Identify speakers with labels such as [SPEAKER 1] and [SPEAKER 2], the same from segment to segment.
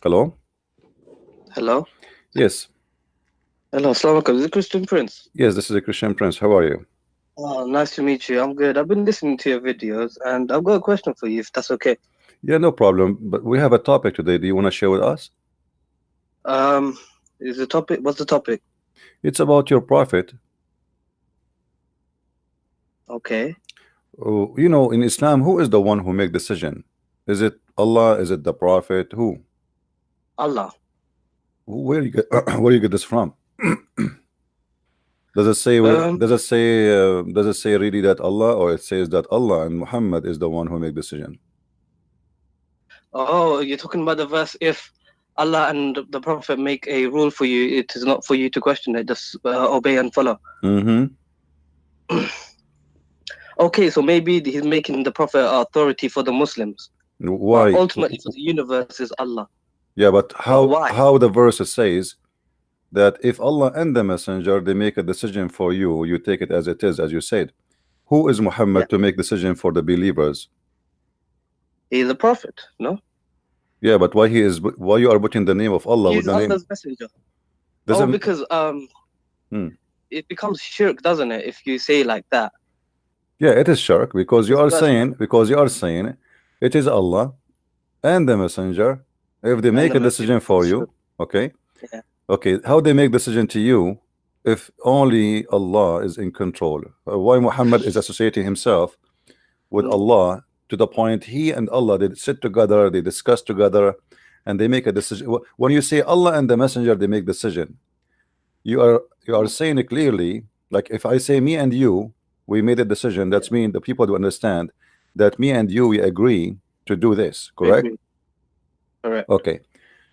[SPEAKER 1] Hello?
[SPEAKER 2] Hello.
[SPEAKER 1] Yes.
[SPEAKER 2] Hello. Assalamu alaikum. This is Christian Prince.
[SPEAKER 1] Yes, this is a Christian Prince. How are you?
[SPEAKER 2] Oh, nice to meet you. I'm good. I've been listening to your videos and I've got a question for you, if that's okay.
[SPEAKER 1] Yeah, no problem. But we have a topic today. Do you want to share with us?
[SPEAKER 2] Um, is the topic? What's the topic?
[SPEAKER 1] It's about your prophet.
[SPEAKER 2] Okay.
[SPEAKER 1] Oh, you know, in Islam, who is the one who make decision? Is it Allah? Is it the prophet? Who?
[SPEAKER 2] Allah.
[SPEAKER 1] Where you get where you get this from? Does it say where?
[SPEAKER 2] Um.
[SPEAKER 1] Does it say really that Allah, or it says that Allah and Muhammad is the one who make decision?
[SPEAKER 2] Oh, you're talking about the verse. If Allah and the Prophet make a rule for you, it is not for you to question it. Just obey and follow.
[SPEAKER 1] Mm-hmm.
[SPEAKER 2] Okay, so maybe he's making the Prophet authority for the Muslims.
[SPEAKER 1] Why?
[SPEAKER 2] But ultimately, for the universe is Allah.
[SPEAKER 1] Yeah, but
[SPEAKER 2] Why?
[SPEAKER 1] how the verse says that if Allah and the messenger they make a decision for you, you take it as it is, as you said. Who is Muhammad to make decision for the believers?
[SPEAKER 2] He's a prophet, no?
[SPEAKER 1] Yeah, but why you are putting the name of Allah
[SPEAKER 2] He's
[SPEAKER 1] with the name?
[SPEAKER 2] Allah's messenger. Because it becomes shirk, doesn't it? If you say like that.
[SPEAKER 1] Yeah, it is shirk because you are saying it is Allah and the messenger. If they make a decision for you, okay,
[SPEAKER 2] yeah,
[SPEAKER 1] okay, how they make decision to you if only Allah is in control? Why Muhammad is associating himself with Allah to the point he and Allah they sit together, they discuss together, and they make a decision. When you say Allah and the messenger they make decision, you are saying it clearly. Like if I say me and you we made a decision, that's mean the people to understand that me and you we agree to do this, correct?
[SPEAKER 2] Correct.
[SPEAKER 1] Okay,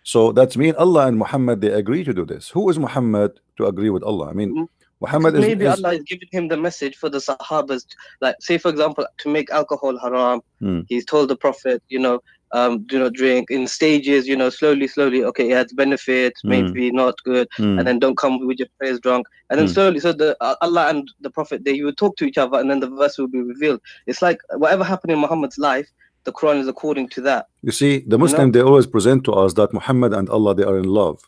[SPEAKER 1] so that's mean Allah and Muhammad they agree to do this. Who is Muhammad to agree with Allah? I mean, Muhammad is
[SPEAKER 2] maybe Allah is giving him the message for the Sahabas, like say for example to make alcohol haram. He's told the Prophet, do not drink in stages, slowly. Okay, it has benefits, maybe not good, and then don't come with your prayers drunk, and then slowly. So the Allah and the Prophet they would talk to each other, and then the verse will be revealed. It's like whatever happened in Muhammad's life, the Quran is according to that.
[SPEAKER 1] You see, the Muslim they always present to us that Muhammad and Allah they are in love.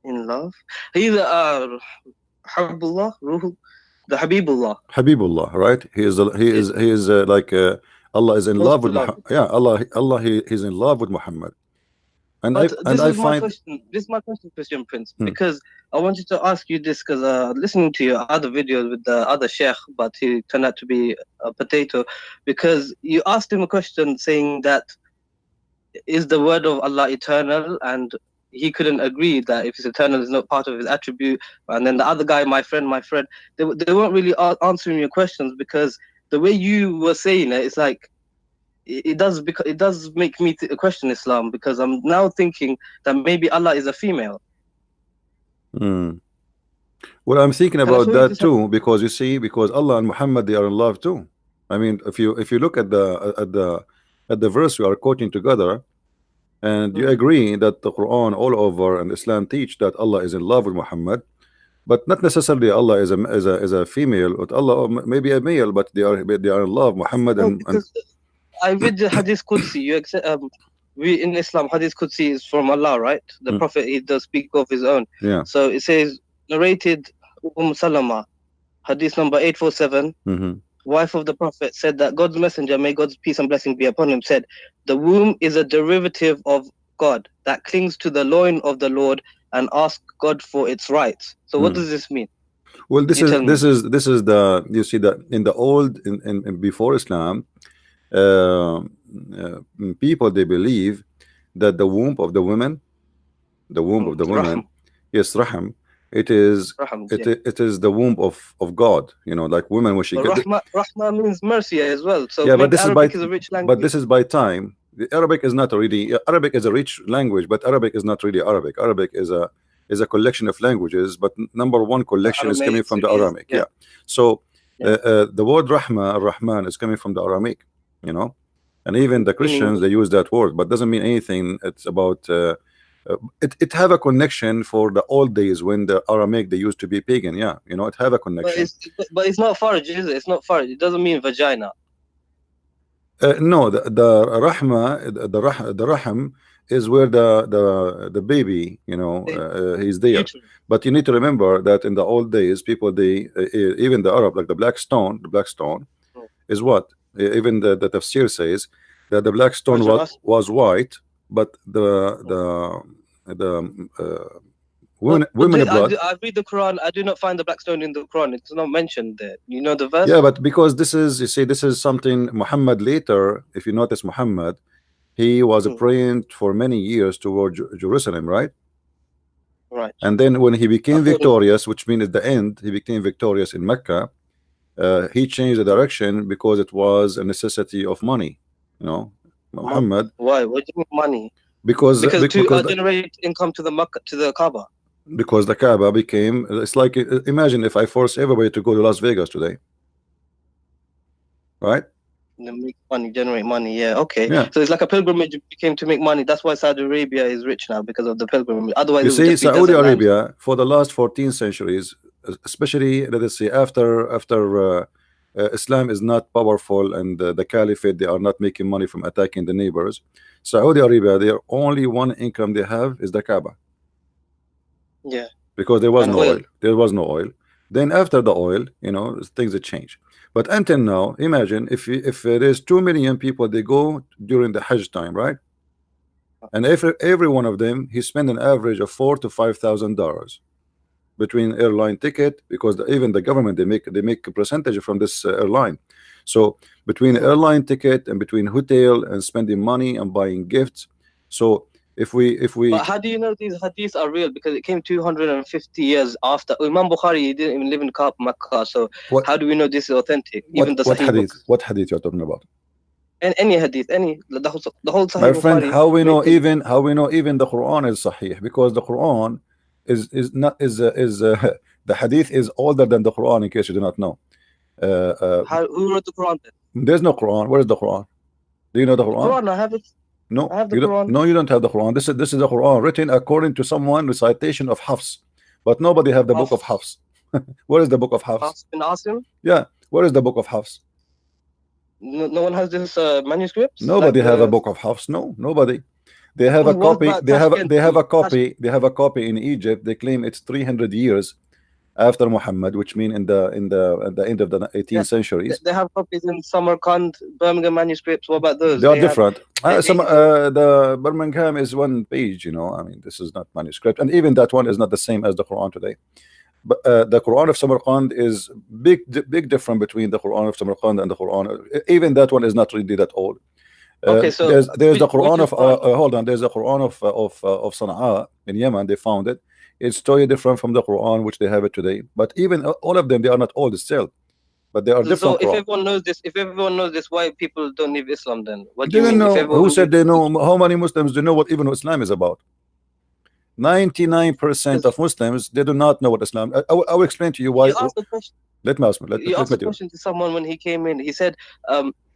[SPEAKER 2] In love? He's Habibullah, the Habibullah.
[SPEAKER 1] Habibullah, right? He is like Allah is in love with Muhammad. Yeah, Allah he's in love with Muhammad. And
[SPEAKER 2] this is my question, Christian Prince, because I wanted to ask you this because listening to your other videos with the other sheikh, but he turned out to be a potato, because you asked him a question saying that is the word of Allah eternal, and he couldn't agree that if it's eternal is not part of his attribute. And then the other guy, my friend, they weren't really answering your questions, because the way you were saying it, it's like it does make me question Islam, because I'm now thinking that maybe Allah is a female.
[SPEAKER 1] Well, I'm thinking about that too, because you see, because Allah and Muhammad they are in love too. I mean, if you look at the verse we are quoting together, and you agree that the Quran all over and Islam teach that Allah is in love with Muhammad, but not necessarily Allah is a female, but Allah maybe a male, but they are in love Muhammad and
[SPEAKER 2] I read the Hadith Qudsi. We in Islam, Hadith Qudsi is from Allah, right? The Prophet he does speak of his own.
[SPEAKER 1] Yeah.
[SPEAKER 2] So it says narrated Salama, Hadith number 847. Wife of the Prophet said that God's messenger, may God's peace and blessing be upon him, said, the womb is a derivative of God that clings to the loin of the Lord and asks God for its rights. So what does this mean?
[SPEAKER 1] Well, this is the, you see that in the old in before Islam, people they believe that the womb of the women,
[SPEAKER 2] Rahim.
[SPEAKER 1] Yes, Rahim. It is the womb of God, like women when she
[SPEAKER 2] Rahma means mercy as well. So
[SPEAKER 1] yeah, but this
[SPEAKER 2] Arabic is a rich language.
[SPEAKER 1] But this is by time. The Arabic is not really Arabic is a rich language, but Arabic is not really Arabic. Arabic is a collection of languages, but number one collection is coming from the Aramaic. Yeah. So the word Rahma, Rahman, is coming from the Aramaic, and even the Christians they use that word, but doesn't mean anything. It's about it have a connection for the old days when the Aramaic they used to be pagan. Yeah, it have a connection.
[SPEAKER 2] But it's not farj, is it? It's not farj. It doesn't mean vagina.
[SPEAKER 1] No, the rahma, the rahim is where the baby, you know, he's there.
[SPEAKER 2] Uterus.
[SPEAKER 1] But you need to remember that in the old days, people, they even the Arab, like the black stone
[SPEAKER 2] Mm.
[SPEAKER 1] is what even the tafsir says that the black stone
[SPEAKER 2] Hajar Aswad.
[SPEAKER 1] was white, but the
[SPEAKER 2] But
[SPEAKER 1] women blood.
[SPEAKER 2] I read the Quran. I do not find the black stone in the Quran. It's not mentioned there. You know the verse?
[SPEAKER 1] Yeah, but because this is, you see, this is something Muhammad later, if you notice, Muhammad, he was
[SPEAKER 2] Mm.
[SPEAKER 1] praying for many years toward Jerusalem, right?
[SPEAKER 2] Right.
[SPEAKER 1] And then when he became
[SPEAKER 2] According,
[SPEAKER 1] victorious, which means at the end he became victorious in Mecca, he changed the direction because it was a necessity of money, you know,
[SPEAKER 2] money.
[SPEAKER 1] Muhammad,
[SPEAKER 2] Why? What do you mean money?
[SPEAKER 1] because
[SPEAKER 2] Because to
[SPEAKER 1] because
[SPEAKER 2] generate income to the Makkah, to the Kaaba.
[SPEAKER 1] because the Kaaba became, it's like, imagine if I force everybody to go to Las Vegas today, right?
[SPEAKER 2] Make money, generate money. Yeah, okay.
[SPEAKER 1] Yeah.
[SPEAKER 2] So it's like a pilgrimage became to make money. That's why Saudi Arabia is rich now, because of the pilgrimage. Otherwise,
[SPEAKER 1] You
[SPEAKER 2] it would
[SPEAKER 1] see,
[SPEAKER 2] just be
[SPEAKER 1] Saudi
[SPEAKER 2] desert land.
[SPEAKER 1] Arabia for the last 14 centuries, especially let us say after Islam is not powerful, and the caliphate, they are not making money from attacking the neighbors. Saudi Arabia, their only one income they have is the Kaaba,
[SPEAKER 2] Yeah,
[SPEAKER 1] because there was
[SPEAKER 2] and
[SPEAKER 1] no
[SPEAKER 2] oil.
[SPEAKER 1] oil. There was no oil. Then after the oil, you know, things that change. But until now, imagine if there's 2 million people, they go during the Hajj time, right? And every one of them, he spend an average of $4,000 to $5,000 between airline ticket, because even the government, they make a percentage from this airline. So between airline ticket and between hotel and spending money and buying gifts. So if we
[SPEAKER 2] But how do you know these hadiths are real? Because it came 250 years after Imam Bukhari. He didn't even live in Makkah. So
[SPEAKER 1] what
[SPEAKER 2] how do we know this is authentic? Even the Sahih books.
[SPEAKER 1] what hadith you're talking about,
[SPEAKER 2] And any hadith, the whole
[SPEAKER 1] my
[SPEAKER 2] Sahih
[SPEAKER 1] friend?
[SPEAKER 2] Bukhari.
[SPEAKER 1] How we know even the Quran is sahih? Because the Quran is not is the hadith is older than the Quran, in case you do not know.
[SPEAKER 2] Who wrote the Quran then?
[SPEAKER 1] There's no Quran. Where is the Quran? Do you know the Quran?
[SPEAKER 2] Quran, I have it.
[SPEAKER 1] No,
[SPEAKER 2] I have the
[SPEAKER 1] you don't.
[SPEAKER 2] Quran.
[SPEAKER 1] No, you don't have the Quran. This is the Quran written according to someone recitation of Hafs, but nobody have the book of Hafs. Where is the book of Hafs?
[SPEAKER 2] Hafs bin Asim.
[SPEAKER 1] Yeah, where is the book of Hafs?
[SPEAKER 2] No one has this manuscripts.
[SPEAKER 1] Nobody
[SPEAKER 2] like
[SPEAKER 1] have a book of Hafs. No, nobody. They have a
[SPEAKER 2] what
[SPEAKER 1] copy.
[SPEAKER 2] about
[SPEAKER 1] They have
[SPEAKER 2] Tashkent?
[SPEAKER 1] a copy. They have a copy in Egypt. They claim it's 300 years after Muhammad, which mean at the end of the 18th centuries.
[SPEAKER 2] They have copies in Samarkand, Birmingham manuscripts. What about those?
[SPEAKER 1] They are different.
[SPEAKER 2] they-
[SPEAKER 1] The Birmingham is one page. You know, I mean, this is not manuscript, and even that one is not the same as the Quran today. But the Quran of Samarkand is big difference between the Quran of Samarkand and the Quran. Even that one is not really that old.
[SPEAKER 2] Okay, so
[SPEAKER 1] there's the Quran of
[SPEAKER 2] Quran?
[SPEAKER 1] hold on. There's the Quran of Sana'a in Yemen. They found it. It's totally different from the Quran which they have it today. But even all of them, they are not old still, but they are different.
[SPEAKER 2] So if everyone knows this, why people don't leave Islam then? What do
[SPEAKER 1] They
[SPEAKER 2] you
[SPEAKER 1] don't
[SPEAKER 2] mean?
[SPEAKER 1] know. Who said they know? How many Muslims do know what even Islam is about? 99% of Muslims, they do not know what Islam. I will explain to you why.
[SPEAKER 2] You asked the question.
[SPEAKER 1] Let me ask me.
[SPEAKER 2] You asked a question to someone when he came in. He said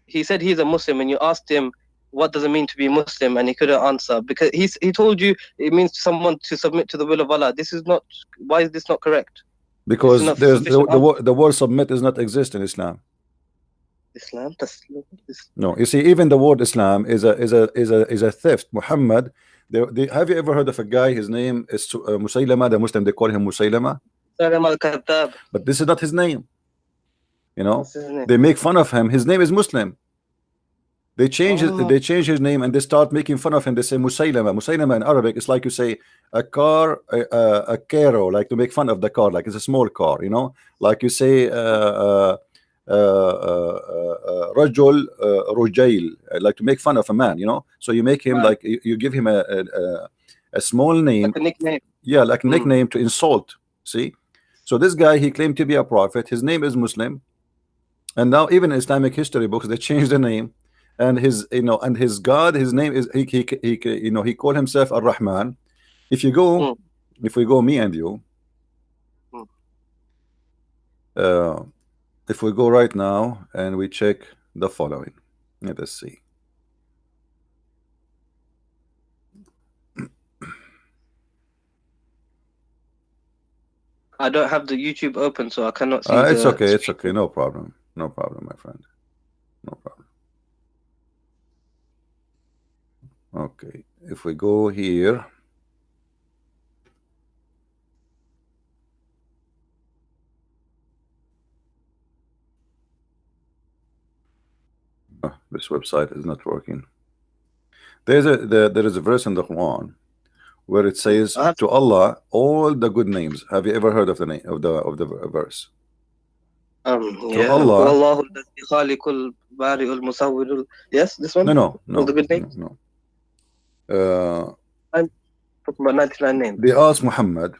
[SPEAKER 2] he's a Muslim, and you asked him what does it mean to be Muslim, and he couldn't answer because he told you it means someone to submit to the will of Allah. This is not. Why is this not correct?
[SPEAKER 1] Because there's the word submit does not exist in Islam.
[SPEAKER 2] Islam.
[SPEAKER 1] No, you see, even the word Islam is a theft. Muhammad. Have you ever heard of a guy? His name is Musaylama. The Muslim, they call him Musaylama. But this is not his name. You know, they make fun of him. His name is Muslim. They change his name and they start making fun of him. They say Musaylama. Musaylama in Arabic is like you say a car, a caro, like to make fun of the car, like it's a small car, you know, like you say rajul rujail, like to make fun of a man, you know. So you make him like you give him a small name,
[SPEAKER 2] like a nickname.
[SPEAKER 1] Yeah, like a nickname to insult. See, so this guy, he claimed to be a prophet. His name is Muslim, and now even in Islamic history books they changed the name. And his, you know, and his God, his name is he you know, he called himself Ar-Rahman. If you go, if we go, me and you, if we go right now and we check the following, let us see.
[SPEAKER 2] I don't have the YouTube open, so I cannot see.
[SPEAKER 1] It's okay, it's okay, no problem, my friend, no problem. Okay, if we go here, this website is not working. There is a verse in the Quran where it says to Allah all the good names. Have you ever heard of the name of the verse? To Allah.
[SPEAKER 2] Yes, this one.
[SPEAKER 1] No.
[SPEAKER 2] The good names.
[SPEAKER 1] No.
[SPEAKER 2] Talking about 99 names.
[SPEAKER 1] They asked Muhammad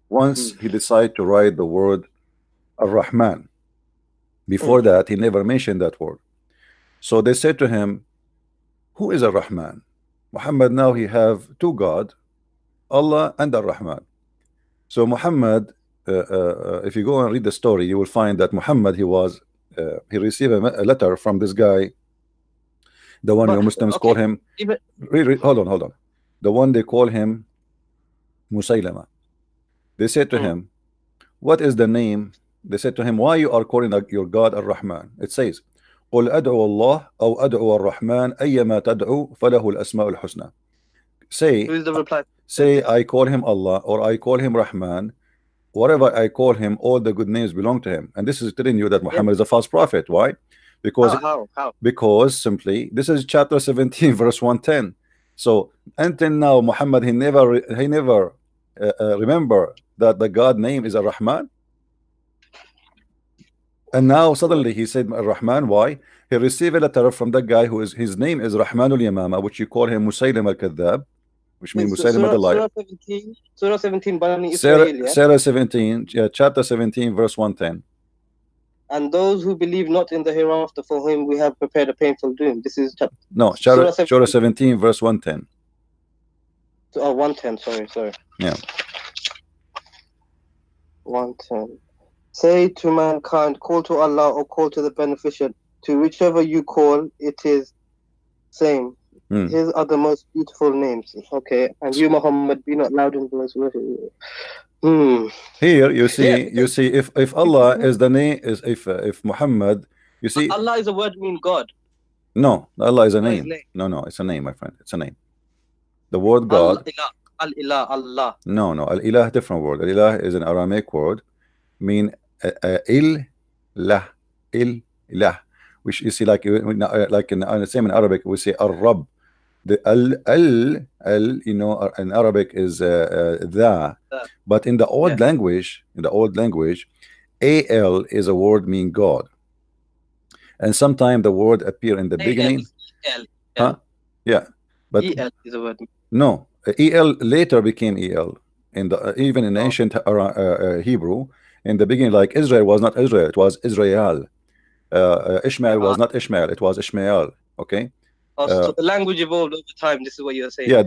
[SPEAKER 1] once he decided to write the word Ar-Rahman. Before that, he never mentioned that word. So they said to him, who is Ar-Rahman? Muhammad, now he have two gods, Allah and Ar-Rahman. So Muhammad, if you go and read the story, you will find that Muhammad, he received a letter from this guy, the one your Muslims call him. Hold on. The one they call him Musaylama. They said to him, what is the name? They said to him, why you are calling your God Ar-Rahman? It says, قل أدعو الله أو أدعو الرحمن أيما تدعو فله الأسماء الحسنى. Say,
[SPEAKER 2] who is the reply?
[SPEAKER 1] Say I call him Allah or I call him Rahman. Whatever I call him, all the good names belong to him. And this is telling you that Muhammad is a false prophet. Why? Because
[SPEAKER 2] how?
[SPEAKER 1] Because simply this is chapter 17 verse 110. So until now Muhammad he never remember that the God name is Ar-Rahman. And now suddenly he said Ar-Rahman. Why? He received a letter from that guy who is his name is Rahmanul Yamama, which you call him Musaylim al-Kadhab, which means Musaylim the liar.
[SPEAKER 2] Surah 17 Bani Israel,
[SPEAKER 1] Surah 17, chapter 17 verse 110.
[SPEAKER 2] And those who believe not in the hereafter, for whom we have prepared a painful doom. This is
[SPEAKER 1] Surah 17 verse 110.
[SPEAKER 2] 110, sorry.
[SPEAKER 1] Yeah.
[SPEAKER 2] 110. Say to mankind, call to Allah or call to the beneficent. To whichever you call, it is same. His are the most beautiful names. Okay. And you, Muhammad, be not loud in voice.
[SPEAKER 1] Here you see if Allah is the name, is if Muhammad, you see
[SPEAKER 2] Allah is a word mean God.
[SPEAKER 1] No, Allah is a name. No, it's a name, my friend. It's a name. The word God.
[SPEAKER 2] Al-Ilah, Allah.
[SPEAKER 1] No, Al-Ilah, different word. Al-Ilah is an Aramaic word, mean Il-Lah, which you see like in the same in Arabic we say Ar-Rab. The al you know in Arabic is the, but in the old language, al is a word mean God, and sometimes the word appear in the beginning. Yeah, but
[SPEAKER 2] el is a word.
[SPEAKER 1] No, el later became el in the even in ancient Hebrew. In the beginning, like Israel was not Israel, it was Israel. Ishmael was not Ishmael, it was Ishmael. Okay.
[SPEAKER 2] So the language evolved over time. This is what you're saying.
[SPEAKER 1] Yeah, in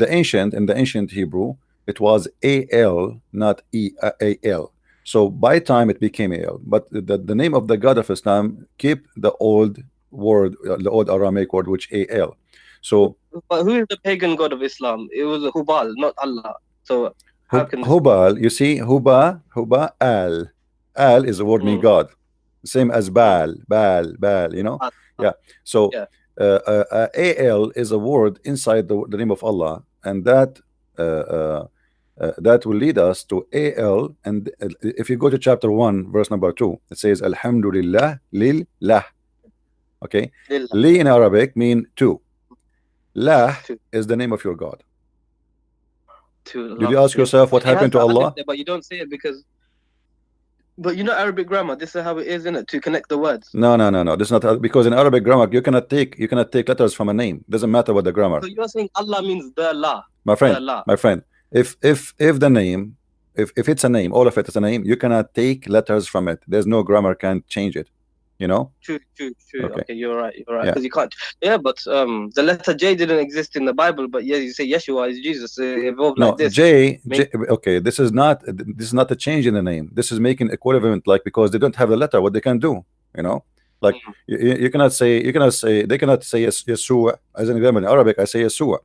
[SPEAKER 1] the ancient Hebrew, it was al, not al. So by time it became al. But the name of the God of Islam keep the old word, the old Aramaic word, which al. So,
[SPEAKER 2] but who is the pagan god of Islam? It was Hubal, not Allah. So how can
[SPEAKER 1] Hubal? You see, Huba, al is a word mean God, same as Baal. You know, yeah. So. Al is a word inside the name of Allah, and that will lead us to al. And if you go to chapter 1 verse number 2, it says Alhamdulillah lillah. Okay, li in Arabic mean two. Lah is the name of your God. Did you ask yourself what happened to Allah?
[SPEAKER 2] But you don't say it because. But you know Arabic grammar. This is how it is, isn't it? To connect the words.
[SPEAKER 1] No. This is not, because in Arabic grammar you cannot take letters from a name. Doesn't matter what the grammar.
[SPEAKER 2] So you're saying Allah means the La.
[SPEAKER 1] My friend. If the name, if it's a name, all of it is a name, you cannot take letters from it. There's no grammar can change it. You know.
[SPEAKER 2] True. Okay, you're right. Because you can't. Yeah, but the letter J didn't exist in the Bible, but yeah, you say Yeshua is Jesus. It evolved like this.
[SPEAKER 1] J. Okay, this is not a change in the name. This is making equivalent, like, because they don't have the letter, what they can do. You know, like you cannot say they cannot say Yeshua as an example. In Arabic, I say Yeshua.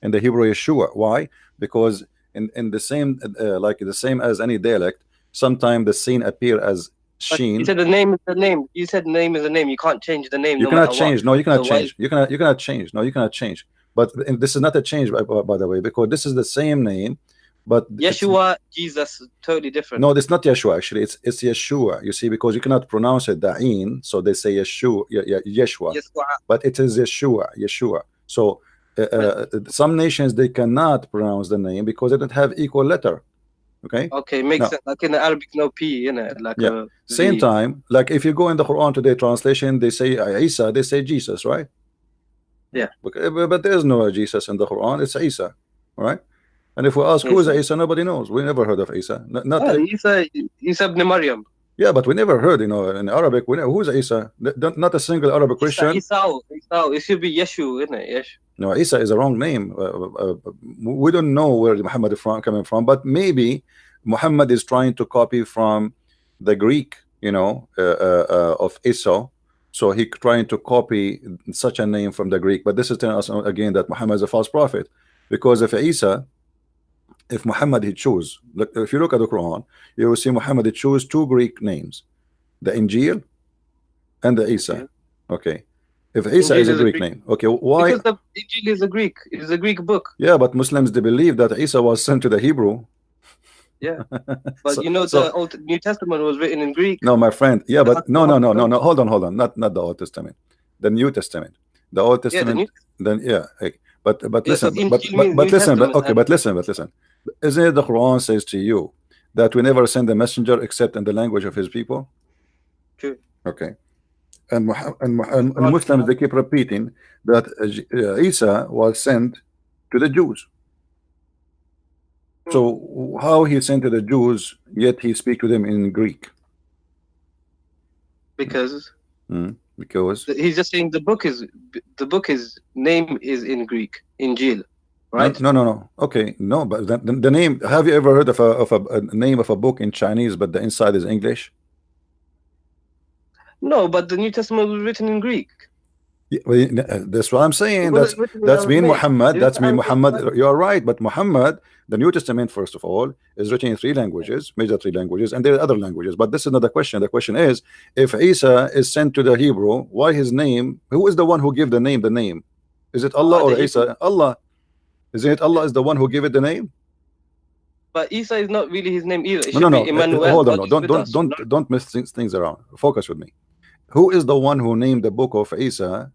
[SPEAKER 1] In the Hebrew, Yeshua. Why? Because in the same like the same as any dialect, sometimes the scene appear as Sheen.
[SPEAKER 2] You said the name is the name. You said name is the name. You can't change the name.
[SPEAKER 1] You cannot change. No, you cannot change. You cannot change. No, you cannot change. But and this is not a change, by the way, because this is the same name, but
[SPEAKER 2] Yeshua, Jesus, totally different.
[SPEAKER 1] no, it's not Yeshua. Actually, it's Yeshua. You see, because you cannot pronounce it Da'in, so they say Yeshua, Yeshua. But it is Yeshua. So some nations, they cannot pronounce the name because they don't have equal letter. Okay,
[SPEAKER 2] makes sense. Like in the Arabic, no P in it. Like
[SPEAKER 1] same time, like if you go in the Quran today translation, they say Isa, they say Jesus, right?
[SPEAKER 2] Yeah.
[SPEAKER 1] But there's no Jesus in the Quran. It's Isa, right? And if we ask who is Isa, nobody knows. We never heard of Isa.
[SPEAKER 2] Isa ibn Maryam.
[SPEAKER 1] Yeah, but we never heard, in Arabic, who's Isa? Not a single Arabic Christian.
[SPEAKER 2] Isa. It should be Yeshu, isn't it? Yeshu.
[SPEAKER 1] No, Isa is a wrong name. We don't know where Muhammad is coming from, but maybe Muhammad is trying to copy from the Greek, of Isa. So he trying to copy such a name from the Greek. But this is telling us again that Muhammad is a false prophet, because if Muhammad he chose, if you look at the Quran, you will see Muhammad he chose two Greek names, the Injil and the Isa. Okay, if Isa is a Greek name, okay, why?
[SPEAKER 2] Because the Injil is a Greek. It is a Greek book.
[SPEAKER 1] Yeah, but Muslims, they believe that Isa was sent to the Hebrew.
[SPEAKER 2] Yeah, but the New Testament was written in Greek.
[SPEAKER 1] No, my friend. Yeah, but no. Hold on. Not the Old Testament, the New Testament. The Old Testament. But listen. But listen. Isn't it the Quran says to you that we never send a messenger except in the language of his people?
[SPEAKER 2] True.
[SPEAKER 1] Okay. And Muslims, they keep repeating that Isa was sent to the Jews. So how he sent to the Jews, yet he speak to them in Greek?
[SPEAKER 2] Because
[SPEAKER 1] he's
[SPEAKER 2] just saying the book is name is in Greek, Injil, right?
[SPEAKER 1] No. Okay, no, but the name. Have you ever heard of a name of a book in Chinese, but the inside is English?
[SPEAKER 2] No, but the New Testament was written in Greek.
[SPEAKER 1] Yeah, that's what I'm saying. That's mean Muhammad. That's mean Muhammad. You are right, but Muhammad, the New Testament, first of all, is written in three languages, major three languages, and there are other languages. But this is not the question. The question is, if Isa is sent to the Hebrew, why his name? Who is the one who gave the name? The name, is it Allah or Isa? Allah. Isn't it Allah is the one who gave it the name?
[SPEAKER 2] But Isa is not really his name either. It
[SPEAKER 1] No.
[SPEAKER 2] be Emmanuel.
[SPEAKER 1] Hold on. Don't miss things around. Focus with me. Who is the one who named the book of Isa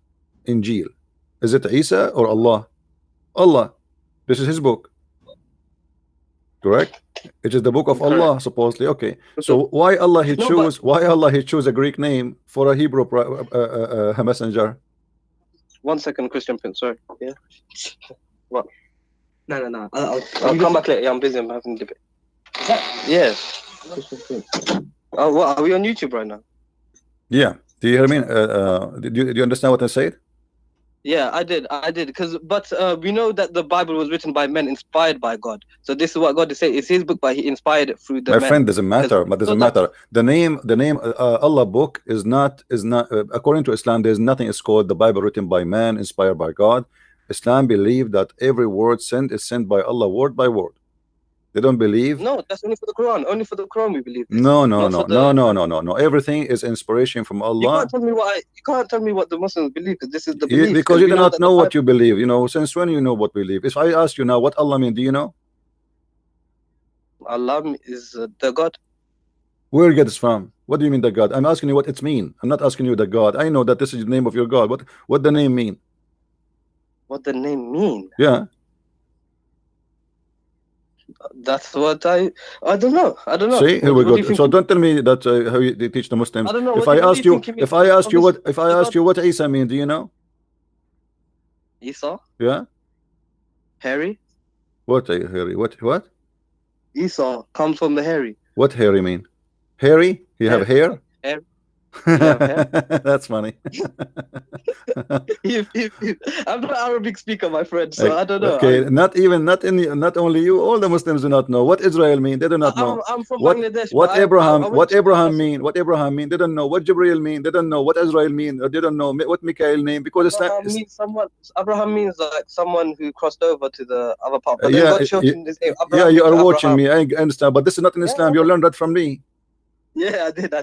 [SPEAKER 1] Injil? Is it Isa or Allah? Allah. This is his book. Correct? It is the book of Allah, supposedly. Okay. So why Allah he choose a Greek name for a Hebrew messenger?
[SPEAKER 2] 1 second, Christian Prince. Sorry. Yeah. What? No. I'll come back later. Yeah, I'm busy. I'm having a debate. Yeah. Christian Prince. Oh, what? Are we on YouTube right now?
[SPEAKER 1] Yeah. Do you hear me? Do you understand what I said?
[SPEAKER 2] Yeah, I did. But we know that the Bible was written by men inspired by God. So this is what God is saying. It's his book, but he inspired it through the men.
[SPEAKER 1] My friend, doesn't matter. But doesn't matter. The name Allah book is not according to Islam. There's nothing is called the Bible written by man, inspired by God. Islam believe that every word sent is sent by Allah, word by word. They don't believe.
[SPEAKER 2] No, that's only for the Quran. Only for the Quran we believe this.
[SPEAKER 1] No. Everything is inspiration from Allah.
[SPEAKER 2] You can't tell me what the Muslims believe, because this is the belief.
[SPEAKER 1] Because you do not know what you believe. Since when you know what we believe? If I ask you now what Allah means, do you know?
[SPEAKER 2] Allah is the God.
[SPEAKER 1] Where it gets from? What do you mean the God? I'm asking you what it means. I'm not asking you the God. I know that this is the name of your God. What the name mean?
[SPEAKER 2] What the name mean?
[SPEAKER 1] Yeah.
[SPEAKER 2] That's what I don't know.
[SPEAKER 1] See, here we go. So don't tell me that how they teach the Muslims.
[SPEAKER 2] I don't know.
[SPEAKER 1] If I ask you what Isa means, do you know?
[SPEAKER 2] Esau?
[SPEAKER 1] Yeah.
[SPEAKER 2] Hairy?
[SPEAKER 1] What hairy? What?
[SPEAKER 2] Esau comes from the hairy.
[SPEAKER 1] What hairy mean? Hairy? You have hair?
[SPEAKER 2] Hair.
[SPEAKER 1] That's funny.
[SPEAKER 2] I'm not Arabic speaker, my friend, so I don't know.
[SPEAKER 1] Okay, not only you, all the Muslims do not know what Israel mean. They do not know.
[SPEAKER 2] I'm from Bangladesh.
[SPEAKER 1] What Abraham mean? What Abraham mean? They don't know. What Jibril mean? They don't know. What Israel mean? They don't know what Mikael mean, because
[SPEAKER 2] Abraham means like someone who crossed over to the other part. But God showed him his name.
[SPEAKER 1] Yeah, you are watching me. I understand, but this is not in Islam. You learned that from me.
[SPEAKER 2] Yeah, I did.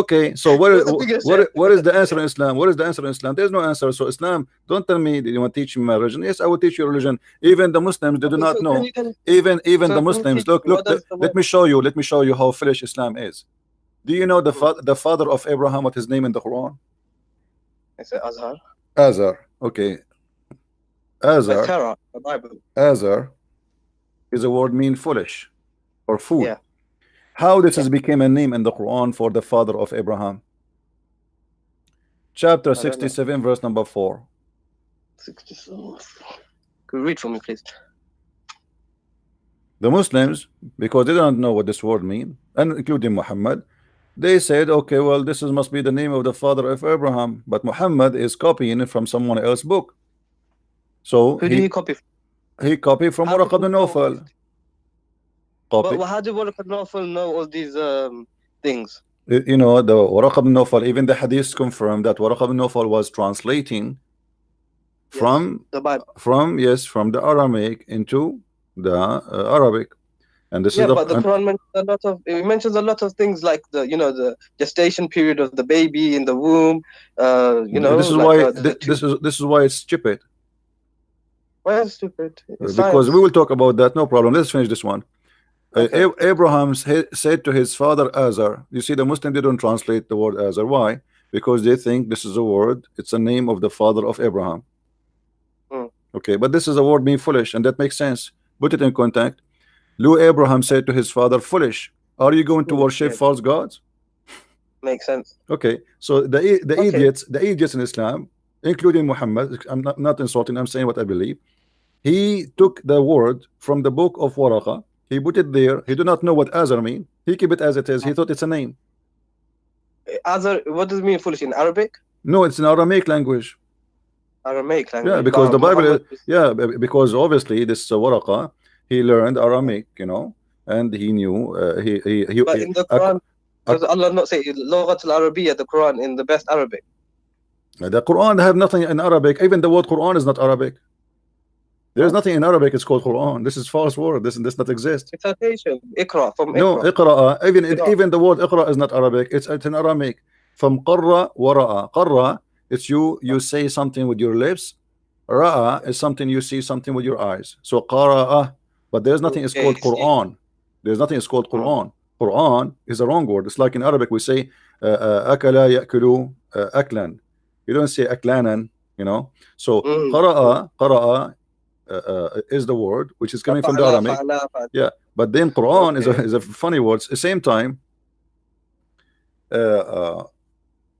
[SPEAKER 1] Okay, so
[SPEAKER 2] You're the biggest chef.
[SPEAKER 1] what is the answer in Islam? What is the answer in Islam? There's no answer. So Islam, don't tell me that you want to teach me my religion. Yes, I will teach you religion. Even the Muslims, they do
[SPEAKER 2] Okay,
[SPEAKER 1] not
[SPEAKER 2] so
[SPEAKER 1] know.
[SPEAKER 2] can
[SPEAKER 1] Even
[SPEAKER 2] so
[SPEAKER 1] the
[SPEAKER 2] can you
[SPEAKER 1] Muslims,
[SPEAKER 2] teach me what does the
[SPEAKER 1] let
[SPEAKER 2] word?
[SPEAKER 1] me show you. Let me show you how foolish Islam is. Do you know
[SPEAKER 2] Hmm.
[SPEAKER 1] the father of Abraham? What his name in the Quran?
[SPEAKER 2] It's Azhar.
[SPEAKER 1] Azar. Okay,
[SPEAKER 2] But
[SPEAKER 1] Azar.
[SPEAKER 2] Sarah, the Bible.
[SPEAKER 1] Azar is a word mean foolish or fool.
[SPEAKER 2] Yeah,
[SPEAKER 1] How this
[SPEAKER 2] yeah.
[SPEAKER 1] has became a name in the Quran for the father of Abraham? Chapter
[SPEAKER 2] I don't know.
[SPEAKER 1] 67, verse number 4.
[SPEAKER 2] 67. Could you read for me, please?
[SPEAKER 1] The Muslims, because they don't know what this word means, and including Muhammad, they said, okay, well, this must be the name of the father of Abraham, but Muhammad is copying it from someone else's book. So
[SPEAKER 2] Who did he copy from?
[SPEAKER 1] he copied from
[SPEAKER 2] How did
[SPEAKER 1] Waraq
[SPEAKER 2] he
[SPEAKER 1] ibn
[SPEAKER 2] know all these?
[SPEAKER 1] Nawfal. Copy.
[SPEAKER 2] But how did Waraq Nawfal know all these things?
[SPEAKER 1] You know, the Waraq ibn Nawfal, even the Hadith confirmed that Waraq ibn Nawfal was translating
[SPEAKER 2] Yes,
[SPEAKER 1] from
[SPEAKER 2] the Bible.
[SPEAKER 1] from the Aramaic into the Arabic, and this is
[SPEAKER 2] Yeah,
[SPEAKER 1] the
[SPEAKER 2] but the Quran mentions a lot of things like the gestation period of the baby in the womb.
[SPEAKER 1] this is
[SPEAKER 2] Like
[SPEAKER 1] why
[SPEAKER 2] the two.
[SPEAKER 1] this is why it's stupid.
[SPEAKER 2] Why is it stupid? It's
[SPEAKER 1] Because we
[SPEAKER 2] science.
[SPEAKER 1] will talk about that. No problem. Let's finish this one.
[SPEAKER 2] Okay.
[SPEAKER 1] Abraham said to his father Azar. You see, the Muslim, they don't translate the word Azar. Why? Because they think this is a word. It's a name of the father of Abraham.
[SPEAKER 2] Mm.
[SPEAKER 1] Okay, but this is a word being foolish, and that makes sense. Put it in context. Lou Abraham said to his father, "Foolish, are you going to worship
[SPEAKER 2] Yeah,
[SPEAKER 1] false gods?"
[SPEAKER 2] makes sense.
[SPEAKER 1] Okay, so
[SPEAKER 2] Okay.
[SPEAKER 1] the idiots in Islam, including Muhammad, I'm not insulting, I'm saying what I believe. He took the word from the book of Waraqa, he put it there, he do not know what Azar mean, he keep it as it is, he thought it's a name.
[SPEAKER 2] Azar, what does it mean foolish in Arabic?
[SPEAKER 1] No, it's an Aramaic language.
[SPEAKER 2] Aramaic
[SPEAKER 1] Yeah,
[SPEAKER 2] language.
[SPEAKER 1] because
[SPEAKER 2] But
[SPEAKER 1] the Bible
[SPEAKER 2] Muhammad
[SPEAKER 1] yeah, because obviously this Waraqa, he learned Aramaic, you know, and he knew
[SPEAKER 2] but in the Quran, does Allah not say Lughat al-Arabiya, the Quran, in the best Arabic?
[SPEAKER 1] the Quran have nothing in Arabic. Even the word Quran is not Arabic. There's
[SPEAKER 2] Huh?
[SPEAKER 1] nothing in Arabic. It's called Quran. This is false word. This not exist.
[SPEAKER 2] It's citation. Iqra, from
[SPEAKER 1] No,
[SPEAKER 2] Iqra.
[SPEAKER 1] Iqra.
[SPEAKER 2] Iqra.
[SPEAKER 1] Even the word Iqra is not Arabic. It's in Aramaic. From qarra wa ra'a. Qarra, it's you say something with your lips. Ra'a is something you see something with your eyes. So qara'a. But there's nothing is
[SPEAKER 2] Okay,
[SPEAKER 1] called Quran. There's nothing is called Quran. Quran is a wrong word. It's like in Arabic we say akala ya'kulu aklan. You don't say aklanan, you know. So qara'a is the word which is coming from the
[SPEAKER 2] Fa'ala,
[SPEAKER 1] Aramaic.
[SPEAKER 2] fa'ala, fa'ala.
[SPEAKER 1] Yeah, but then Quran
[SPEAKER 2] Okay.
[SPEAKER 1] is a funny word. At the same time,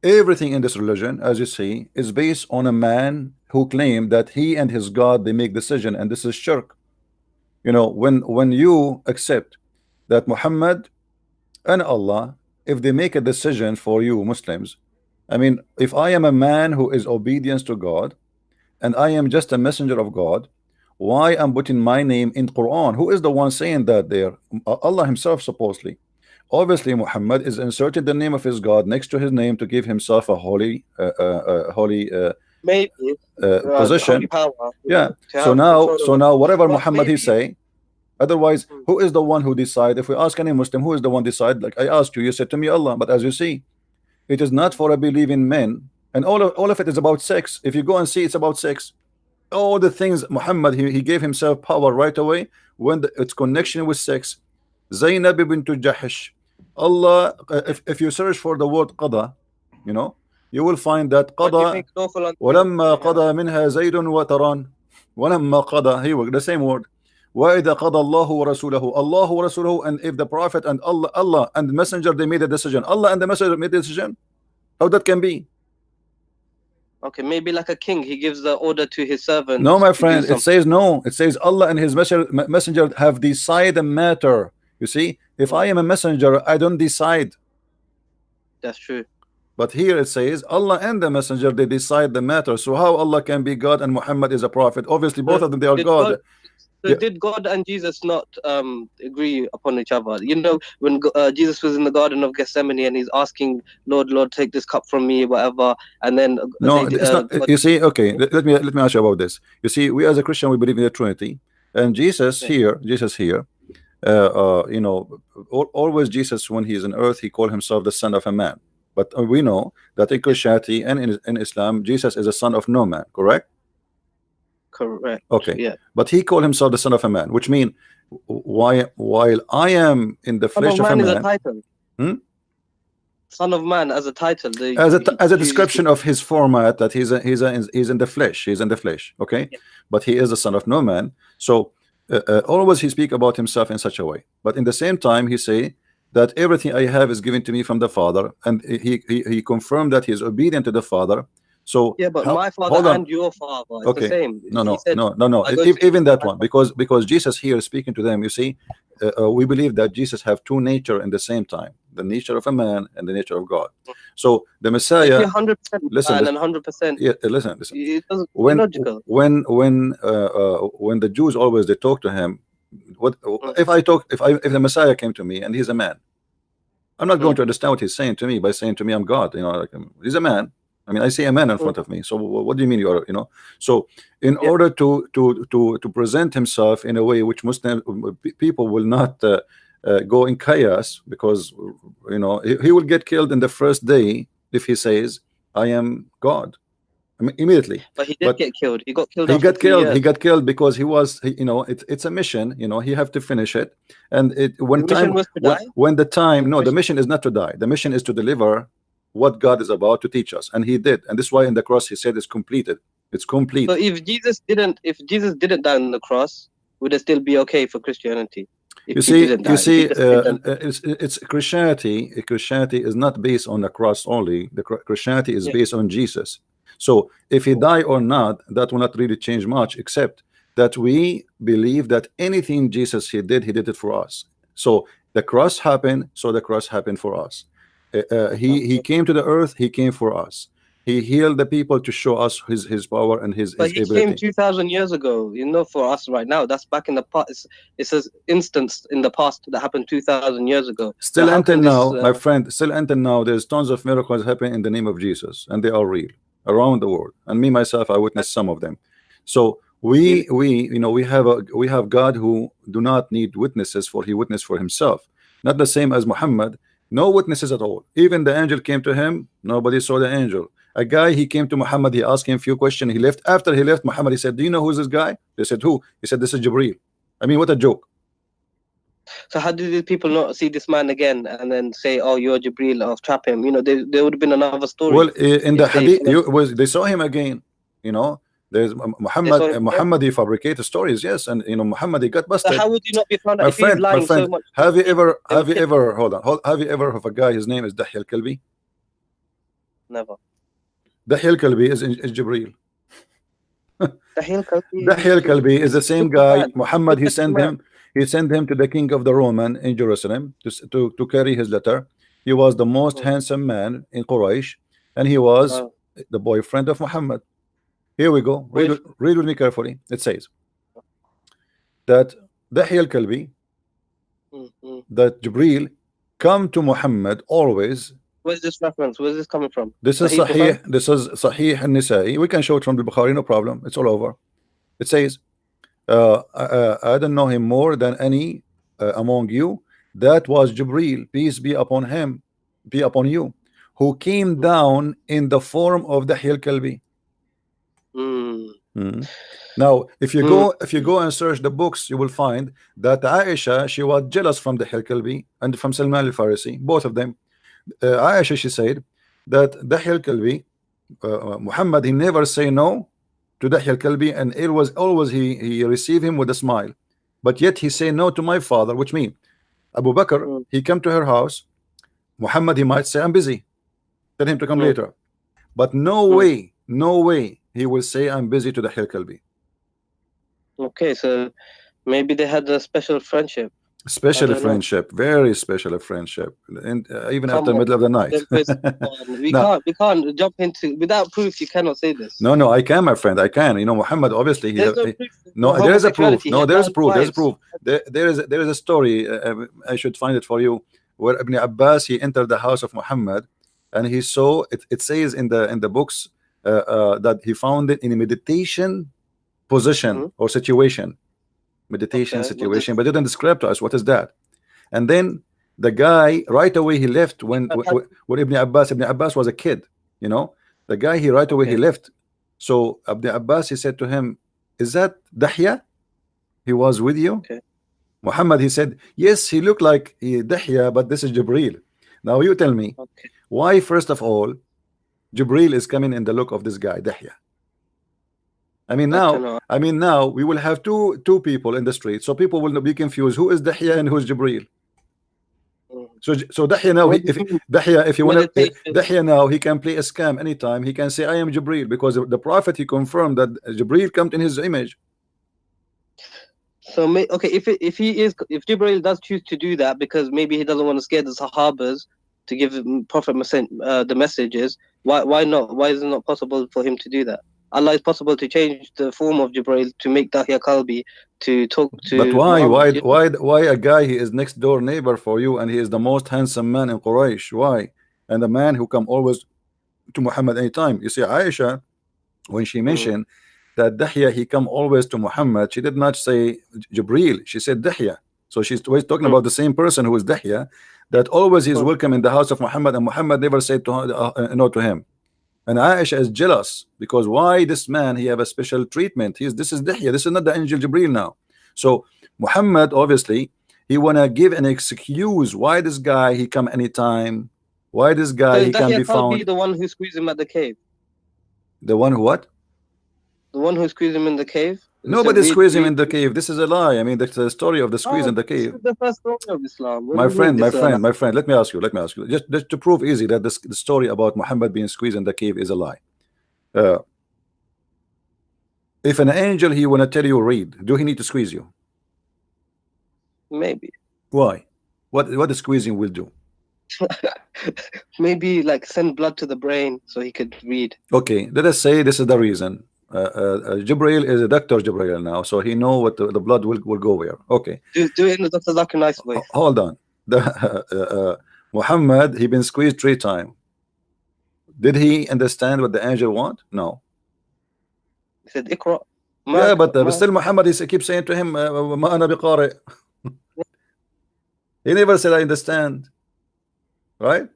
[SPEAKER 1] everything in this religion, as you see, is based on a man who claimed that he and his God they make decision, and this is shirk. You know, when you accept that Muhammad and Allah, if they make a decision for you Muslims, I mean, if I am a man who is obedience to God and I am just a messenger of God, why I'm putting my name in Quran? Who is the one saying that there? Allah himself supposedly. Obviously Muhammad is inserted the name of his God next to his name to give himself a holy
[SPEAKER 2] Maybe
[SPEAKER 1] position.
[SPEAKER 2] holy power.
[SPEAKER 1] Yeah,
[SPEAKER 2] To have control
[SPEAKER 1] so
[SPEAKER 2] over.
[SPEAKER 1] now whatever
[SPEAKER 2] But
[SPEAKER 1] Muhammad he
[SPEAKER 2] maybe.
[SPEAKER 1] say, otherwise who is the one who decide? If we ask any Muslim, who is the one decide? Like I asked you, you said to me Allah, but as you see, it is not for a believing men, and all of it is about sex. If you go and see, it's about sex. All the things Muhammad he gave himself power right away when its connection with sex. Zainab bint Jahish, Allah, if you search for the word qada, you know, you will find that
[SPEAKER 2] What do you
[SPEAKER 1] qada
[SPEAKER 2] think lawful unto
[SPEAKER 1] ولما
[SPEAKER 2] yeah.
[SPEAKER 1] قضى منها زيد وتران ولما قضى, here the same word, وإذا قضى الله ورسوله, Allah ورسوله, and if the prophet and Allah and the messenger they made a decision, Allah and the messenger made a decision, how that can be?
[SPEAKER 2] Okay, maybe like a king, he gives the order to his servant.
[SPEAKER 1] No, my
[SPEAKER 2] to do
[SPEAKER 1] friend, it
[SPEAKER 2] something.
[SPEAKER 1] says no. It says Allah and his messenger have decided a matter. You see, if I am a messenger, I don't decide.
[SPEAKER 2] That's true.
[SPEAKER 1] But here it says Allah and the messenger they decide the matter. So how Allah can be God and Muhammad is a prophet? Obviously both of them they are God.
[SPEAKER 2] So did God and Jesus not agree upon each other? You know, when Jesus was in the Garden of Gethsemane and he's asking, Lord, take this cup from me, whatever, and then
[SPEAKER 1] no, it's not. You see, okay, let me ask you about this. You see, we as a Christian we believe in the Trinity, and Jesus here, you know, always Jesus, when he is on earth, he called himself the son of a man. But we know that in Christianity and in Islam, Jesus is a son of no man, correct?
[SPEAKER 2] Correct.
[SPEAKER 1] Okay.
[SPEAKER 2] Yeah.
[SPEAKER 1] But he called himself the son of a man, which means while I am in the
[SPEAKER 2] Son
[SPEAKER 1] flesh
[SPEAKER 2] of
[SPEAKER 1] of a
[SPEAKER 2] man is a
[SPEAKER 1] man,
[SPEAKER 2] title. Son of man as a title.
[SPEAKER 1] as a description of his format, that he's in the flesh. He's in the flesh. Okay.
[SPEAKER 2] Yeah.
[SPEAKER 1] But he is the son of no man. So always he speak about himself in such a way. But in the same time, he say that everything I have is given to me from the Father, and he confirmed that he is obedient to the Father. So
[SPEAKER 2] Yeah, but my father
[SPEAKER 1] hold on.
[SPEAKER 2] and your father, it's
[SPEAKER 1] Okay.
[SPEAKER 2] the same.
[SPEAKER 1] No.
[SPEAKER 2] He said,
[SPEAKER 1] Even that one, because Jesus here is speaking to them. You see, we believe that Jesus have two nature in the same time, the nature of a man and the nature of God. So the Messiah,
[SPEAKER 2] if you're 100% man and 100%,
[SPEAKER 1] yeah, listen.
[SPEAKER 2] it doesn't illogical.
[SPEAKER 1] When the Jews always they talk to him, what if the Messiah came to me and he's a man? I'm not going to understand what he's saying to me by saying to me I'm God. You know, like, he's a man. I mean, I see a man in front of me. So what do you mean you are? You know. So in order to present himself in a way which Muslim people will not go in chaos, because you know he will get killed in the first day if he says I am God. I mean, immediately.
[SPEAKER 2] But he did get killed. He got killed.
[SPEAKER 1] He got killed because he was, you know, it's a mission. You know, he have to finish it. And when the time, no, the mission is not to die. The mission is to deliver what God is about to teach us, and he did. And this is why in the cross he said it's completed. It's complete.
[SPEAKER 2] So if Jesus didn't die on the cross, would it still be okay for Christianity?
[SPEAKER 1] It's Christianity. Christianity is not based on the cross only. The Christianity is based on Jesus. So if he die or not, that will not really change much, except that we believe that anything Jesus he did it for us. So the cross happened, so the cross happened for us. He came to the earth, he came for us. He healed the people to show us his power and his ability.
[SPEAKER 2] He came 2,000 years ago, you know, for us right now. That's back in the past. It's an instance in the past that happened 2,000 years ago.
[SPEAKER 1] Still until now, my friend, still until now, there's tons of miracles happening in the name of Jesus, and they are real around the world. And me myself, I witnessed some of them. So we you know, we have God who do not need witnesses, for he witnessed for himself. Not the same as Muhammad. No witnesses at all. Even the angel came to him, nobody saw the angel. A guy, he came to Muhammad, he asked him a few questions, he left. After he left, Muhammad, he said, do you know who's this guy? They said, who? He said, this is Jibreel. I mean, what a joke.
[SPEAKER 2] So how did people not see this man again and then say, oh, you're Jibreel, or trap him? You know, there would have been another story.
[SPEAKER 1] Well, in the Hadith, they saw him again. You know, there's Muhammad, he fabricated stories, yes, and you know, Muhammad, he got busted.
[SPEAKER 2] So how would you not be found out if he's lying so much?
[SPEAKER 1] Have you ever have you ever heard of a guy, his name is Dahya al-Kalbi?
[SPEAKER 2] Never.
[SPEAKER 1] Dahya al-Kalbi is Jibreel.
[SPEAKER 2] Dahya
[SPEAKER 1] al-Kalbi is the same guy. Muhammad, he sent him to the king of the Roman in Jerusalem to carry his letter. He was the most handsome man in Quraysh, and he was the boyfriend of Muhammad. Here we go. Read with me carefully. It says that Dahya al-Kalbi, that Jibreel come to Muhammad always.
[SPEAKER 2] Where's this reference? Where's this coming from?
[SPEAKER 1] This is Sahih. This is Sahih al-Nisa'i. We can show it from the Bukhari, no problem. It's all over. It says, I don't know him more than any among you. That was Jibreel, peace be upon him, be upon you, who came down in the form of Dahya al-Kalbi. Now, if you go and search the books, you will find that Aisha, she was jealous from Dahya al-Kalbi and from Salman al-Farisi, both of them. Aisha, she said that Dahya al-Kalbi, Muhammad, he never say no to Dahya al-Kalbi, and it was always he received him with a smile, but yet he say no to my father, which means Abu Bakr, he come to her house, Muhammad, he might say I'm busy, tell him to come later, but no way he will say I'm busy to Dahya al-Kalbi.
[SPEAKER 2] Okay, so maybe they had a special friendship.
[SPEAKER 1] Very special friendship, and even after the middle of the night.
[SPEAKER 2] We can't jump into without proof. You cannot say this.
[SPEAKER 1] No, I can, my friend. I can. You know, Muhammad, obviously, there is a proof. There is a story. I should find it for you, where Ibn Abbas, he entered the house of Muhammad, and he saw it. It says in the books that he found it in a meditation position or situation. meditation
[SPEAKER 2] Okay,
[SPEAKER 1] situation, but didn't describe to us what is that. And then the guy right away he left when Ibn Abbas was a kid, you know, the guy he right away he
[SPEAKER 2] okay.
[SPEAKER 1] left. So Ibn Abbas he said to him, is that Dahya? He was with you?
[SPEAKER 2] Okay.
[SPEAKER 1] Muhammad he said, yes, he looked like Dahya, but this is Jibril. Now you tell me,
[SPEAKER 2] Okay.
[SPEAKER 1] why first of all Jibril is coming in the look of this guy Dahya? I mean
[SPEAKER 2] Good to know.
[SPEAKER 1] now we will have two people in the street, so people will be confused who is Dahya and who is Jibril. So Dahya now,
[SPEAKER 2] What do
[SPEAKER 1] if
[SPEAKER 2] you mean
[SPEAKER 1] Dahya, if you want to,
[SPEAKER 2] meditation?
[SPEAKER 1] Dahya now he can play a scam anytime. He can say I am Jibril because the prophet he confirmed that Jibril comes in his image.
[SPEAKER 2] So okay, if Jibril does choose to do that because maybe he doesn't want to scare the Sahabas to give Prophet the messages, why not? Why is it not possible for him to do that? Allah is possible to change the form of Jibril to make Dahya Kalbi to talk to
[SPEAKER 1] But why
[SPEAKER 2] Muhammad.
[SPEAKER 1] why a guy he is next door neighbor for you and he is the most handsome man in Quraysh? Why? And the man who come always to Muhammad anytime. You see Aisha, when she mentioned that Dahya he come always to Muhammad, she did not say Jibril, she said Dahya. So she's always talking about the same person who is Dahya, that always is welcome in the house of Muhammad, and Muhammad never said to no to him. And Aisha is jealous because why this man he have a special treatment? This is Dahya, this is not the angel Jibril now. So Muhammad obviously he wanna give an excuse why this guy he come anytime, why this guy he can be found.
[SPEAKER 2] The one who squeezed him at the cave.
[SPEAKER 1] The one who what?
[SPEAKER 2] The one who squeezed him in the cave.
[SPEAKER 1] Nobody squeezed him in the cave. This is a lie. I mean, the story of the squeeze in the cave.
[SPEAKER 2] This is the first story of Islam.
[SPEAKER 1] My friend. Let me ask you. Just to prove easy that the story about Muhammad being squeezed in the cave is a lie. If an angel he wanna tell you read, do he need to squeeze you?
[SPEAKER 2] Maybe.
[SPEAKER 1] Why? What the squeezing will do?
[SPEAKER 2] Maybe like send blood to the brain so he could read.
[SPEAKER 1] Okay, let us say this is the reason. Jibril is a doctor Jibril now, so he know what the blood will go where. Okay.
[SPEAKER 2] Do it in the Dr. Zakir nice way.
[SPEAKER 1] Hold on. The Muhammad he been squeezed 3 times. Did he understand what the angel want? No.
[SPEAKER 2] He said Iqra.
[SPEAKER 1] Yeah, but still Muhammad he keeps saying to him Ma ana biqari. He never said I understand. Right?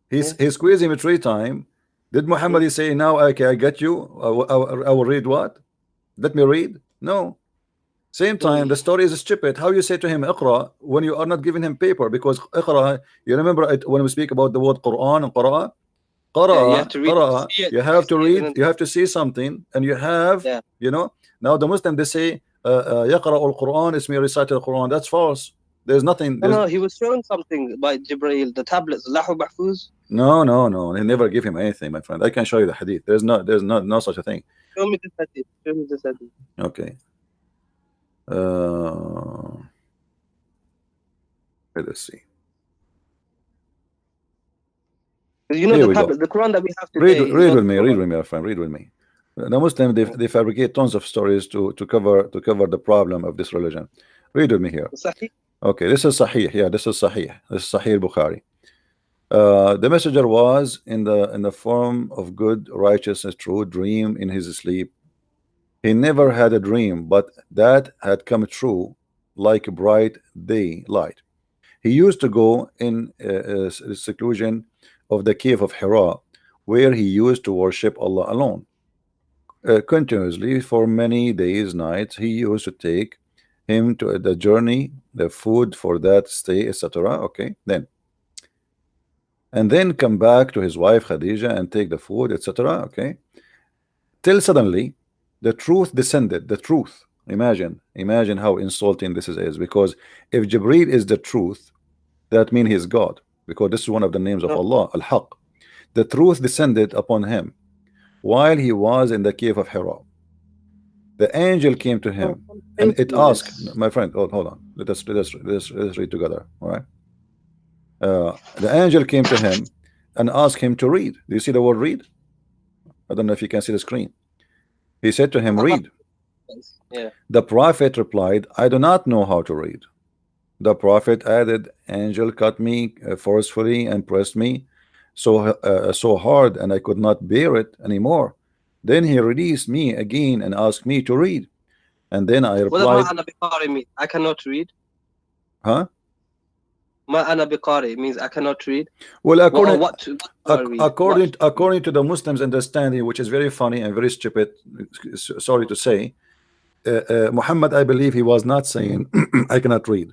[SPEAKER 1] He squeezed him 3 times. Did Muhammad say now okay I get you, I will read what? Let me read? No. Same time the story is stupid. How you say to him Iqra when you are not giving him paper? Because Iqra, you remember it when we speak about the word Quran and Qara? You have to read, you have to read, you have to see something, and you have you know. Now the Muslim they say يقرأ القرآن اسمه recite al-Quran. That's false. There's nothing.
[SPEAKER 2] No, he was shown something by Jibril, the tablets, Lahu Mahfuz.
[SPEAKER 1] No. He never give him anything, my friend. I can show you the hadith. There's no such a thing.
[SPEAKER 2] Show me this hadith. Show me this hadith.
[SPEAKER 1] Okay. Let us see.
[SPEAKER 2] You know the Quran that we have today.
[SPEAKER 1] Read with me, my friend. Read with me. The Muslim they fabricate tons of stories to cover the problem of this religion. Read with me here. Okay, this is Sahih. Yeah, this is Sahih. This is Sahih Bukhari. The messenger was in the form of good, righteous, and true dream in his sleep. He never had a dream, but that had come true like bright daylight. He used to go in seclusion of the cave of Hira, where he used to worship Allah alone. Continuously for many days, nights, he used to take him to the journey, the food for that stay, etc. Okay, and then come back to his wife Khadija and take the food, etc. Okay, till suddenly the truth descended. The truth. Imagine how insulting this is, because if Jibril is the truth, that means he is God, because this is one of the names of Allah, Al-Haq. The truth descended upon him while he was in the cave of Hira. The angel came to him and it asked, my friend, hold on, let us read together. All right. The angel came to him and asked him to read. Do you see the word read? I don't know if you can see the screen. He said to him, read. The prophet replied, I do not know how to read. The prophet added, angel cut me forcefully and pressed me so hard, and I could not bear it anymore. Then he released me again and asked me to read. And then I
[SPEAKER 2] What does
[SPEAKER 1] replied,
[SPEAKER 2] ma'ana biqari mean? I cannot read.
[SPEAKER 1] huh?
[SPEAKER 2] Ma'ana biqari means I cannot read.
[SPEAKER 1] Well,
[SPEAKER 2] What do I read?
[SPEAKER 1] according to the Muslims' understanding, which is very funny and very stupid, sorry to say, Muhammad, I believe he was not saying I cannot read.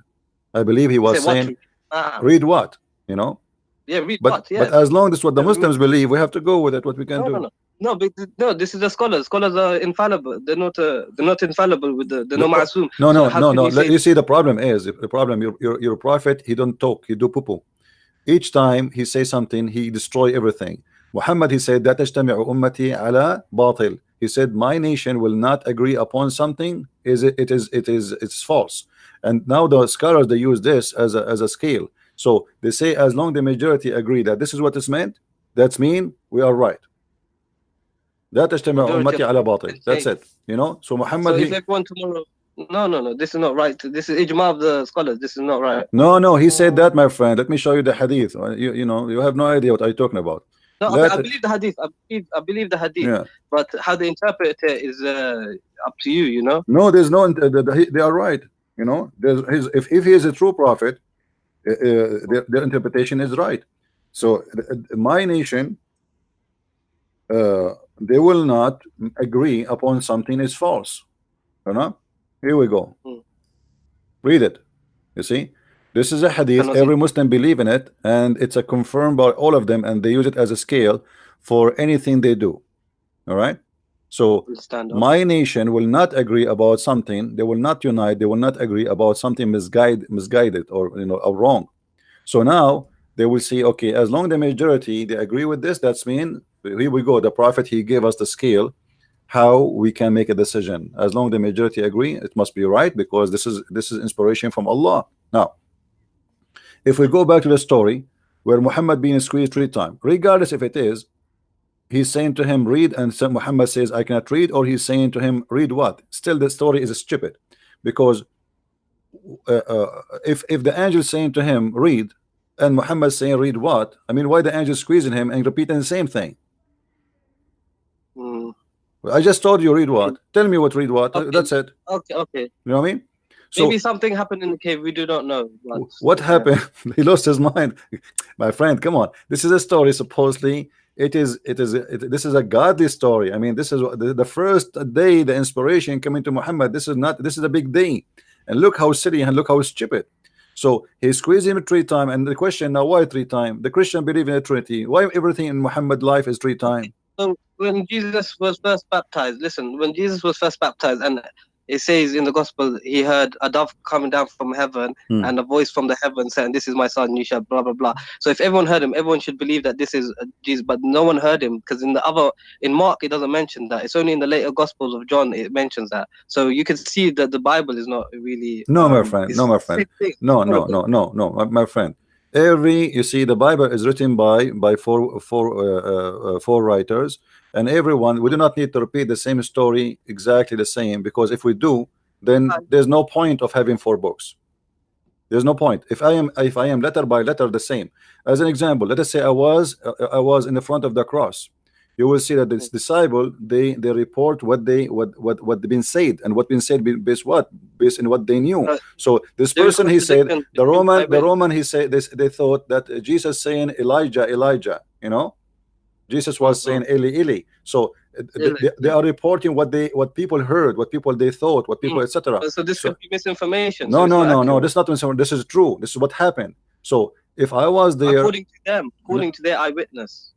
[SPEAKER 1] I believe he was
[SPEAKER 2] Say what
[SPEAKER 1] saying
[SPEAKER 2] to read?
[SPEAKER 1] read what, you know.
[SPEAKER 2] Yeah, read
[SPEAKER 1] But
[SPEAKER 2] what? Yeah.
[SPEAKER 1] as long as what the
[SPEAKER 2] Yeah,
[SPEAKER 1] Muslims believe, we have to go with it. What we can do.
[SPEAKER 2] No, but no. This is the scholars. Scholars are infallible. They're not infallible with they're not ma'asum.
[SPEAKER 1] No,
[SPEAKER 2] So
[SPEAKER 1] no,
[SPEAKER 2] how
[SPEAKER 1] no,
[SPEAKER 2] can
[SPEAKER 1] no.
[SPEAKER 2] you say
[SPEAKER 1] You see, the problem is the problem. Your prophet, he don't talk. He do poo. Each time he say something, he destroy everything. Muhammad, he said that تجتمع أمتي على باطل. He said my nation will not agree upon something. It's false. And now the scholars, they use this as a scale. So they say as long the majority agree that this is what is meant, that's mean we are right. لا تجتمع
[SPEAKER 2] majority
[SPEAKER 1] أمتي
[SPEAKER 2] of
[SPEAKER 1] على
[SPEAKER 2] people
[SPEAKER 1] باطل.
[SPEAKER 2] can
[SPEAKER 1] That's
[SPEAKER 2] say?
[SPEAKER 1] it. You know. So
[SPEAKER 2] So
[SPEAKER 1] Muhammad,
[SPEAKER 2] if everyone tomorrow, no, this is not right. This is ijma of the scholars. This is not right.
[SPEAKER 1] no, he said that, my friend. Let me show you the hadith. You know, you have no idea what I'm talking about.
[SPEAKER 2] No, okay, I believe the hadith. I believe the hadith.
[SPEAKER 1] Yeah.
[SPEAKER 2] But how they interpret it is up to you. You know.
[SPEAKER 1] No, there's no. They are right. You know, if he is a true prophet, their interpretation is right. So my nation, they will not agree upon something is false. You know. Here we go. Read it. You see, this is a hadith. Every Muslim believe in it, and it's a confirmed by all of them, and they use it as a scale for anything they do. All right. So my nation will not agree about something. They will not unite. They will not agree about something misguided or or wrong. So now they will see, okay, as long the majority they agree with this, that's mean here we go. The prophet, he gave us the scale how we can make a decision. As long the majority agree, it must be right, because this is inspiration from Allah. Now, if we go back to the story where Muhammad being squeezed 3 times, regardless if it is he's saying to him read, and Muhammad says I cannot read, or he's saying to him read what, still the story is stupid, because if the angel is saying to him read and Muhammad saying read what, I mean, why the angel squeezing him and repeating the same thing? I just told you read what. Tell me what read what.
[SPEAKER 2] Okay.
[SPEAKER 1] That's it.
[SPEAKER 2] Okay.
[SPEAKER 1] You know what I mean? So
[SPEAKER 2] maybe something happened in the cave. We do not know.
[SPEAKER 1] What happened? He lost his mind. My friend, come on. This is a story. Supposedly, this is a godly story. I mean, this is the first day the inspiration coming to Muhammad. This is a big day. And look how silly and look how stupid. So he squeezed him 3 times. And the question now, why 3 times? The Christian believe in the Trinity. Why everything in Muhammad life is 3 times?
[SPEAKER 2] So when Jesus was first baptized, listen, when Jesus was first baptized, and it says in the gospel, he heard a dove coming down from heaven and a voice from the heaven saying, this is my son, you shall blah, blah, blah. So if everyone heard him, everyone should believe that this is Jesus, but no one heard him, because in Mark, it doesn't mention that. It's only in the later gospels of John, it mentions that. So you can see that the Bible is not really...
[SPEAKER 1] No, my friend. No, my friend. No, my friend. You see, the Bible is written by four writers, and everyone, we do not need to repeat the same story exactly the same, because if we do, then there's no point of having 4 books. There's no point. If I am letter by letter the same. As an example, let us say I was in the front of the cross. You will see that this disciple, they report what been said, and what been said based in what they knew. So this person, he said, the Roman he said this, they thought that Jesus saying Elijah, you know, Jesus was saying Eli Eli. So they are reporting what people heard, what people they thought, what people etc.
[SPEAKER 2] So this could be misinformation.
[SPEAKER 1] No, this is not misinformation. This is true. This is what happened. So if I was there,
[SPEAKER 2] according to their eyewitness.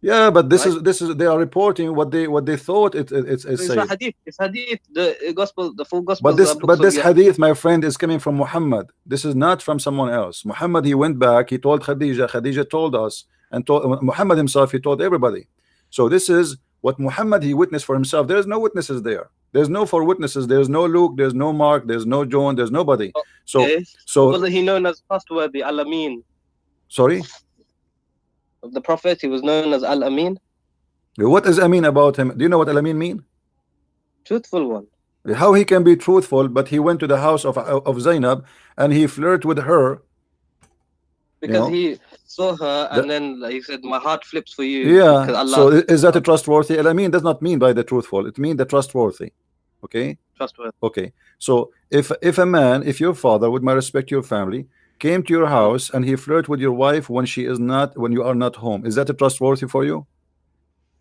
[SPEAKER 1] Yeah, but this is they are reporting what they thought it's
[SPEAKER 2] hadith. It's hadith, the gospel, the full gospel.
[SPEAKER 1] But this hadith, my friend, is coming from Muhammad. This is not from someone else. Muhammad, he went back, he told Khadija told us, and told Muhammad himself, he told everybody. So this is what Muhammad, he witnessed for himself. There's no witnesses there. There's no 4 witnesses. There's no Luke, there's no Mark, there's no John, there's nobody. So
[SPEAKER 2] was he known as trustworthy, Al-Amin?
[SPEAKER 1] Sorry?
[SPEAKER 2] Of the prophet, he was known as Al-Amin.
[SPEAKER 1] What is Amin about him? Do you know what Al-Amin mean?
[SPEAKER 2] Truthful one.
[SPEAKER 1] How he can be truthful, but he went to the house of Zainab and he flirted with her.
[SPEAKER 2] Because he saw her and then he said, my heart flips for you.
[SPEAKER 1] Yeah. So is that a trustworthy? Al-Amin does not mean by the truthful. It means the trustworthy. Okay.
[SPEAKER 2] Trustworthy.
[SPEAKER 1] Okay. So if a man, if your father, with my respect to your family, came to your house and he flirt with your wife when she is not, when you are not home, is that a trustworthy for you?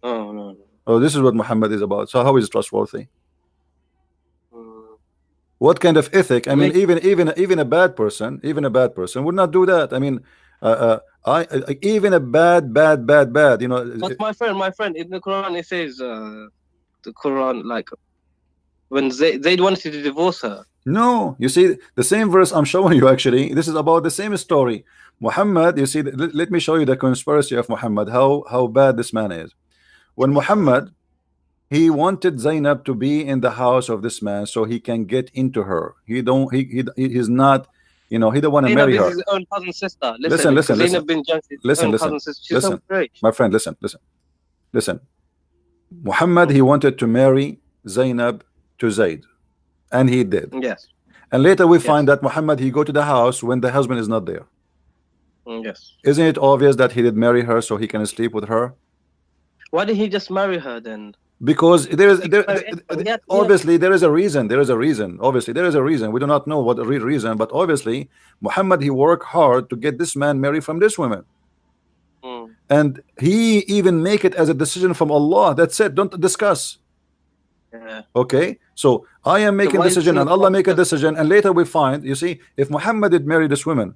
[SPEAKER 2] Oh no.
[SPEAKER 1] Oh, this is what Muhammad is about. So how is it trustworthy?
[SPEAKER 2] Mm.
[SPEAKER 1] What kind of ethic? I
[SPEAKER 2] I
[SPEAKER 1] mean,
[SPEAKER 2] mean,
[SPEAKER 1] even a bad person, even a bad person would not do that. I mean, even a bad, you know.
[SPEAKER 2] but my friend, in the Quran it says, the Quran, like when they wanted to divorce her.
[SPEAKER 1] No, you see the same verse I'm showing you. Actually, this is about the same story. Muhammad, you see, let me show you the conspiracy of Muhammad. How bad this man is. When Muhammad, he wanted Zainab to be in the house of this man so he can get into her. He don't. He's not. You know, he don't want to
[SPEAKER 2] Zainab
[SPEAKER 1] marry
[SPEAKER 2] is
[SPEAKER 1] her.
[SPEAKER 2] his own cousin sister.
[SPEAKER 1] Listen,
[SPEAKER 2] Listen,
[SPEAKER 1] listen, listen,
[SPEAKER 2] Zainab bin Jahsh is his
[SPEAKER 1] listen,
[SPEAKER 2] own
[SPEAKER 1] listen,
[SPEAKER 2] cousin sister. She's so
[SPEAKER 1] listen,
[SPEAKER 2] rich.
[SPEAKER 1] my friend. Listen. Muhammad, he wanted to marry Zainab to Zayd, and he did.
[SPEAKER 2] Yes.
[SPEAKER 1] And later we find
[SPEAKER 2] Yes.
[SPEAKER 1] that Muhammad, he go to the house when the husband is not there.
[SPEAKER 2] Yes.
[SPEAKER 1] Isn't it obvious that he did marry her so he can sleep with her?
[SPEAKER 2] Why did he just marry her then?
[SPEAKER 1] Because there is
[SPEAKER 2] He could marry anyone.
[SPEAKER 1] obviously there is a reason. There is a reason. Obviously there is a reason. We do not know what the real reason, but obviously Muhammad, he worked hard to get this man married from this woman, and he even make it as a decision from Allah. That's it. Don't discuss.
[SPEAKER 2] Yeah.
[SPEAKER 1] Okay, so I am
[SPEAKER 2] So
[SPEAKER 1] making
[SPEAKER 2] why
[SPEAKER 1] decision
[SPEAKER 2] isn't
[SPEAKER 1] and
[SPEAKER 2] the
[SPEAKER 1] Allah
[SPEAKER 2] Prophet
[SPEAKER 1] make a
[SPEAKER 2] just
[SPEAKER 1] decision, and later we find, you see, if Muhammad did marry this woman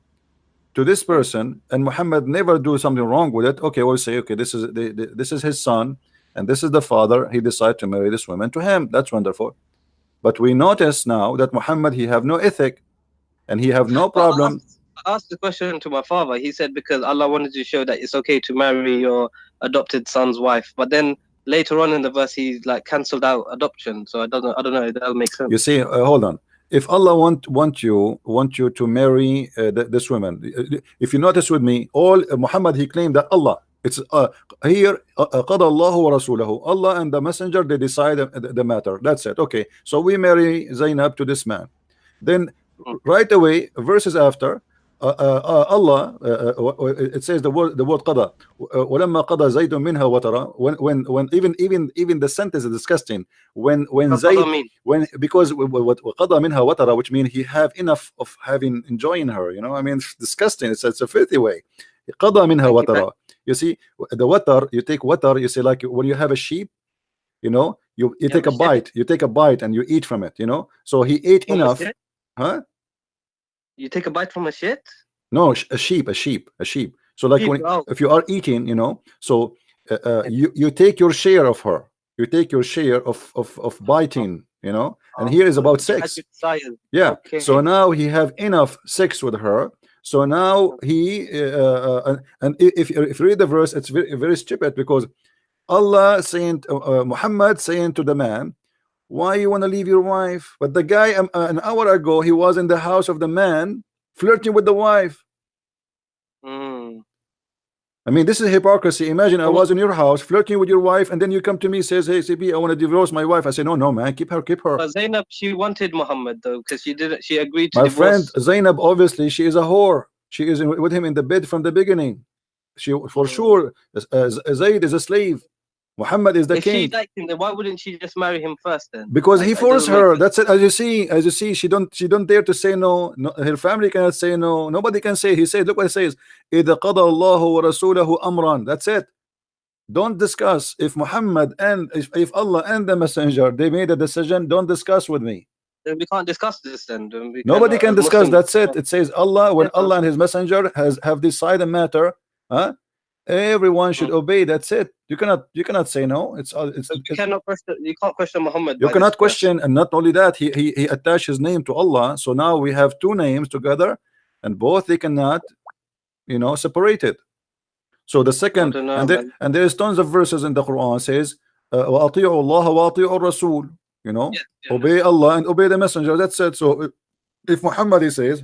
[SPEAKER 1] to this person and Muhammad never do something wrong with it, okay, we'll say, okay, this is this is his son and this is the father, he decided to marry this woman to him. That's wonderful. But we notice now that Muhammad, he have no ethic and he have no
[SPEAKER 2] But
[SPEAKER 1] problem.
[SPEAKER 2] I asked the question to my father. He said because Allah wanted to show that it's okay to marry your adopted son's wife. But then later on in the verse, he like cancelled out adoption. So I don't know. If that'll make sense.
[SPEAKER 1] You see, hold on. If Allah want you to marry this woman, if you notice with me, all Muhammad, he claimed that Allah. It's here قضى الله ورسوله. Allah and the messenger, they decide the matter. That's it. Okay, so we marry Zainab to this man. Then right away, verses after, Allah, it says the word قضى. ولما قضى زيد منها وترى. When even the sentence is disgusting. When Zayd, when, because what قضى منها وترى, which means he have enough of having enjoying her. You know, I mean, it's disgusting. It's a filthy way. قضى منها وترى. You see, the water, you take water, you say, like when you have a sheep, you know, you take a bite, and you eat from it, you know. So he ate enough. Huh?
[SPEAKER 2] You take a bite from a shit?
[SPEAKER 1] No, a sheep. So like when, if you are eating, you know, so you take your share of her. You take your share of biting, you know. And here is about sex. Yeah. Okay. So now he have enough sex with her. So now he and if you read the verse, it's very, very stupid, because Allah saying Muhammad saying to the man, why you want to leave your wife? But the guy an hour ago, he was in the house of the man flirting with the wife. I mean, this is hypocrisy. Imagine I was in your house flirting with your wife, and then you come to me, says, hey CP, I want to divorce my wife. I say, no man, keep her.
[SPEAKER 2] But Zainab, she wanted Muhammad though, because she agreed to
[SPEAKER 1] my
[SPEAKER 2] divorce.
[SPEAKER 1] friend Zainab, obviously she is a whore. She is with him in the bed from the beginning. She for sure Zayd is a slave. Muhammad is the king.
[SPEAKER 2] If she liked him, then why wouldn't she just marry him first then?
[SPEAKER 1] Because he forced her. That's it. As you see, she don't dare to say no. Her family cannot say no. Nobody can say. He said, look what it says. إِذَا قَضَى اللَّهُ وَرَسُولَهُ أَمْرًا. That's it. Don't discuss. If Muhammad and if Allah and the messenger, they made a decision, don't discuss with me.
[SPEAKER 2] Then we can't discuss this then.
[SPEAKER 1] Nobody can discuss. That's it. It says Allah, when Allah and his messenger have decided a matter, everyone should obey. That's it. You cannot say no.
[SPEAKER 2] You can't question Muhammad.
[SPEAKER 1] You cannot question. And not only that, he attached his name to Allah. So now we have two names together, and both they cannot, you know, separate it. So the second, and there's tons of verses in the Quran says وَأَطِيعُوا اللَّهَ وَأَطِيعُوا الرَّسُولَ. You know, obey Allah and obey the messenger. That's it. So if Muhammad, he says,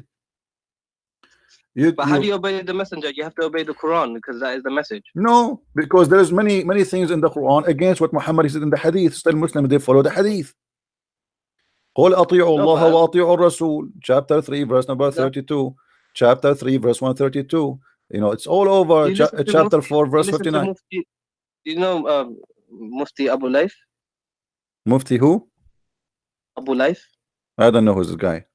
[SPEAKER 2] but how do you obey the messenger? You have to obey the Quran, because that is the message.
[SPEAKER 1] No, because there's many things in the Quran against what Muhammad said in the Hadith. Still Muslims, they follow the Hadith. قُلْ أَطِيعُوا اللَّهَ وَأَطِيعُوا الرَّسُولَ. Chapter 3 verse number 32. Chapter 3 verse 132. You know, it's all over. Chapter 4 verse 59.
[SPEAKER 2] You know Mufti Abu Layth?
[SPEAKER 1] Mufti who?
[SPEAKER 2] Abu Life.
[SPEAKER 1] I don't know who's this guy.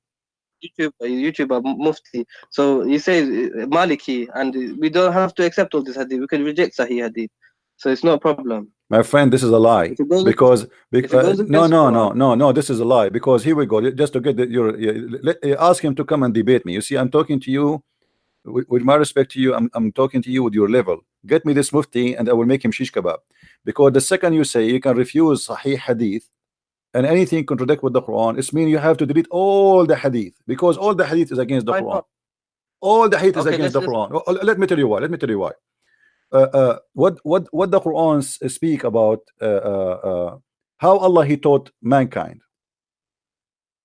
[SPEAKER 2] YouTuber Mufti. So he says Maliki, and we don't have to accept all this hadith. We can reject Sahih hadith. So it's no problem.
[SPEAKER 1] My friend, this is a lie.
[SPEAKER 2] If it goes,
[SPEAKER 1] Because no,
[SPEAKER 2] Quran.
[SPEAKER 1] no, this is a lie. Because here we go. Just to get ask him to come and debate me. You see, I'm talking to you with my respect to you. I'm talking to you with your level. Get me this Mufti, and I will make him shish kebab. Because the second you say you can refuse Sahih hadith and anything contradict with the Quran, it's mean you have to delete all the hadith, because all the hadith is against the
[SPEAKER 2] Why
[SPEAKER 1] Quran.
[SPEAKER 2] not?
[SPEAKER 1] All the hadith is
[SPEAKER 2] Okay,
[SPEAKER 1] against the Quran. Let me tell you why. Let me tell you why. What the Quran speak about how Allah he taught mankind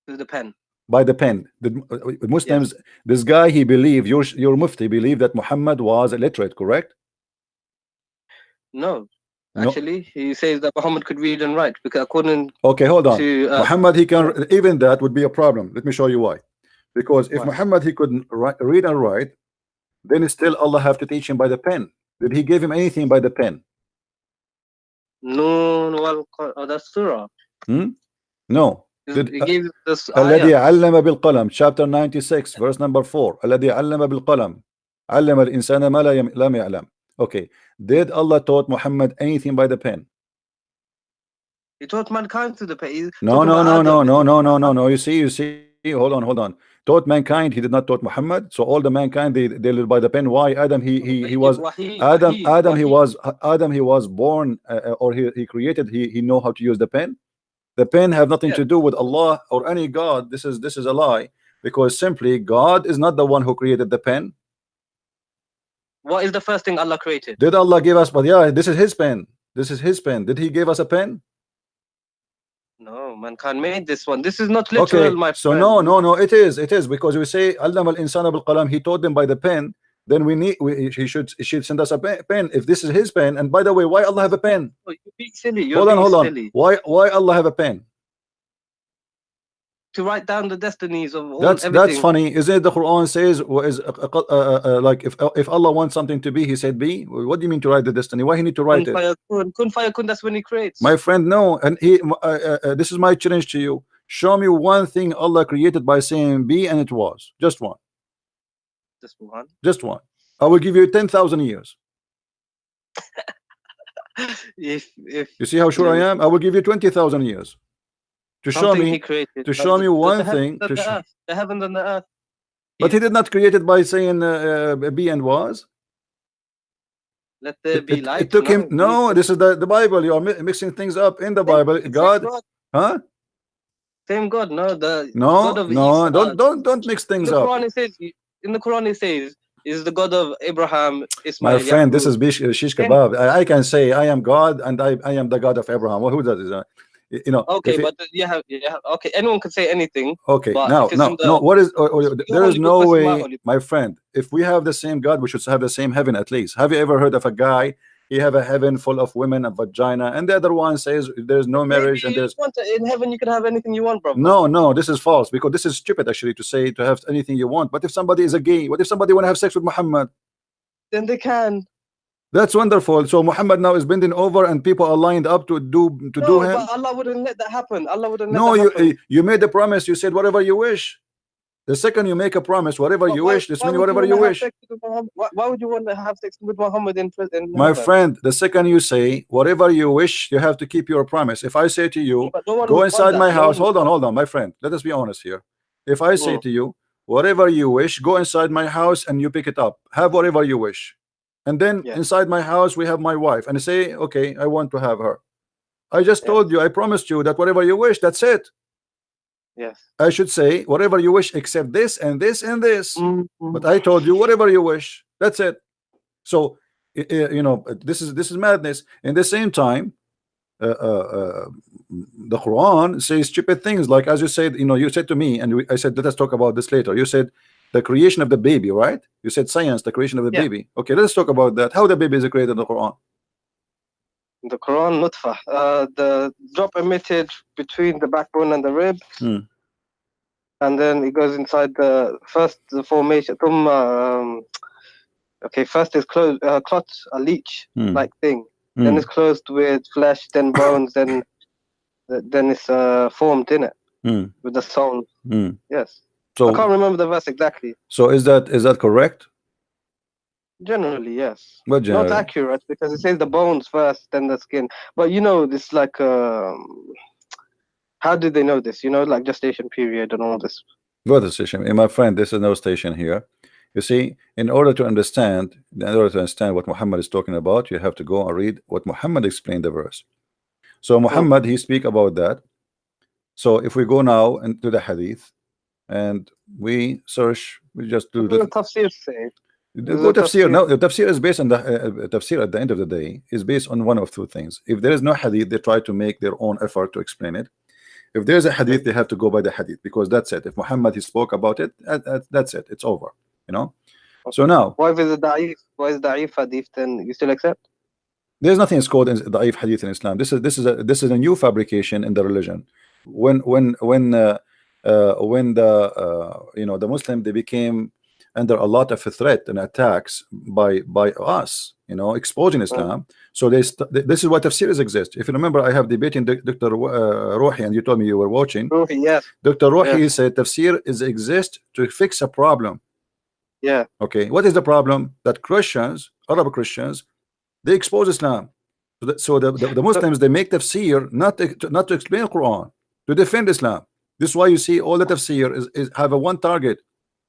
[SPEAKER 2] With the pen.
[SPEAKER 1] by the pen. The Muslims, this guy, he believed, your Mufti believed that Muhammad was illiterate, correct?
[SPEAKER 2] No.
[SPEAKER 1] No.
[SPEAKER 2] Actually, he says that Muhammad could read and write because according
[SPEAKER 1] Okay, hold on.
[SPEAKER 2] to
[SPEAKER 1] Muhammad, he can, even that would be a problem. Let me show you why. Because if
[SPEAKER 2] Why?
[SPEAKER 1] Muhammad he couldn't read and write, then still Allah have to teach him by the pen. Did he give him anything by the pen?
[SPEAKER 2] No, that's surah.
[SPEAKER 1] No.
[SPEAKER 2] He gave this
[SPEAKER 1] الذي
[SPEAKER 2] ayah.
[SPEAKER 1] علم بالقلم, chapter 96, verse number 4. الذي علم بالقلم علم الإنسان ما لم يعلم. Okay, did Allah taught Muhammad anything by the pen?
[SPEAKER 2] He taught mankind through the pen.
[SPEAKER 1] No. You see. Hold on. Taught mankind. He did not taught Muhammad. So all the mankind they live by the pen. Why? Adam he was Adam he was born or he created. He know how to use the pen. The pen have nothing to do with Allah or any God. This is a lie, because simply God is not the one who created the pen.
[SPEAKER 2] What is the first thing Allah created?
[SPEAKER 1] Did Allah give us? But yeah, this is His pen. This is His pen. Did He give us a pen?
[SPEAKER 2] No, mankind made this one. This is not literal,
[SPEAKER 1] okay,
[SPEAKER 2] my
[SPEAKER 1] so
[SPEAKER 2] friend.
[SPEAKER 1] no, it is because we say Allama al-insana bil qalam, he taught them by the pen. Then he should send us a pen if this is His pen. And by the way, why Allah have a pen?
[SPEAKER 2] Oh, you're being silly.
[SPEAKER 1] Hold on.
[SPEAKER 2] Silly.
[SPEAKER 1] Why Allah have a pen?
[SPEAKER 2] To write down the destinies of all
[SPEAKER 1] everything. That's funny. Isn't it the Quran says like if Allah wants something to be, He said be? What do you mean to write the destiny? Why He need to write it?
[SPEAKER 2] Kun fayakun, that's when He creates.
[SPEAKER 1] My friend, no. And this is my challenge to you. Show me one thing Allah created by saying be and it was. Just one. Just one. I will give you 10,000 years.
[SPEAKER 2] if
[SPEAKER 1] you see how sure I am, I will give you 20,000 years to show me.
[SPEAKER 2] He created,
[SPEAKER 1] to show me one thing.
[SPEAKER 2] The heavens and the earth.
[SPEAKER 1] But He did not create it by saying be and was.
[SPEAKER 2] Let there be light.
[SPEAKER 1] It took him. No, this is the Bible. You are mixing things up in the Bible. God, huh?
[SPEAKER 2] Same God. No,
[SPEAKER 1] God of don't mix things up.
[SPEAKER 2] In the Quran it says is the God of Abraham, Ismail.
[SPEAKER 1] My friend, this is shish kebab. I can say I am God and I am the God of Abraham. Well, who does this?
[SPEAKER 2] Okay, but you have okay. Anyone can say anything.
[SPEAKER 1] Okay, no. What is? There is no way, my friend. If we have the same God, we should have the same heaven at least. Have you ever heard of a guy? He have a heaven full of women and vagina, and the other one says there's no marriage.
[SPEAKER 2] Maybe
[SPEAKER 1] and there's
[SPEAKER 2] in heaven you can have anything you want, bro.
[SPEAKER 1] No, this is false, because this is stupid actually to say to have anything you want. But if somebody is a gay, what if somebody want to have sex with Muhammad? Then
[SPEAKER 2] they can.
[SPEAKER 1] That's wonderful. So Muhammad now is bending over and people are lined up to do him.
[SPEAKER 2] But Allah wouldn't let that happen. Allah wouldn't let that happen.
[SPEAKER 1] You made the promise. You said whatever you wish. The second you make a promise, whatever you wish, this means whatever you wish.
[SPEAKER 2] Why would you want to have sex with Muhammad in prison?
[SPEAKER 1] My friend, the second you say whatever you wish, you have to keep your promise. If I say to you, go inside my house. Hold on, my friend. Let us be honest here. If I say to you, whatever you wish, go inside my house and you pick it up. Have whatever you wish. And then inside my house we have my wife, and I say, okay, I want to have her. I just told you, I promised you that whatever you wish, that's it.
[SPEAKER 2] Yes.
[SPEAKER 1] I should say whatever you wish except this and this and this. But I told you whatever you wish. That's it. So this is madness. In the same time, the Quran says stupid things, like as you said, you said to me, and I said let us talk about this later. You said the creation of the baby, right? You said science, the creation of the baby. Okay, let's talk about that. How the baby is created in the Quran?
[SPEAKER 2] The Quran, nutfah, the drop emitted between the backbone and the rib, and then it goes inside the formation. First is closed, clot, a leech like thing. Then it's closed with flesh, then bones, then it's formed in it.
[SPEAKER 1] Mm.
[SPEAKER 2] with the soul.
[SPEAKER 1] Mm.
[SPEAKER 2] Yes. I
[SPEAKER 1] So
[SPEAKER 2] can't remember the verse exactly.
[SPEAKER 1] so is that correct?
[SPEAKER 2] Generally, yes.
[SPEAKER 1] What
[SPEAKER 2] Not
[SPEAKER 1] generally?
[SPEAKER 2] accurate because it says the bones first, then the skin. But you know, this like how did they know this? You know, like gestation period and all this.
[SPEAKER 1] What is station? My friend, this is no station here. You see, in order to understand what Muhammad is talking about, you have to go and read what Muhammad explained the verse. So Muhammad, he speak about that. So if we go now into the hadith and we search, we just do
[SPEAKER 2] What does
[SPEAKER 1] the
[SPEAKER 2] the tafsir say? Is
[SPEAKER 1] go
[SPEAKER 2] the
[SPEAKER 1] tafsir.
[SPEAKER 2] tafsir?
[SPEAKER 1] Now the tafsir is based on the tafsir at the end of the day is based on one of two things. If there is no hadith, they try to make their own effort to explain it. If there's a hadith, they have to go by the hadith because that's it. If Muhammad he spoke about it, that's it. It's over. You know. So now
[SPEAKER 2] Why is it da'if? Why is da'if hadith then you still accept?
[SPEAKER 1] there's nothing is called in da'if hadith in Islam. This is a new fabrication in the religion. When the Muslim, they became under a lot of threat and attacks by us, exposing Islam. So this is why tafsirs exist. If you remember, I have debating Dr. Rohi, and you told me you were watching.
[SPEAKER 2] Yes.
[SPEAKER 1] Dr. Rohi
[SPEAKER 2] Yes.
[SPEAKER 1] said tafsir exist to fix a problem.
[SPEAKER 2] Yeah.
[SPEAKER 1] Okay, what is the problem? That Christians, Arab Christians, they expose Islam. So the Muslims, they make tafsir not to explain Quran, to defend Islam. This is why you see all the tafsir is have a one target,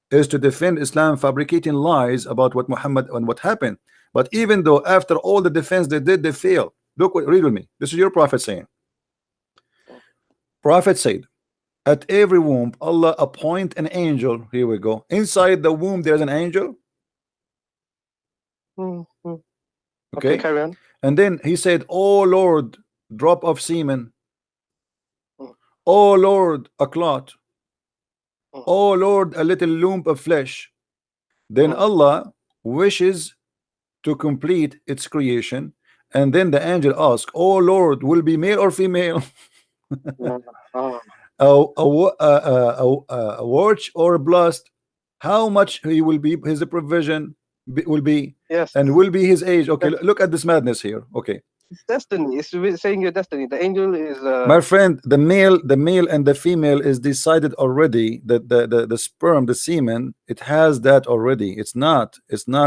[SPEAKER 1] is to defend Islam, fabricating lies about what Muhammad and what happened. But even though after all the defense they did, they failed. Look, read with me. This is your prophet saying. Prophet said, at every womb Allah appoint an angel. Here we go. Inside the womb there's an angel. Okay,
[SPEAKER 2] carry on.
[SPEAKER 1] And then he said, oh Lord, drop of semen. Oh Lord, a clot. Oh Lord, a little lump of flesh. Then Allah wishes to complete its creation, and then the angel asks, oh Lord, will be male or female? A watch or a blast? How much he will be, his provision will be,
[SPEAKER 2] yes,
[SPEAKER 1] and will be his age. Okay, look at this madness here. Okay,
[SPEAKER 2] it's destiny. It's saying your destiny. The angel is
[SPEAKER 1] my friend, the male and the female is decided already. That the sperm, the semen, it has that already. It's not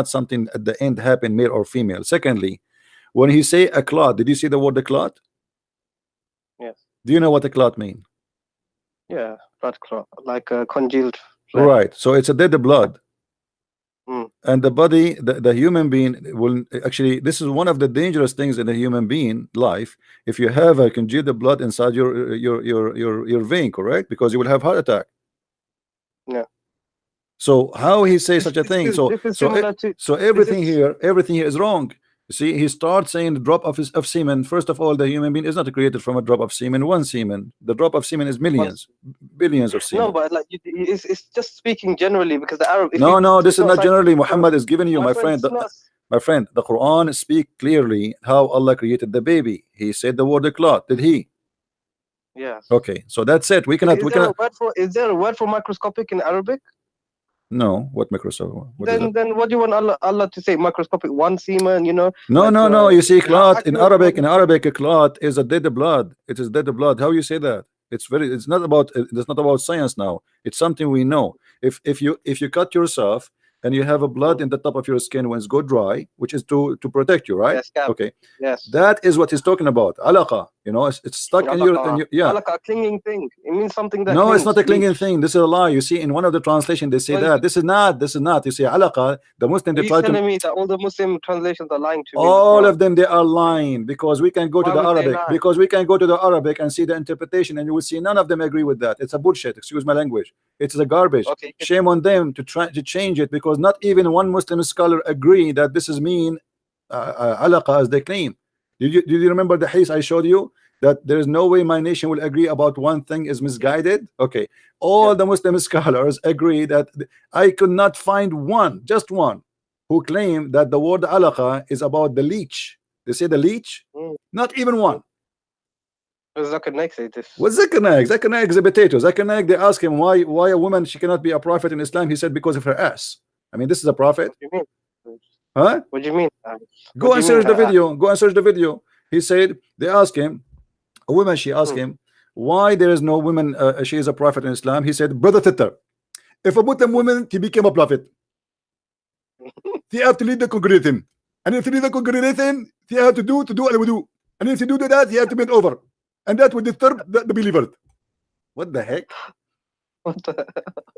[SPEAKER 1] something at the end happen, male or female. Secondly, when he say a clot, did you see the word the clot?
[SPEAKER 2] Yes.
[SPEAKER 1] Do you know what a clot mean?
[SPEAKER 2] Yeah, blood clot, like a congealed flesh.
[SPEAKER 1] Right, so it's a dead blood. And the body, the human being will actually, this is one of the dangerous things in a human being life. If you have a congealed blood inside your vein, correct? Because you will have heart attack.
[SPEAKER 2] Yeah.
[SPEAKER 1] So how he say such a thing? So everything here is wrong. You see, he starts saying the drop of semen. First of all, the human being is not created from a drop of semen, one semen. The drop of semen is millions, billions of semen.
[SPEAKER 2] No, but like it's just speaking generally, because the Arab.
[SPEAKER 1] No, this is not generally. Muhammad is giving you, my friend. My friend, the Quran speak clearly how Allah created the baby. He said the word clot. Did he?
[SPEAKER 2] Yes.
[SPEAKER 1] Okay, so that's it. We cannot.
[SPEAKER 2] Is there a word for microscopic in Arabic?
[SPEAKER 1] No, what microscopic?
[SPEAKER 2] Then what do you want Allah to say? Microscopic, one semen,
[SPEAKER 1] No, like, no. You see, clot in Arabic. In Arabic, a clot is a dead blood. It is dead blood. How you say that? It's not about science now. It's something we know. If you cut yourself and you have a blood in the top of your skin when it's go dry, which is to protect you, right?
[SPEAKER 2] Yes,
[SPEAKER 1] okay.
[SPEAKER 2] Yes.
[SPEAKER 1] That is what he's talking about. Alaqa. It's stuck in your yeah.
[SPEAKER 2] Alaqa, clinging thing. It means something that.
[SPEAKER 1] No, it's not a clinging thing. This is a lie. You see, in one of the translation they say that this is not. You see, alaqa. The Muslim they try to.
[SPEAKER 2] Telling me that all the Muslim translations are lying to me.
[SPEAKER 1] All of them, they are lying, because we can go to the Arabic. Because we can go to the Arabic and see the interpretation, and you will see none of them agree with that. It's a bullshit. Excuse my language. It's a garbage.
[SPEAKER 2] Okay.
[SPEAKER 1] Shame on them to try to change it, because not even one Muslim scholar agree that this is mean alaqa as they claim. Did you remember the hadith I showed you, that there is no way my nation will agree about one thing is misguided? Okay, all the Muslim scholars agree that. I could not find one, just one, who claim that the word alaqa is about the leech. They say the leech. Not even one.
[SPEAKER 2] Zakir Naik say this.
[SPEAKER 1] What's Zakir Naik? Zakir Naik is a potato. Zakir Naik, they ask him why a woman, she cannot be a prophet in Islam. He said because of her ass. I mean, this is a prophet.
[SPEAKER 2] What do you mean?
[SPEAKER 1] Huh?
[SPEAKER 2] What do you mean?
[SPEAKER 1] Go and search the video. Go and search the video. He said, they ask him, a woman, she asked him, why there is no women, she is a prophet in Islam. He said, brother Titter, if a Muslim woman, he became a prophet. They have to lead the congregation, and if you lead the congregation, they have to do al-wudu, and if you do that, you have to bend over, and that would disturb the believer. What the heck?
[SPEAKER 2] What the?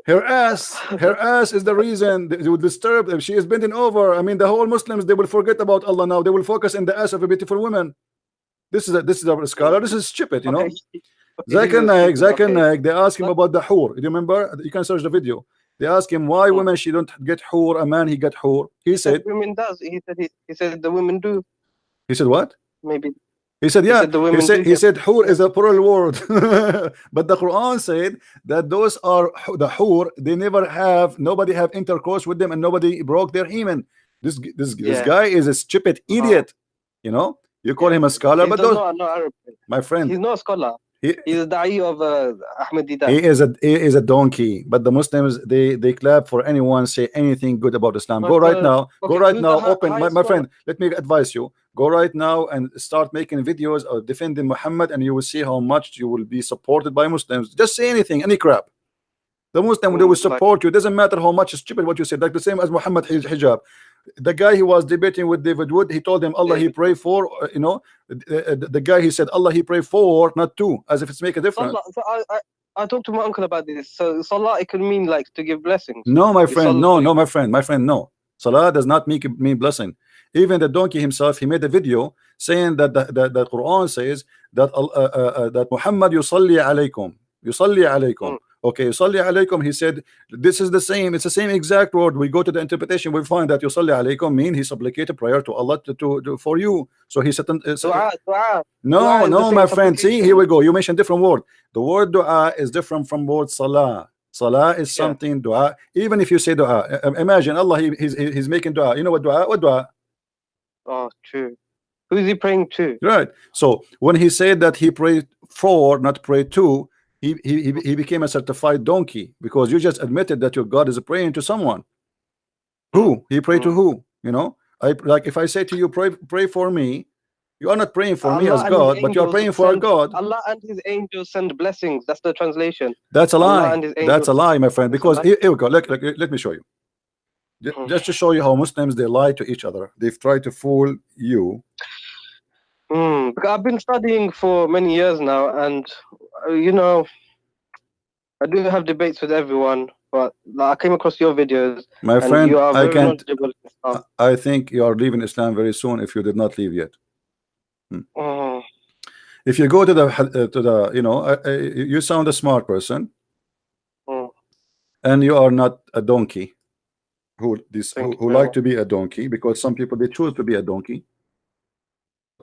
[SPEAKER 1] Her ass is the reason they would disturb. If she is bending over, I mean, the whole Muslims, they will forget about Allah now. They will focus in the ass of a beautiful woman. This is a scholar. This is stupid, you know.
[SPEAKER 2] Okay.
[SPEAKER 1] Zakir Naik, they ask him about the hur. You remember? You can search the video. They ask him why women she don't get hur, a man he get hur. He said
[SPEAKER 2] women does. He said the women do.
[SPEAKER 1] He said what?
[SPEAKER 2] Maybe.
[SPEAKER 1] He said, yeah. He said hur is a plural word. But the Quran said that those are the hur, they never have, nobody have intercourse with them, and nobody broke their hymen. This guy is a stupid idiot. You know, you call him a scholar, but those, my friend,
[SPEAKER 2] he's not a scholar. He's a da'i of Ahmadiyya.
[SPEAKER 1] He is a donkey. But the Muslims, they clap for anyone say anything good about Islam. Go right now. Go right now. Open, my friend. Let me advise you. Go right now and start making videos of defending Muhammad, and you will see how much you will be supported by Muslims. Just say anything, any crap. The Muslim, they will support you. It doesn't matter how much stupid what you said. Like the same as Muhammad hijab. The guy he was debating with David Wood, he told him Allah he pray for, you know, the guy, he said Allah he pray for, not to, as if it's make a difference.
[SPEAKER 2] So I talked to my uncle about this. So Salah, it can mean like to give blessings.
[SPEAKER 1] No, my friend, no, my friend, no. Salah does not mean blessing. Even the donkey himself, he made a video saying that the Quran says that that Muhammad yusalli alaykum. Okay, yusalli alaykum, he said this is the same, it's the same exact word. We go to the interpretation, we find that yusalli alaykum mean he supplicated prayer to Allah to for you. So he said no, my friend, see, here we go, you mentioned different word. The word dua is different from word salah. Salah is something, dua, even if you say dua, imagine Allah, he's making dua. You know what dua?
[SPEAKER 2] Oh, true. Who's he praying to?
[SPEAKER 1] Right. So when he said that he prayed for, not pray to, he became a certified donkey, because you just admitted that your God is praying to someone. Who? He prayed to who? You know, like if I say to you, pray for me, you are not praying for me as God, but you are praying for God.
[SPEAKER 2] Allah and his angels send blessings. That's the translation.
[SPEAKER 1] That's a lie. That's a lie, my friend. Because here we go. Let me show you. Just to show you how Muslims, they lie to each other. They've tried to fool you.
[SPEAKER 2] Because I've been studying for many years now, and you know, I do have debates with everyone. But I came across your videos,
[SPEAKER 1] my friend.
[SPEAKER 2] You are
[SPEAKER 1] I can't.
[SPEAKER 2] knowledgeable.
[SPEAKER 1] I think you are leaving Islam very soon if you did not leave yet. If you go to the you know, you sound a smart person, and you are not a donkey who like to be a donkey, because some people, they choose to be a donkey.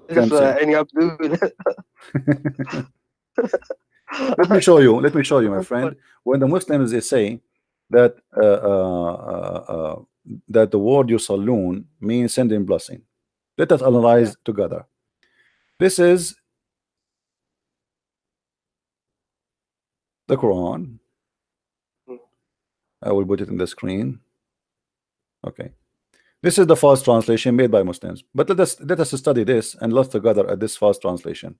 [SPEAKER 2] Let
[SPEAKER 1] me show you, my friend. When the Muslims, they say that that the word yusallun means sending blessing, let us analyze together. This is the Quran. I will put it in the screen. Okay, this is the false translation made by Muslims, but let us study this and look together at this false translation.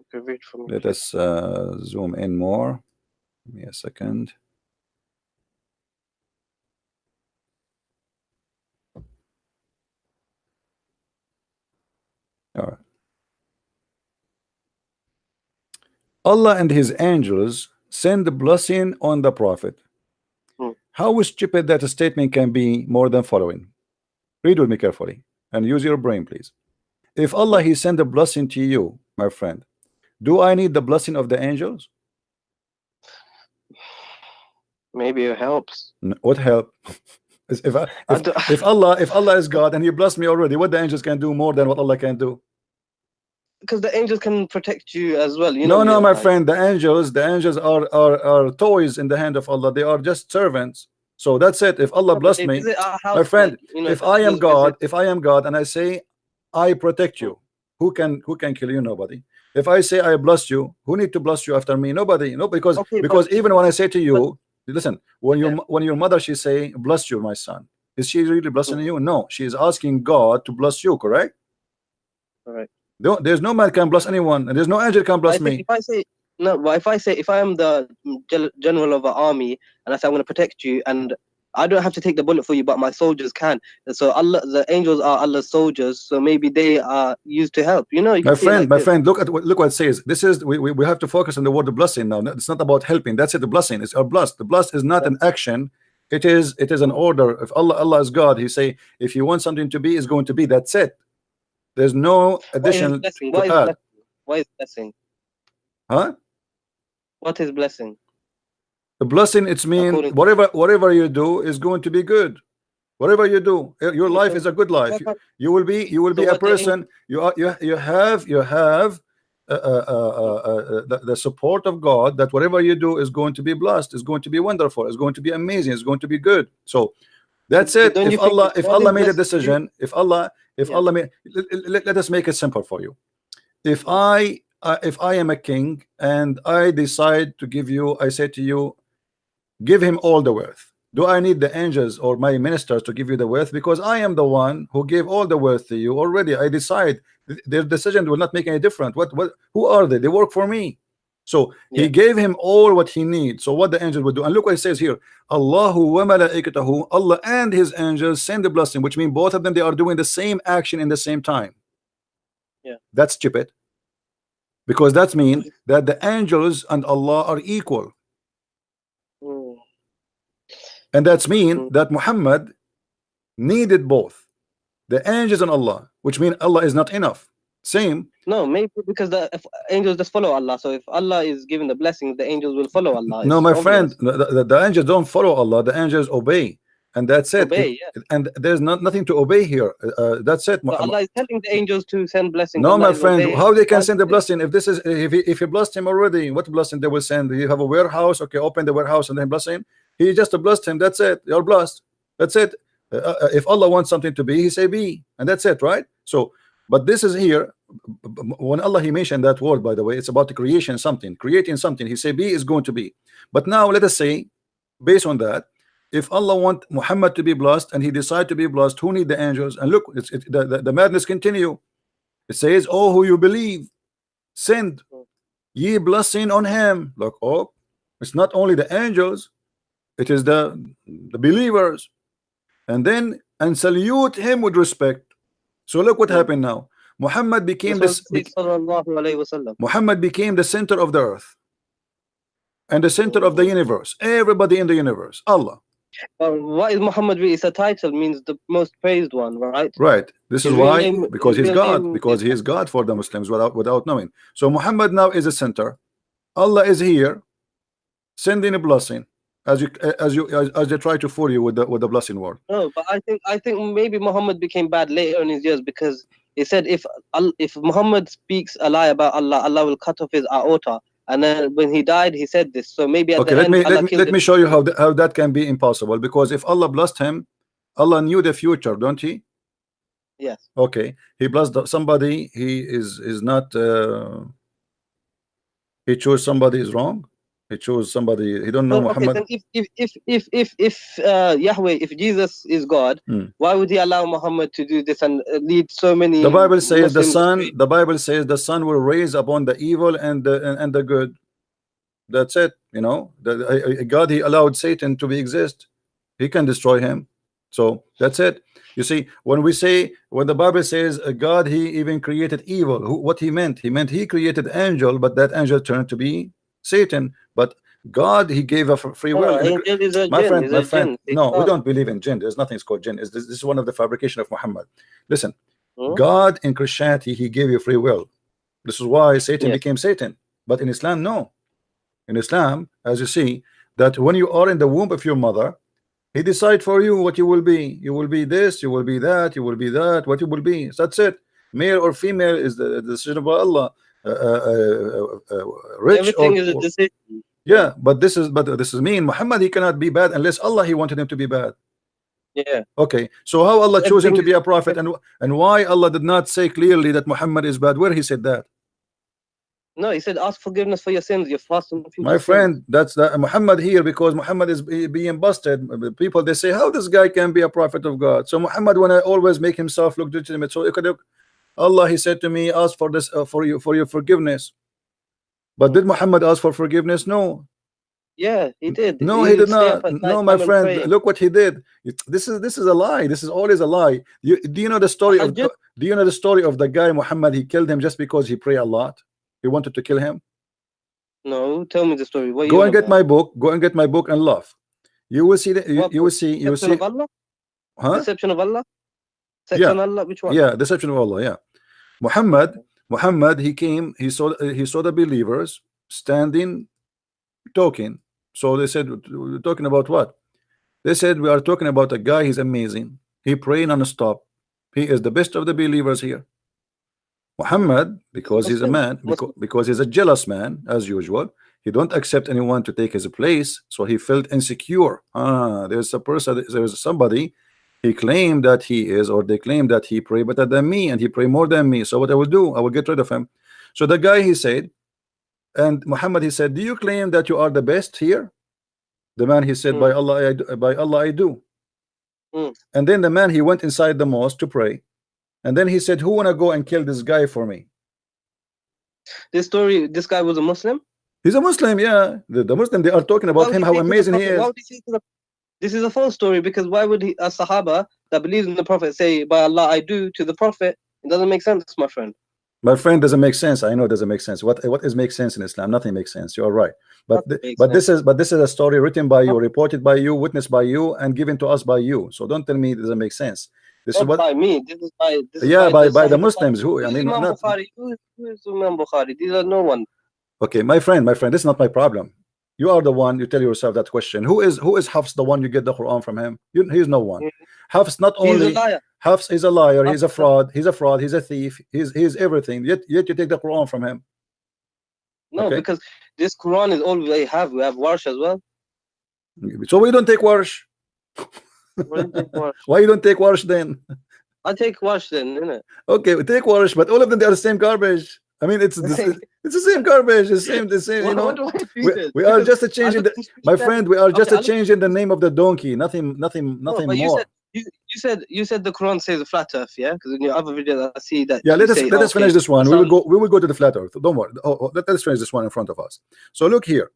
[SPEAKER 2] Okay, wait for me.
[SPEAKER 1] Let us zoom in more. Give me a second. All right. Allah and his angels send the blessing on the prophet. How stupid that a statement can be more than following. Read with me carefully and use your brain, please. If Allah he sent a blessing to you, my friend, do I need the blessing of the angels?
[SPEAKER 2] Maybe it helps.
[SPEAKER 1] What help? if Allah is God and he blessed me already, what the angels can do more than what Allah can do?
[SPEAKER 2] Because the angels can protect you as well. You know,
[SPEAKER 1] no, my friend, the angels are toys in the hand of Allah. They are just servants. So that's it. If Allah blessed me, my friend, you know, if I am God and I say I protect you, who can kill you? Nobody. If I say I bless you, who need to bless you after me? Nobody. No, because even when I say to you, listen, when your mother, she say bless you, my son, is she really blessing you? No, she is asking God to bless you, correct?
[SPEAKER 2] All right.
[SPEAKER 1] There's no man can bless anyone, and there's no angel can bless me.
[SPEAKER 2] No, but if I say, if I am the general of an army and I say I'm going to protect you, and I don't have to take the bullet for you, but my soldiers can. And so Allah, the angels are Allah's soldiers, so maybe they are used to help. You know, you can see it like
[SPEAKER 1] my
[SPEAKER 2] this.
[SPEAKER 1] friend, look what it says. This is we have to focus on the word blessing now. It's not about helping. That's it. The blessing is our blessed. The blessed is not an action. It is an order. If Allah is God, He say if you want something to be, is going to be. That's it. There's no addition
[SPEAKER 2] blessing?
[SPEAKER 1] to add.
[SPEAKER 2] What is blessing?
[SPEAKER 1] Huh?
[SPEAKER 2] What is blessing?
[SPEAKER 1] The blessing, it's mean whatever you do is going to be good. Whatever you do, your life is a good life. You will be a person. You have the support of God, that whatever you do is going to be blessed, is going to be wonderful, is going to be amazing, is going to be good. So that's it. If Allah made a decision, if Allah made, let us make it simple for you. If I am a king and I decide to give you, I say to you, give him all the wealth. Do I need the angels or my ministers to give you the wealth? Because I am the one who gave all the wealth to you already. I decide their decision will not make any difference. Who are they? They work for me. So He gave him all what he needs. So what the angel would do, and look what it says here: Allahu wa malaikatahu, Allah and His angels send the blessing, which means both of them, they are doing the same action in the same time. That's stupid, because that means that the angels and Allah are equal. And that's mean that Muhammad needed both the angels and Allah, which means Allah is not enough. Same.
[SPEAKER 2] No, maybe because if angels just follow Allah. So if Allah is giving the blessings, the angels will follow Allah.
[SPEAKER 1] No, my friend, the angels don't follow Allah. The angels obey, and that's it. And there's nothing to obey here. That's it.
[SPEAKER 2] But Allah is telling the angels to send blessings.
[SPEAKER 1] No,
[SPEAKER 2] Allah
[SPEAKER 1] my friend, how they can send the blessing if this is if He blessed him already? What blessing they will send? You have a warehouse, okay, open the warehouse and then blessing. He just blessed him. That's it. You're blessed. That's it. If Allah wants something to be, He say be, and that's it, right? So, but this is here. When Allah He mentioned that word, by the way, it's about the creation, creating something. He say be is going to be. But now let us say, based on that, if Allah want Muhammad to be blessed and he decide to be blessed, who need the angels? And look, the madness continue. It says, oh, who you believe, send ye blessing on him. Look, oh, it's not only the angels. It is the believers, and then salute him with respect. So look what happened now. Muhammad became Muhammad became the center of the earth and the center of the universe. Everybody in the universe, Allah.
[SPEAKER 2] What is Muhammad? It's a title, means the most praised one, right?
[SPEAKER 1] Right. This is why, because he's God, because he is God for the Muslims without knowing. So Muhammad now is a center. Allah is here, sending a blessing. As they try to fool you with the blessing word.
[SPEAKER 2] No, but I think maybe Muhammad became bad later in his years, because he said if Muhammad speaks a lie about Allah, Allah will cut off his aorta. And then when he died, he said this. So maybe at the end,
[SPEAKER 1] let me show you how that can be impossible. Because if Allah blessed him, Allah knew the future, don't He?
[SPEAKER 2] Yes.
[SPEAKER 1] Okay, He blessed somebody. He is not. He chose somebody is wrong. He chose somebody. He don't know Muhammad.
[SPEAKER 2] Then if Yahweh, if Jesus is God, why would He allow Muhammad to do this and lead so many?
[SPEAKER 1] The Bible says the Son. The Bible says the Son will raise upon the evil and the good. That's it. You know, God He allowed Satan to exist. He can destroy him. So that's it. You see, when the Bible says God He even created evil, what He meant? He meant He created angel, but that angel turned to be Satan. But God He gave a free will. My friend, no, we don't believe in jinn. There's nothing called jinn. This is one of the fabrication of Muhammad. Listen, God in Christianity He gave you free will. This is why Satan became Satan. But in Islam, no. In Islam, as you see, that when you are in the womb of your mother, He decides for you what you will be. You will be this, you will be that, you will be that, what you will be. So that's it. Male or female is the decision of Allah. Rich
[SPEAKER 2] everything is a decision.
[SPEAKER 1] Yeah, but this is mean. Muhammad, he cannot be bad unless Allah He wanted him to be bad.
[SPEAKER 2] Yeah.
[SPEAKER 1] Okay. So how Allah chose him to be a prophet, and why Allah did not say clearly that Muhammad is bad? Where He said that?
[SPEAKER 2] No, He said ask forgiveness for your sins. Your fast and
[SPEAKER 1] my friend, that's Muhammad here, because Muhammad is being busted. People, they say how this guy can be a prophet of God. So Muhammad wanna always make himself look legitimate. So Allah He said to me, ask for this for your forgiveness. But did Muhammad ask for forgiveness? No.
[SPEAKER 2] Yeah, he did.
[SPEAKER 1] No,
[SPEAKER 2] He
[SPEAKER 1] he did
[SPEAKER 2] would stay up
[SPEAKER 1] not.
[SPEAKER 2] at
[SPEAKER 1] No,
[SPEAKER 2] night
[SPEAKER 1] my
[SPEAKER 2] time and
[SPEAKER 1] friend,
[SPEAKER 2] pray.
[SPEAKER 1] look what he did. This is a lie. This is always a lie. Do you know the story of
[SPEAKER 2] Tahajjud?
[SPEAKER 1] do you know the story of the guy Muhammad? He killed him just because he prayed a lot. He wanted to kill him.
[SPEAKER 2] No, tell me the story. What
[SPEAKER 1] Go
[SPEAKER 2] you on
[SPEAKER 1] and get
[SPEAKER 2] about?
[SPEAKER 1] my book. Go and get my book and laugh. You will see that.
[SPEAKER 2] What
[SPEAKER 1] You will
[SPEAKER 2] book?
[SPEAKER 1] see. You will
[SPEAKER 2] Deception
[SPEAKER 1] see.
[SPEAKER 2] of Allah?
[SPEAKER 1] Huh?
[SPEAKER 2] Deception of Allah? Sex
[SPEAKER 1] Yeah.
[SPEAKER 2] on Allah? Which one?
[SPEAKER 1] Yeah. Deception of Allah. Yeah. Muhammad. He came. He saw the believers standing, talking. So they said, "We're talking about what?" They said, "We are talking about a guy. He's amazing. He pray non-stop. He is the best of the believers here." Muhammad, because he's a
[SPEAKER 2] Muslim.
[SPEAKER 1] man, because he's a jealous man, as usual, he don't accept anyone to take his place, so he felt insecure. There's a person, there's somebody, he claimed that he is, or they claim that he pray better than me, and he pray more than me. So what I will do, I will get rid of him. So the guy, he said, and Muhammad, he said, "Do you claim that you are the best here?" The man, he said, "By Allah, by Allah, I do." And then the man, he went inside the mosque to pray. And then he said, "Who wanna go and kill this guy for me?"
[SPEAKER 2] This guy was a Muslim?
[SPEAKER 1] He's a Muslim, yeah. The Muslim, they are talking about him, how amazing he is.
[SPEAKER 2] This is a false story, because why would a Sahaba that believes in the Prophet say, "By Allah, I do" to the Prophet? It doesn't make sense, my friend.
[SPEAKER 1] My friend, doesn't make sense. I know it doesn't make sense. What is make sense in Islam? Nothing makes sense. You are right. But this is a story written by you, reported by you, witnessed by you, and given to us by you. So don't tell me it doesn't make sense. This is what
[SPEAKER 2] by me. This is by
[SPEAKER 1] by the Muslims. Who I mean,
[SPEAKER 2] Imam
[SPEAKER 1] not
[SPEAKER 2] Bukhari. Who is Imam Bukhari? These are no one.
[SPEAKER 1] okay, my friend, this is not my problem. You are the one. You tell yourself that question. Who is Hafs, the one you get the Quran from him? He's no one. Hafs not only Hafs is a liar. He's a fraud. He's a thief. He's everything. Yet you take the Quran from him.
[SPEAKER 2] No, because this Quran is all we have. We have Warsh as well.
[SPEAKER 1] So we don't take Warsh. Why you don't take Warsh then?
[SPEAKER 2] I take Warsh then, innit?
[SPEAKER 1] Okay, we take Warsh, but all of them, they are the same garbage. I mean, it's the same garbage, the same. You know, we are just a change in the, my friend. We are just a change in the name of the donkey. Nothing more.
[SPEAKER 2] You said the Quran says a flat earth, yeah? Because in your other video I see that.
[SPEAKER 1] Yeah, let us finish this one. We will go to the flat earth. Don't worry. Let us finish this one in front of us. So look here.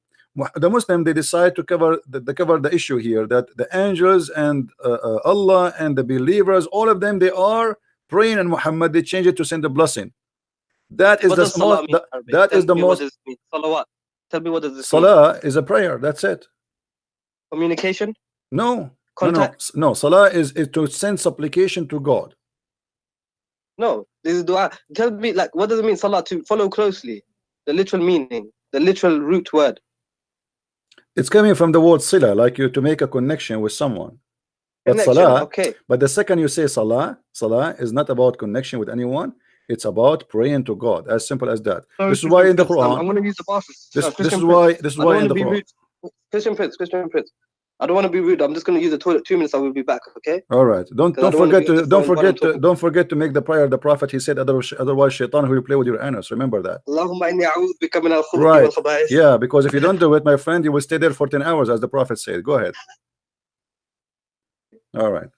[SPEAKER 1] The Muslim, they decide to cover the issue here, that the angels and Allah and the believers, all of them, they are praying, and Muhammad, they change it to send a blessing. That is the most. That is the most.
[SPEAKER 2] Salawat. Tell me, what does this
[SPEAKER 1] Salah is a prayer. That's it.
[SPEAKER 2] Communication.
[SPEAKER 1] No. No. Salah is to send supplication to God.
[SPEAKER 2] No, this is dua. Tell me, like, what does it mean, Salah? To follow closely, the literal meaning, the literal root word.
[SPEAKER 1] It's coming from the word sila, like you to make a connection with someone. But Salah,
[SPEAKER 2] okay.
[SPEAKER 1] But the second you say Salah is not about connection with anyone. It's about praying to God. As simple as that. This is why in the Quran.
[SPEAKER 2] I'm going to use the passes.
[SPEAKER 1] This is why in the Quran.
[SPEAKER 2] Christian Prince. I don't want to be rude. I'm just going to use the toilet. 2 minutes. I will be back. Okay.
[SPEAKER 1] All right. Don't forget to make the prayer. The Prophet, he said, otherwise Shaitan will play with your anus. Remember that. Right. Yeah, because if you don't do it, my friend, you will stay there for 10 hours, as the Prophet said. Go ahead. All right.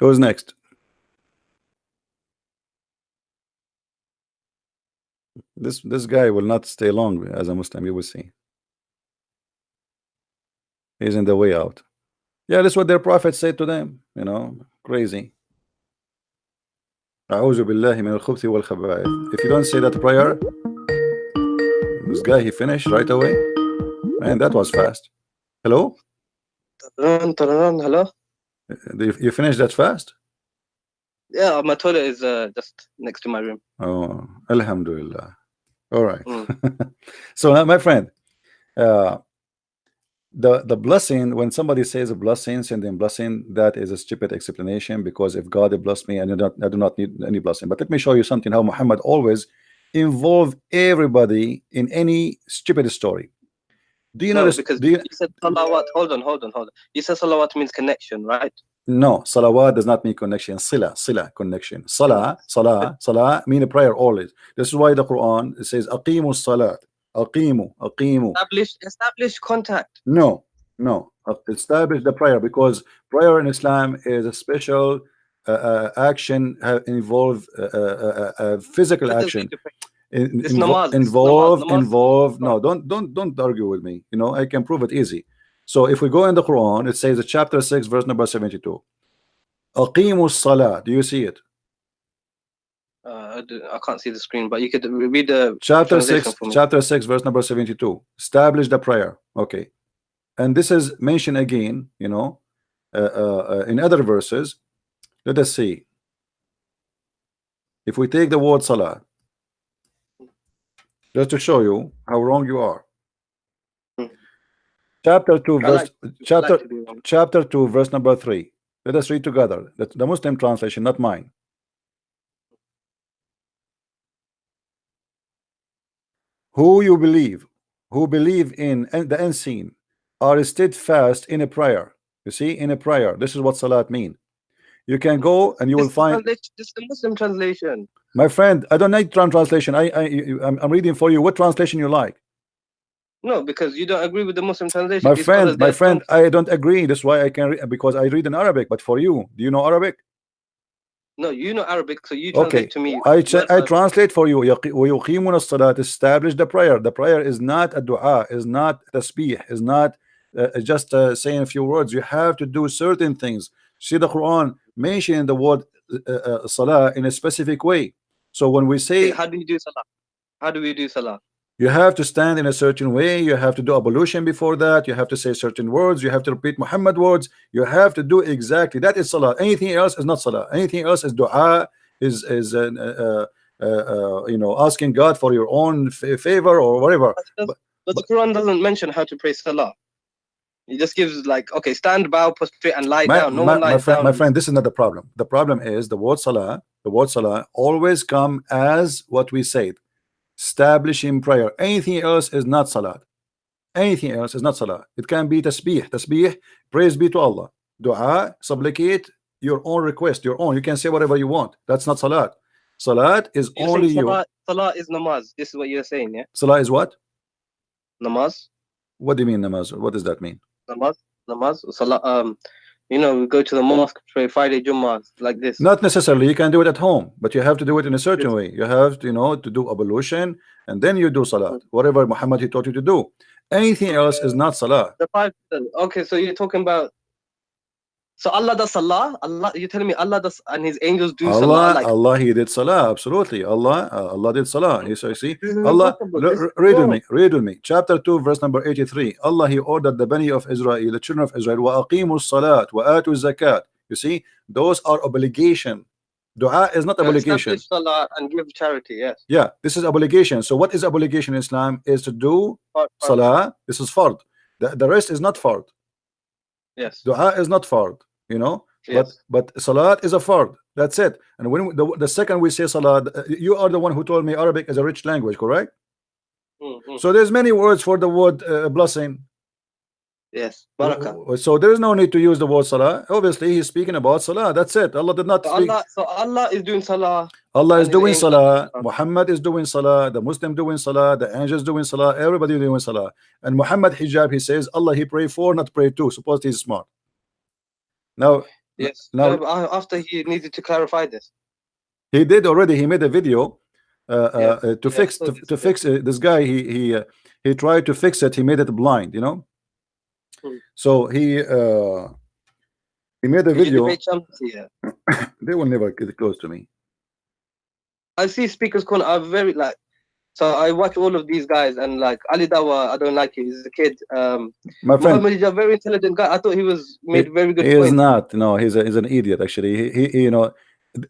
[SPEAKER 1] Who's next? This guy will not stay long as a Muslim. You will see. He's in the way out. Yeah, that's what their prophet said to them. You know, crazy. A'udhu billahi min al-khubuthi wal khaba'ith. If you don't say that prayer, this guy, he finished right away. Man, that was fast. Hello?
[SPEAKER 2] Hello?
[SPEAKER 1] You finished that fast?
[SPEAKER 2] Yeah, my toilet is just next to my room.
[SPEAKER 1] Oh, alhamdulillah. All right. So now, my friend, the blessing, when somebody says a blessing, sending blessing, that is a stupid explanation, because if God blessed me, I do not need any blessing. But let me show you something, how Muhammad always involve everybody in any stupid story. Do you know this?
[SPEAKER 2] Because you said salawat. Hold on. You said salawat means connection, right?
[SPEAKER 1] No, salawat does not mean connection. Sila, connection. Salah mean a prayer always. This is why the Quran, it says aqimu salat. Aqimu.
[SPEAKER 2] Establish contact.
[SPEAKER 1] No. Establish the prayer, because prayer in Islam is a special action involve physical
[SPEAKER 2] Let us
[SPEAKER 1] action.
[SPEAKER 2] read the This namaz,
[SPEAKER 1] Involve. No, don't argue with me. You know, I can prove it easy. So if we go in the Quran, it says chapter 6, verse number 72. Aqimu salah. Do you see it?
[SPEAKER 2] I can't see the screen, but you could read the
[SPEAKER 1] chapter
[SPEAKER 2] translation
[SPEAKER 1] 6,
[SPEAKER 2] for me.
[SPEAKER 1] chapter 6, verse number 72. Establish the prayer. Okay, and this is mentioned again, you know, in other verses. Let us see. If we take the word salah, just to show you how wrong you are. Chapter 2, verse chapter 2, verse number 3. Let us read together. That's the Muslim translation, not mine. Who believe in the unseen, are steadfast in a prayer. You see, in a prayer. This is what salat mean. You can go and you will find.
[SPEAKER 2] This is the Muslim translation.
[SPEAKER 1] My friend, I don't need translation. I'm reading for you. What translation you like?
[SPEAKER 2] No, because you don't agree with the Muslim translation.
[SPEAKER 1] My friend, I don't agree. That's why I can because I read in Arabic. But for you, do you know Arabic?
[SPEAKER 2] No, you know Arabic, so you translate to me.
[SPEAKER 1] I translate for you. وَيُقِيمُونَ الصَّلَاةَ. Establish the prayer. The prayer is not a dua, is not tasbih, is not just saying a few words. You have to do certain things. See the Quran mentioning the word salah in a specific way. So when we say,
[SPEAKER 2] how do you do salah? How do we do salah?
[SPEAKER 1] You have to stand in a certain way. You have to do ablution before that. You have to say certain words. You have to repeat Muhammad words. You have to do exactly that is salah. Anything else is not salah. Anything else is dua, is you know, asking God for your own favor or whatever.
[SPEAKER 2] But the Quran doesn't mention how to pray salah. It just gives like, okay, stand, bow, prostrate, and lie down. No one lies down.
[SPEAKER 1] My friend, this is not the problem. The problem is the word salah always come as what we said. Establishing prayer. Anything else is not salat. Anything else is not salah. It can be tasbih, praise be to Allah. Dua, supplicate your own request, your own. You can say whatever you want. That's not salat. Salat is only you.
[SPEAKER 2] Salah is namaz. This is what you're saying, yeah?
[SPEAKER 1] Salah is what?
[SPEAKER 2] Namaz.
[SPEAKER 1] What do you mean namaz? What does that mean?
[SPEAKER 2] Namaz. Salah. You know, we go to the mosque, pray Friday Jummah, like this.
[SPEAKER 1] Not necessarily. You can do it at home, but you have to do it in a certain way. You have to, you know, to do ablution, and then you do salat. Whatever Muhammad he taught you to do. Anything else is not salah.
[SPEAKER 2] The 5. Okay, so you're talking about. So Allah does salah. You're telling me Allah does, and His angels do salah. Like,
[SPEAKER 1] Allah, He did salah. Absolutely. Allah did salah. You see, Allah. Read with me. Chapter 2, verse number 83. Allah, He ordered the Bani of Israel, the children of Israel, وَأَقِيمُوا الصَّلَاةَ وَآتُوا الزَّكَاةَ. You see, those are obligation. Dua is not obligation.
[SPEAKER 2] Salah and give charity. Yes.
[SPEAKER 1] Yeah, this is obligation. So what is obligation in Islam? Is to do salah. This is fard. The rest is not fard.
[SPEAKER 2] Yes.
[SPEAKER 1] Dua is not fard. You know, yes. but salat is a fard. That's it. And when the second we say salat, you are the one who told me Arabic is a rich language, correct? So there's many words for the word blessing.
[SPEAKER 2] Yes, barakah.
[SPEAKER 1] So there is no need to use the word salah. Obviously, he's speaking about salah. That's it. Allah did not speak.
[SPEAKER 2] So Allah is doing salah.
[SPEAKER 1] Allah is doing salah. Muhammad is doing salah. The Muslim doing salah. The angels doing salah. Everybody doing salah. And Muhammad hijab, he says Allah he pray for, not pray to. Suppose he's smart. Now,
[SPEAKER 2] yes. Now, after he needed to clarify this,
[SPEAKER 1] he did already. He made a video to fix this guy. He tried to fix it. He made it blind. You know. So he made a video. They will never get close to me.
[SPEAKER 2] I see Speaker's Corner are very like. So I watch all of these guys, and like Ali Dawa, I don't like him. He's a kid.
[SPEAKER 1] My friend,
[SPEAKER 2] Muhammad is a very intelligent guy. I thought he was made very good.
[SPEAKER 1] He is not. No, he's an idiot. Actually, he you know,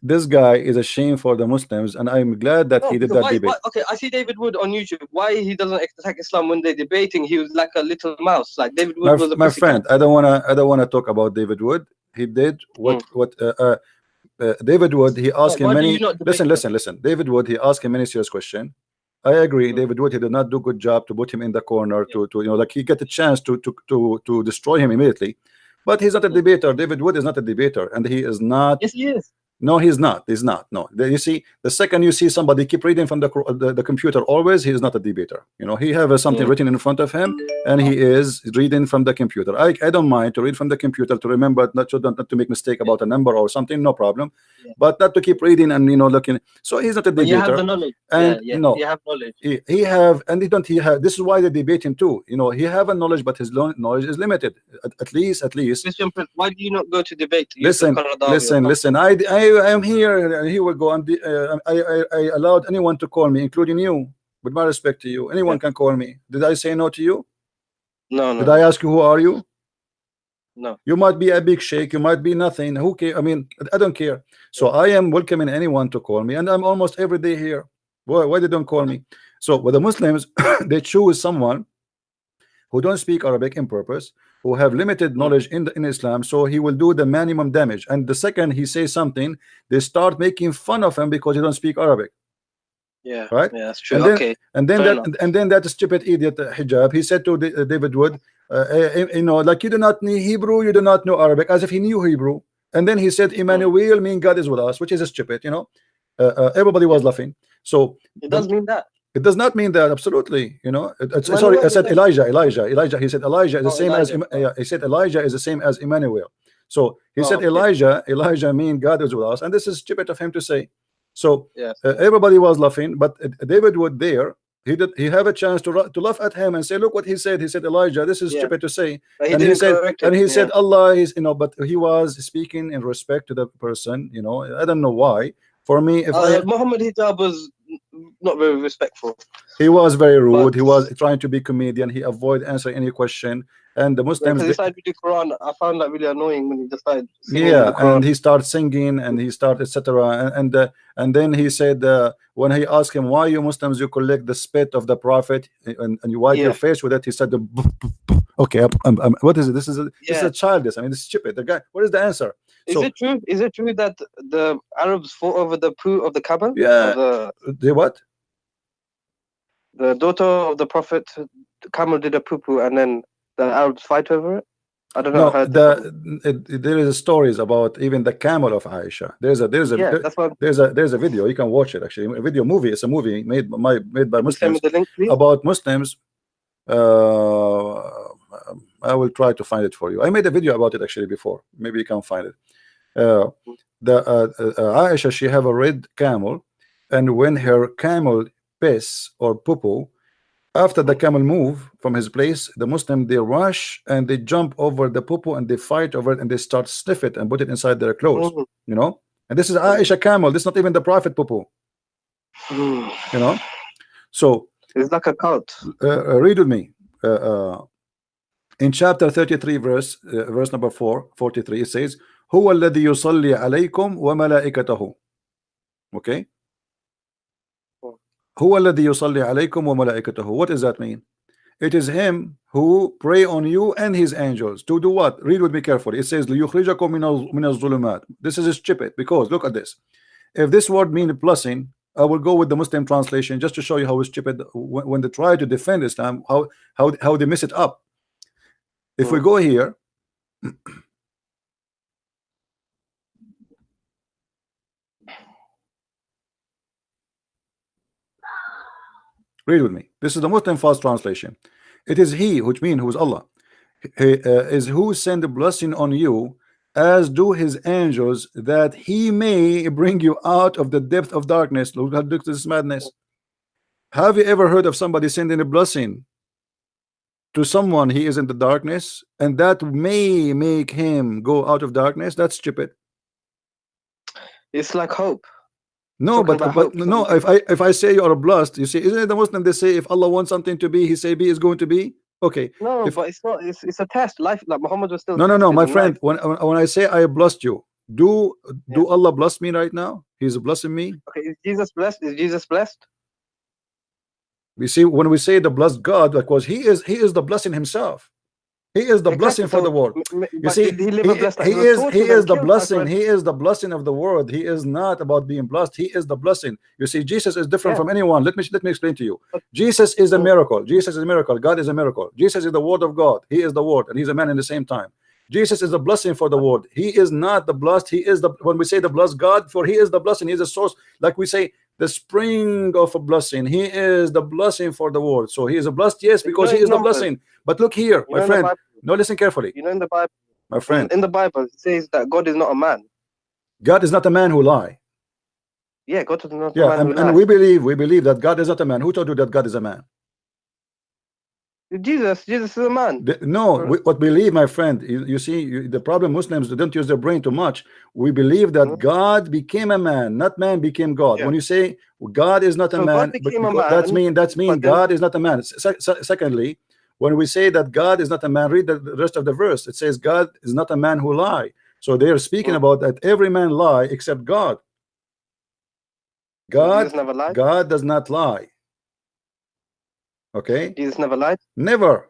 [SPEAKER 1] this guy is a shame for the Muslims, and I'm glad that he did that debate.
[SPEAKER 2] Okay, I see David Wood on YouTube. Why he doesn't attack Islam when they're debating? He was like a little mouse. Like David Wood was a
[SPEAKER 1] my friend. I don't wanna talk about David Wood. He did what David Wood. He asked him many. Listen. David Wood. He asked him many serious questions. I agree. David Wood, he did not do a good job to put him in the corner to you know, like he get a chance to destroy him immediately. But he's not a debater. David Wood is not a debater, and he is not.
[SPEAKER 2] Yes, he is.
[SPEAKER 1] No, he's not. He's not. No. You see, the second you see somebody keep reading from the computer always, he is not a debater. You know, he have something written in front of him, and he is reading from the computer. I don't mind to read from the computer to remember not to make mistake about a number or something. No problem. But not to keep reading and looking. So he's not a debater.
[SPEAKER 2] You have the knowledge.
[SPEAKER 1] And no,
[SPEAKER 2] you have knowledge.
[SPEAKER 1] He have, and he don't. He have. This is why they debate him too. He have a knowledge, but his knowledge is limited. At least.
[SPEAKER 2] Christian Prince, why do you not go to debate?
[SPEAKER 1] Listen. I am here. And here we go. And I allowed anyone to call me, including you. With my respect to you, anyone can call me. Did I say no to you?
[SPEAKER 2] No.
[SPEAKER 1] Did I ask you who are you?
[SPEAKER 2] No.
[SPEAKER 1] You might be a big sheikh, you might be nothing. Who care? I mean, I don't care. So I am welcoming anyone to call me, and I'm almost every day here. Why they don't call me? So with the Muslims, they choose someone who don't speak Arabic in purpose, who have limited knowledge in Islam, so he will do the minimum damage. And the second he says something, they start making fun of him because he don't speak Arabic.
[SPEAKER 2] Yeah,
[SPEAKER 1] right.
[SPEAKER 2] Yeah, that's true.
[SPEAKER 1] And then that stupid idiot Hijab, he said to David Wood, like, you do not know Hebrew, you do not know Arabic, as if he knew Hebrew. And then he said Emmanuel mean God is with us, which is stupid. Everybody was laughing. So
[SPEAKER 2] it does mean that.
[SPEAKER 1] It does not mean that, absolutely. Sorry, I said Elijah. He said Elijah is the same as he said Elijah is the same as Emmanuel. So he said Elijah mean God is with us, and this is stupid of him to say. So everybody was laughing, but David Wood there, he have a chance to laugh at him and say, look what he said. He said Elijah, this is stupid to say. And he said Allah is, but he was speaking in respect to the person. I don't know why. For me, if
[SPEAKER 2] Muhammad Hijab was not very respectful.
[SPEAKER 1] He was very rude. He was trying to be comedian. He avoided answering any question. And the Muslims,
[SPEAKER 2] he started with the Quran. I found that really annoying when he decided.
[SPEAKER 1] And he started singing and he started etc. And then he said when he asked him, why you Muslims you collect the spit of the Prophet and you wipe your face with it, he said okay, what is it? This is a childish. I mean, this is stupid. The guy. What is the answer?
[SPEAKER 2] Is it true? Is it true that the Arabs fought over the poo of the Kaaba?
[SPEAKER 1] Yeah. The what?
[SPEAKER 2] The daughter of the Prophet, camel did a poo, and then the Arabs fight over it. I don't know.
[SPEAKER 1] There is stories about even the camel of Aisha. There's a video you can watch it actually. A video movie. It's a movie made by Muslims about Muslims. I will try to find it for you. I made a video about it actually before. Maybe you can find it. Aisha, she have a red camel, and when her camel piss or poo, after the camel move from his place, the Muslim they rush and they jump over the poo and they fight over it and they start sniff it and put it inside their clothes. And this is Aisha camel. This is not even the Prophet poo. So
[SPEAKER 2] it's like a cult.
[SPEAKER 1] Read with me. In chapter 33, verse number 43, it says, "Huwa alladhi yusalli alaykum wa malaikatahu." Okay. Huwa alladhi yusalli alaykum wa malaikatahu. What does that mean? It is him who pray on you and his angels to do what? Read with me carefully. It says, "Liyukhrijakum min az-zulumat." This is stupid because look at this. If this word means blessing, I will go with the Muslim translation just to show you how stupid when they try to defend Islam, how they mess it up. If we go here, read with me. This is the Muslim fast translation. It is he, which means who is Allah, is who send a blessing on you, as do his angels, that he may bring you out of the depth of darkness. Look at this madness. Have you ever heard of somebody sending a blessing to someone he is in the darkness, and that may make him go out of darkness? That's stupid.
[SPEAKER 2] It's like hope.
[SPEAKER 1] No, but no. If I say you are blessed, you see, isn't it the Muslim? They say if Allah wants something to be, He say be is going to be. Okay.
[SPEAKER 2] No, but it's not. It's a test. Life, like Muhammad was still.
[SPEAKER 1] No, my friend. When I say I blessed you, do Allah bless me right now? He's blessing me.
[SPEAKER 2] Okay. Is Jesus blessed? Is Jesus blessed?
[SPEAKER 1] We see when we say the blessed God, because He is the blessing Himself. He is the blessing for the world. You see, he is the blessing. He is the blessing of the world. He is not about being blessed. He is the blessing. You see, Jesus is different from anyone. Let me explain to you. Jesus is a miracle. Jesus is a miracle. God is a miracle. Jesus is the Word of God. He is the Word, and He's a man in the same time. Jesus is the blessing for the world. He is not the blessed. He is the, when we say the blessed God, for he is the blessing. He is the source. Like we say, the spring of a blessing. He is the blessing for the world. So he is a blessed, yes, because he is the blessing. But look here, my friend. No, listen carefully.
[SPEAKER 2] You know, in the Bible,
[SPEAKER 1] my friend,
[SPEAKER 2] in the Bible, it says that God is not a man.
[SPEAKER 1] God is not a man who lie.
[SPEAKER 2] Yeah, God is not
[SPEAKER 1] Yeah,
[SPEAKER 2] a man who
[SPEAKER 1] and
[SPEAKER 2] lies.
[SPEAKER 1] we believe that God is not a man. Who told you that God is a man?
[SPEAKER 2] Jesus is a man.
[SPEAKER 1] No, what we believe, my friend, you see, the problem Muslims don't use their brain too much. We believe that God became a man, not man became God.
[SPEAKER 2] Yeah.
[SPEAKER 1] When you say God is not a
[SPEAKER 2] So
[SPEAKER 1] man,
[SPEAKER 2] God became a man,
[SPEAKER 1] that's mean God is not a man. Secondly, when we say that God is not a man, read the rest of the verse. It says God is not a man who lie. So they are speaking about that every man lie except God. God does not lie. Okay,
[SPEAKER 2] Jesus never lied.
[SPEAKER 1] Never.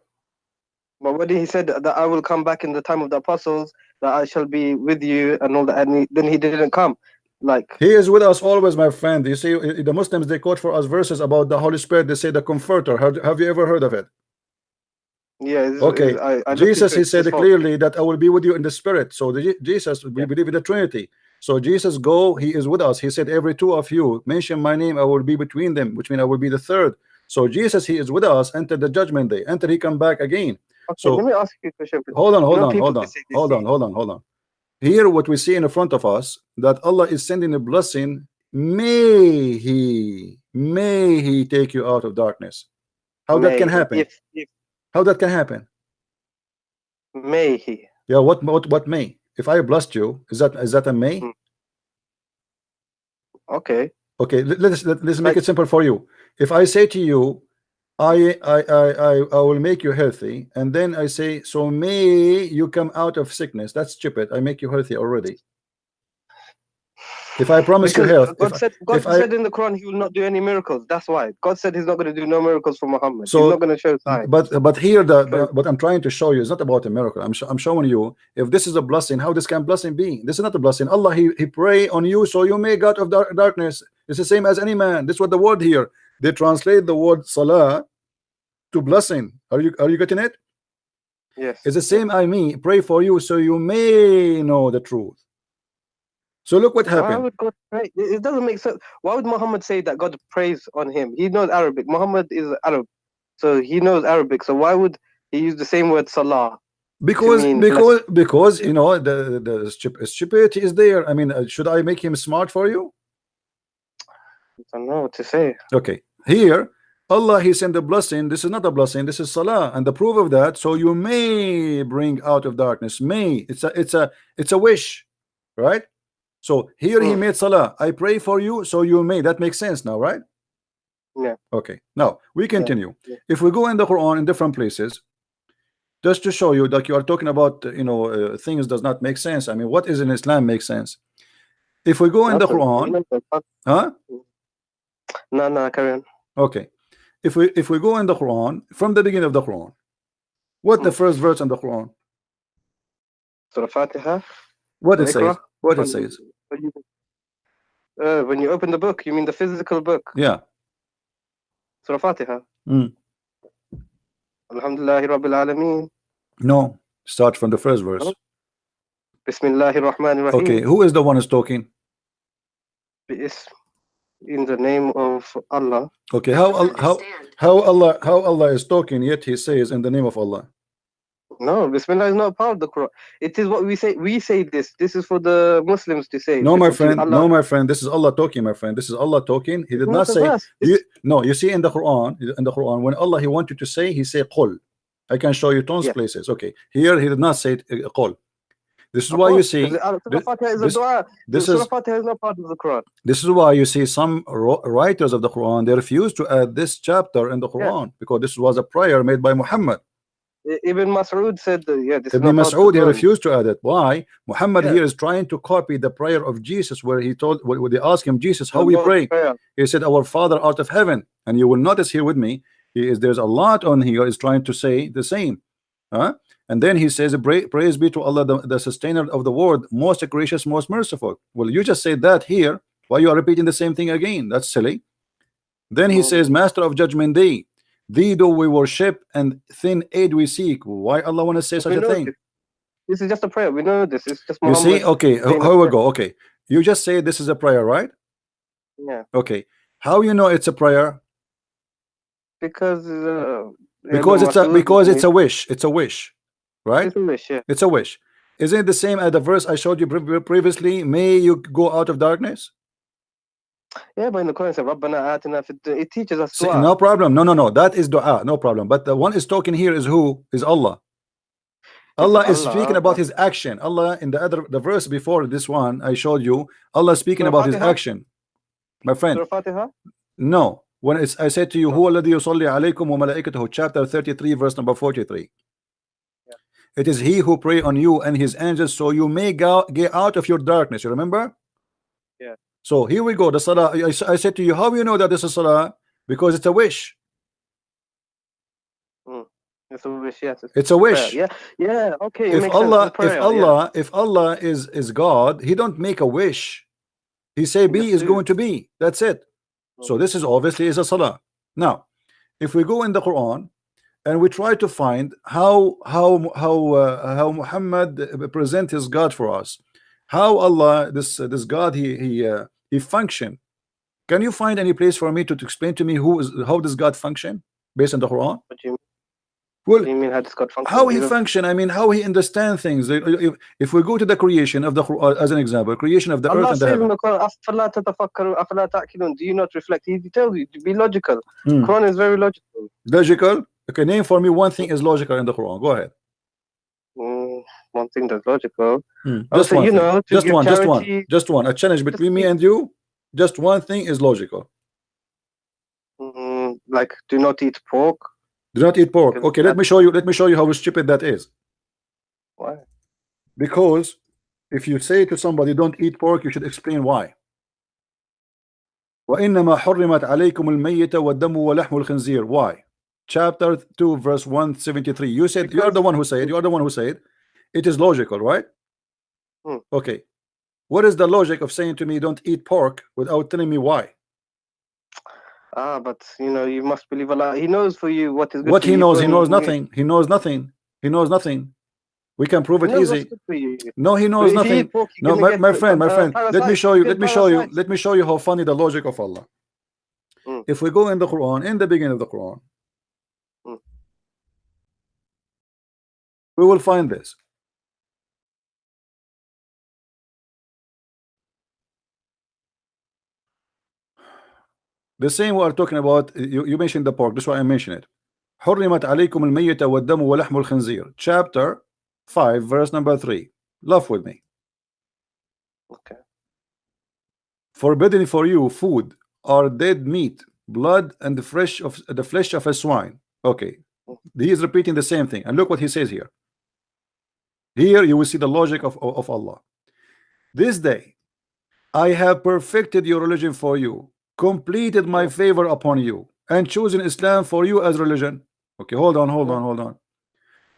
[SPEAKER 2] But when he said that I will come back in the time of the apostles, that I shall be with you and all that, and then he didn't come. Like,
[SPEAKER 1] he is with us always, my friend. You see, the Muslims, they quote for us verses about the Holy Spirit. They say the Comforter. Have you ever heard of it?
[SPEAKER 2] Yeah.
[SPEAKER 1] Okay. Jesus, he said clearly that I will be with you in the Spirit. So Jesus, we believe in the Trinity. So Jesus go, he is with us. He said, every two of you mention my name, I will be between them, which means I will be the third. So Jesus, he is with us. Enter the judgment day. Enter, he come back again.
[SPEAKER 2] Okay,
[SPEAKER 1] so
[SPEAKER 2] let me ask you a question.
[SPEAKER 1] Hold on. Here, what we see in front of us, that Allah is sending a blessing. May he take you out of darkness. How that can happen? How that can happen?
[SPEAKER 2] May he?
[SPEAKER 1] Yeah. What may? If I blessed you, is that a may?
[SPEAKER 2] Okay.
[SPEAKER 1] Okay. Let's make it simple for you. If I say to you, I will make you healthy, and then I say, so may you come out of sickness. That's stupid. I make you healthy already. If I promise you health,
[SPEAKER 2] God said in the Quran he will not do any miracles. That's why God said he's not going to do no miracles for Muhammad. So, he's not going to show signs.
[SPEAKER 1] But here, what I'm trying to show you is not about a miracle. I'm showing you, if this is a blessing, how this can blessing be? This is not a blessing. Allah, he pray on you, so you may get out of darkness. It's the same as any man. This is what the word here. They translate the word Salah to blessing. Are you getting it?
[SPEAKER 2] Yes.
[SPEAKER 1] It's the same. I mean, pray for you so you may know the truth. So look what happened.
[SPEAKER 2] Why would God pray? It doesn't make sense. Why would Muhammad say that God prays on him? He knows Arabic. Muhammad is Arab, so he knows Arabic. So why would he use the same word Salah?
[SPEAKER 1] Because you know the stupidity is there. I mean, should I make him smart for you?
[SPEAKER 2] I don't know what to say.
[SPEAKER 1] Okay, here Allah, he sent a blessing. This is not a blessing, this is Salah, and the proof of that, so you may bring out of darkness. May, it's a wish, right? So here he made Salah. I pray for you, so you may. That makes sense now, right?
[SPEAKER 2] Yeah.
[SPEAKER 1] Okay. Now we continue. Yeah. If we go in the Quran in different places, just to show you that you are talking about, things does not make sense. I mean, what is in Islam makes sense? If we go in the Quran, huh?
[SPEAKER 2] No, carry on.
[SPEAKER 1] Okay. If we go in the Quran from the beginning of the Quran, what the first verse in the Quran?
[SPEAKER 2] Surah Fatiha.
[SPEAKER 1] What it says? What it says?
[SPEAKER 2] When you open the book, you mean the physical book?
[SPEAKER 1] Yeah.
[SPEAKER 2] Surah Fatiha. Alhamdulillahi Rabbil Alameen.
[SPEAKER 1] No, start from the first verse.
[SPEAKER 2] Bismillahir Rahmanir Rahim.
[SPEAKER 1] Okay, who is the one who's talking?
[SPEAKER 2] In the name of Allah.
[SPEAKER 1] Okay, how Allah is talking, yet he says in the name of Allah?
[SPEAKER 2] No, Bismillah is not part of the Quran. It is what we say. We say this. This is for the Muslims to say.
[SPEAKER 1] No, my friend. No, my friend. This is Allah talking, my friend. This is Allah talking. He did not say. No, you see in the Quran, when Allah he wanted to say, he said Qul. I can show you tons places. Okay, here he did not say Qul. This is why you see.
[SPEAKER 2] This is not part of the Quran.
[SPEAKER 1] This is why you see some writers of the Quran, they refuse to add this chapter in the Quran because this was a prayer made by Muhammad.
[SPEAKER 2] Ibn Mas'ud said, this
[SPEAKER 1] Ibn Mas'ud, he refused to add it. Why? Muhammad here is trying to copy the prayer of Jesus, where he told, when they asked him, Jesus, how we pray? He said, our Father art of heaven. And you will notice here with me, there's a lot on here is trying to say the same. And then he says, praise be to Allah, the sustainer of the world, most gracious, most merciful. Well, you just said that here. Why you are repeating the same thing again? That's silly. Then he says, master of judgment day, thee do we worship and thin aid we seek. Why Allah want to say such a thing?
[SPEAKER 2] This is just a prayer. We know this. It's just
[SPEAKER 1] You see,
[SPEAKER 2] Muhammad.
[SPEAKER 1] okay,
[SPEAKER 2] saying a
[SPEAKER 1] how we
[SPEAKER 2] prayer.
[SPEAKER 1] go? Okay, you just say this is a prayer, right?
[SPEAKER 2] Yeah.
[SPEAKER 1] Okay, how you know it's a prayer?
[SPEAKER 2] Because
[SPEAKER 1] Because it's a wish. It's a wish, right?
[SPEAKER 2] It's a wish, yeah.
[SPEAKER 1] It's a wish. Isn't it the same as the verse I showed you previously? May you go out of darkness.
[SPEAKER 2] Yeah, but in the Quran it says, "Rabbana atina fid dunya." It teaches us
[SPEAKER 1] See,
[SPEAKER 2] dua.
[SPEAKER 1] no problem. No. That is dua. No problem. But the one is talking here is who? Is Allah. Allah is speaking about his action. Allah in the verse before this one I showed you, Allah speaking about his action. My friend.
[SPEAKER 2] Surah Fatiha?
[SPEAKER 1] No. When I said to you, Huwa alladhi yusalli alaykum wa malaikatuhu, chapter 33, verse number 43.
[SPEAKER 2] Yeah.
[SPEAKER 1] It is he who pray on you and his angels so you may get out of your darkness. You remember?
[SPEAKER 2] Yeah.
[SPEAKER 1] So here we go. The salah. I said to you, how you know that this is salah? Because it's a wish.
[SPEAKER 2] It's a wish, yes.
[SPEAKER 1] It's a wish.
[SPEAKER 2] Yeah, yeah. Okay.
[SPEAKER 1] If Allah is God, He don't make a wish. He say be is going to be. That's it. So this is obviously is a salah. Now, if we go in the Quran and we try to find how Muhammad present his God for us, how Allah this God he function. Can you find any place for me to explain to me how does God function based on the Quran?
[SPEAKER 2] What do you mean?
[SPEAKER 1] Well,
[SPEAKER 2] what do you mean
[SPEAKER 1] how he function? I mean, how he understand things. If we go to the creation of the Quran as an example, creation of the earth and the heaven.
[SPEAKER 2] Do you not reflect? He tells you to be logical. Quran is very logical.
[SPEAKER 1] Logical? Okay, name for me one thing is logical in the Quran. Go ahead.
[SPEAKER 2] One thing that's logical.
[SPEAKER 1] Just one. Just one. A challenge between me and you. Just one thing is logical.
[SPEAKER 2] Like do not eat pork.
[SPEAKER 1] Do not eat pork. Okay, let me show you how stupid that is.
[SPEAKER 2] Why?
[SPEAKER 1] Because if you say to somebody don't eat pork, you should explain why. وَإِنَّمَا حُرِّمَتْ عَلَيْكُمُ الْمَيِّتَ وَالدَّمُ وَلَحْمُ الْخِنْزِيرِ. Why? Chapter 2 verse 173. You said you are the one who said it is logical, right? Okay. What is the logic of saying to me don't eat pork without telling me why?
[SPEAKER 2] But you must believe Allah. He knows for you what is good.
[SPEAKER 1] What he knows, he knows nothing. He knows nothing. He knows nothing. We can prove it easy. No, he knows nothing. No, my friend. Let me show you how funny the logic of Allah. If we go in the Quran, in the beginning of the Quran, we will find this. The same we are talking about. You mentioned the pork. That's why I mentioned it. حرمت عليكم الميتة والدم ولحم الخنزير. Chapter 5 verse number 3. Laugh with me.
[SPEAKER 2] Okay.
[SPEAKER 1] Forbidden for you food or dead meat, blood, and the flesh of a swine. Okay. He is repeating the same thing. And look what he says here. Here you will see the logic of Allah. This day I have perfected your religion for you, completed my favor upon you, and chosen Islam for you as religion. Okay, hold on.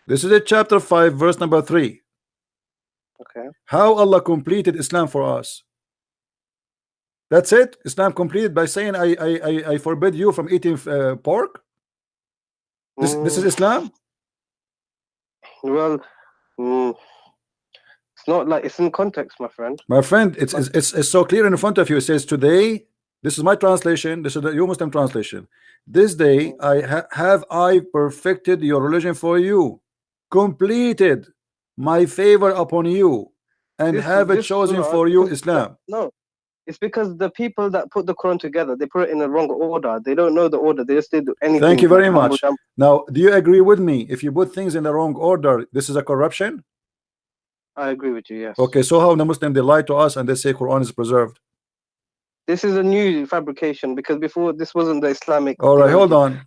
[SPEAKER 1] This is chapter 5 verse number 3.
[SPEAKER 2] Okay.
[SPEAKER 1] How Allah completed Islam for us. That's it. Islam completed by saying I forbid you from eating pork. This is Islam.
[SPEAKER 2] Well, it's not like it's in context, my friend.
[SPEAKER 1] My friend, it's so clear in front of you. It says today. This is my translation. This is the Muslim translation. This day I perfected your religion for you, completed my favor upon you, and have it chosen for you Islam.
[SPEAKER 2] No, it's because the people that put the Quran together, they put it in the wrong order. They don't know the order. They just did anything.
[SPEAKER 1] Thank you very much. Now, do you agree with me? If you put things in the wrong order, this is a corruption.
[SPEAKER 2] I agree with you. Yes.
[SPEAKER 1] Okay, so how the Muslim they lie to us and they say Quran is preserved?
[SPEAKER 2] This is a new fabrication because before this wasn't the Islamic.
[SPEAKER 1] All right, hold on.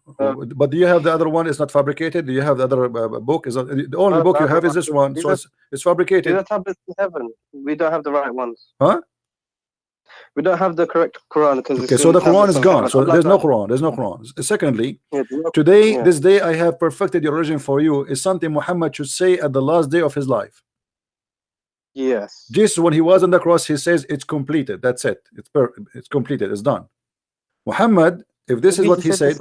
[SPEAKER 1] But do you have the other one? It's not fabricated. Do you have the other book? Is the only book you have is this one? So it's fabricated.
[SPEAKER 2] These are tablets in heaven. We don't have the right ones.
[SPEAKER 1] Huh?
[SPEAKER 2] We don't have the correct Quran because.
[SPEAKER 1] Okay, so the Quran is gone. So there's no Quran. There's no Quran. Secondly, today, this day I have perfected your religion for you is something Muhammad should say at the last day of his life.
[SPEAKER 2] Yes.
[SPEAKER 1] Jesus, when he was on the cross, he says it's completed. That's it. It's completed. It's done. Muhammad, if this is what he said,